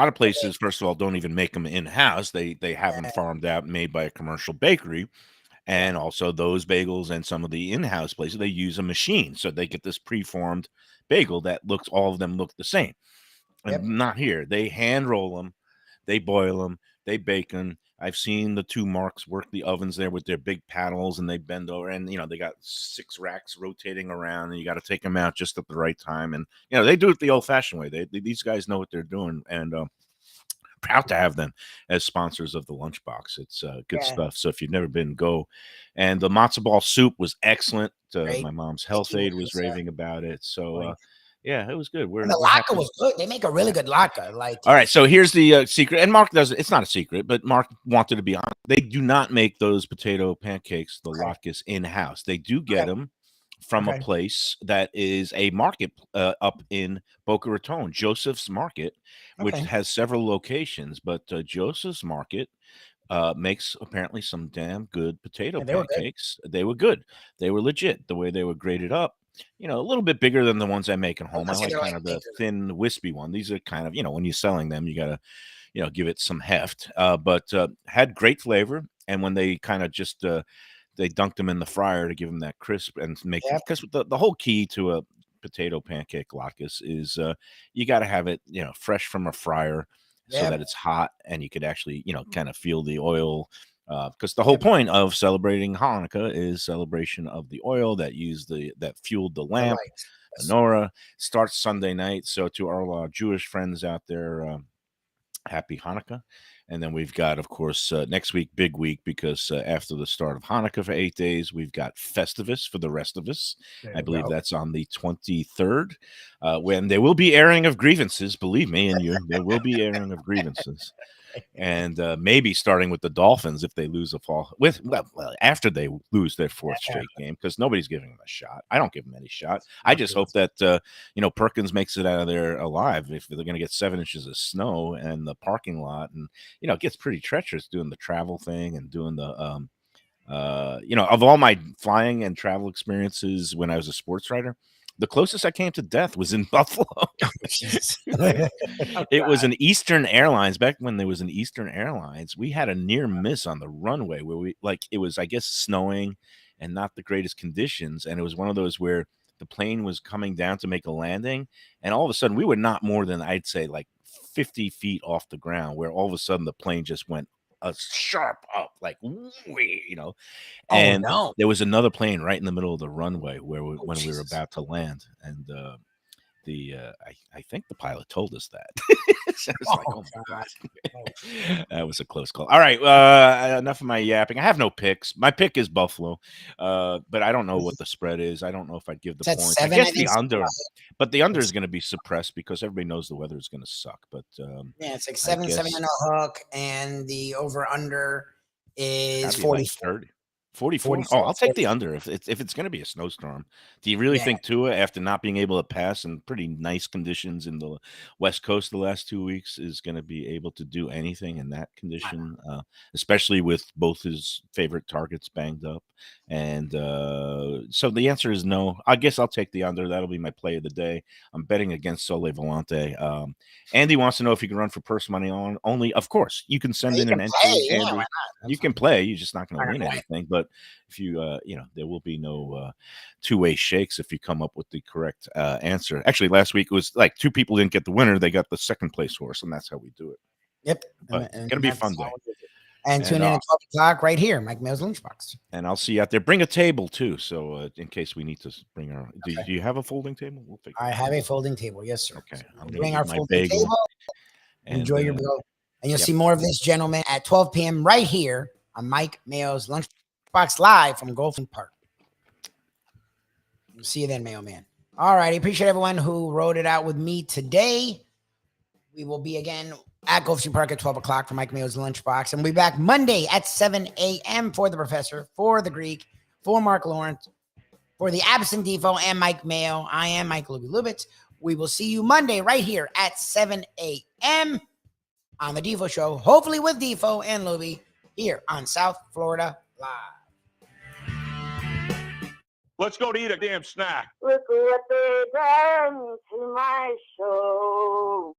of places, first of all, don't even make them in house. They have them farmed out, made by a commercial bakery, and also those bagels and some of the in-house places they use a machine, so they get this preformed bagel that looks. All of them look the same, and not here. They hand roll them, they boil them. They bake them. I've seen the two Marks work the ovens there with their big paddles, and they bend over, and you know they got 6 racks rotating around, and you got to take them out just at the right time. And you know they do it the old-fashioned way. These guys know what they're doing, and proud to have them as sponsors of the lunchbox. It's good stuff. So if you've never been, go. And the matzo ball soup was excellent. My mom's health aide was raving about it. So. Yeah, it was good. And the latke was good. They make a really good latke. Like, all right, so here's the secret. And Mark doesn't. It's not a secret, but Mark wanted to be honest. They do not make those potato pancakes, the latkes, in house. They do get them from a place that is a market up in Boca Raton, Joseph's Market, which has several locations. But Joseph's Market makes apparently some damn good potato pancakes. They were good. They were legit. The way they were grated up. You know, a little bit bigger than the ones I make at home. I like kind of the thin, wispy one. These are kind of, you know, when you're selling them, you got to, you know, give it some heft. But had great flavor. And when they kind of just, they dunked them in the fryer to give them that crisp and make, because the whole key to a potato pancake latkes is you got to have it, you know, fresh from a fryer so that it's hot and you could actually, you know, kind of feel the oil. Because the whole point of celebrating Hanukkah is celebration of the oil that fueled the lamp. Menorah starts Sunday night. So to our Jewish friends out there, happy Hanukkah. And then we've got, of course, next week, big week, because after the start of Hanukkah for 8 days, we've got Festivus for the rest of us. I believe that's on the 23rd, when there will be airing of grievances. Believe me, and there will be airing of grievances. And maybe starting with the Dolphins if they lose after they lose their 4th straight game, because nobody's giving them a shot. I don't give them any shot. I just hope that you know, Perkins makes it out of there alive. If they're going to get 7 inches of snow and the parking lot, and you know, it gets pretty treacherous doing the travel thing and doing the you know, of all my flying and travel experiences when I was a sports writer, the closest I came to death was in Buffalo. It was an Eastern Airlines. Back when there was an Eastern Airlines, we had a near miss on the runway where it was, I guess, snowing and not the greatest conditions. And it was one of those where the plane was coming down to make a landing. And all of a sudden, we were not more than, I'd say, like 50 feet off the ground, where all of a sudden the plane just went a sharp up, like, you know, and there was another plane right in the middle of the runway when we were about to land, and I think the pilot told us that. So I was like, oh my God. That was a close call. All right, enough of my yapping. I have no picks. My pick is Buffalo, but I don't know what the spread is. I don't know if I'd give the points. I guess the under, but the under is going to be suppressed because everybody knows the weather is going to suck. But it's like 7 on a hook, and the over under is Gotta be 40. like 30. 44. 44, Oh, I'll take the 44. under if it's going to be a snowstorm. Do you really Yeah. think Tua, after not being able to pass in pretty nice conditions in the West Coast the last 2 weeks, is going to be able to do anything in that condition, especially with both his favorite targets banged up? And so the answer is no. I guess I'll take the under. That'll be my play of the day. I'm betting against Sole Volante. Andy wants to know if you can run for purse money on only. Of course, you can send in an entry, Yeah, Andy. why not? You can play. You're just not going to Right, win right. anything. But if you, there will be no two-way shakes if you come up with the correct answer. Actually, last week it was like 2 people didn't get the winner; they got the second place horse, and that's how we do it. Yep. But it's going to be a fun day. And tune in at 12 o'clock right here, Mike Mayo's Lunchbox. And I'll see you out there. Bring a table too, so in case we need to bring our. Do you have a folding table? We'll figure. I have a folding table. Yes, sir. Okay. So I'm bring gonna our eat my folding bagel. table. And, Enjoy your meal. And you'll yep. see more of this gentleman at 12 p.m. right here on Mike Mayo's Lunchbox live from Golfing Park. We'll see you then, Mayo Man. All right. I appreciate everyone who wrote it out with me today. We will be again at Golfing Park at 12 o'clock for Mike Mayo's Lunchbox. And we'll be back Monday at 7 a.m. for the Professor, for the Greek, for Mark Lawrence, for the absent Defo and Mike Mayo. I am Mike Lubie Lubitz. We will see you Monday right here at 7 a.m. on the Defo Show, hopefully with Defo and Lubie here on South Florida Live. Let's go to eat a damn snack. Look what they done to my show.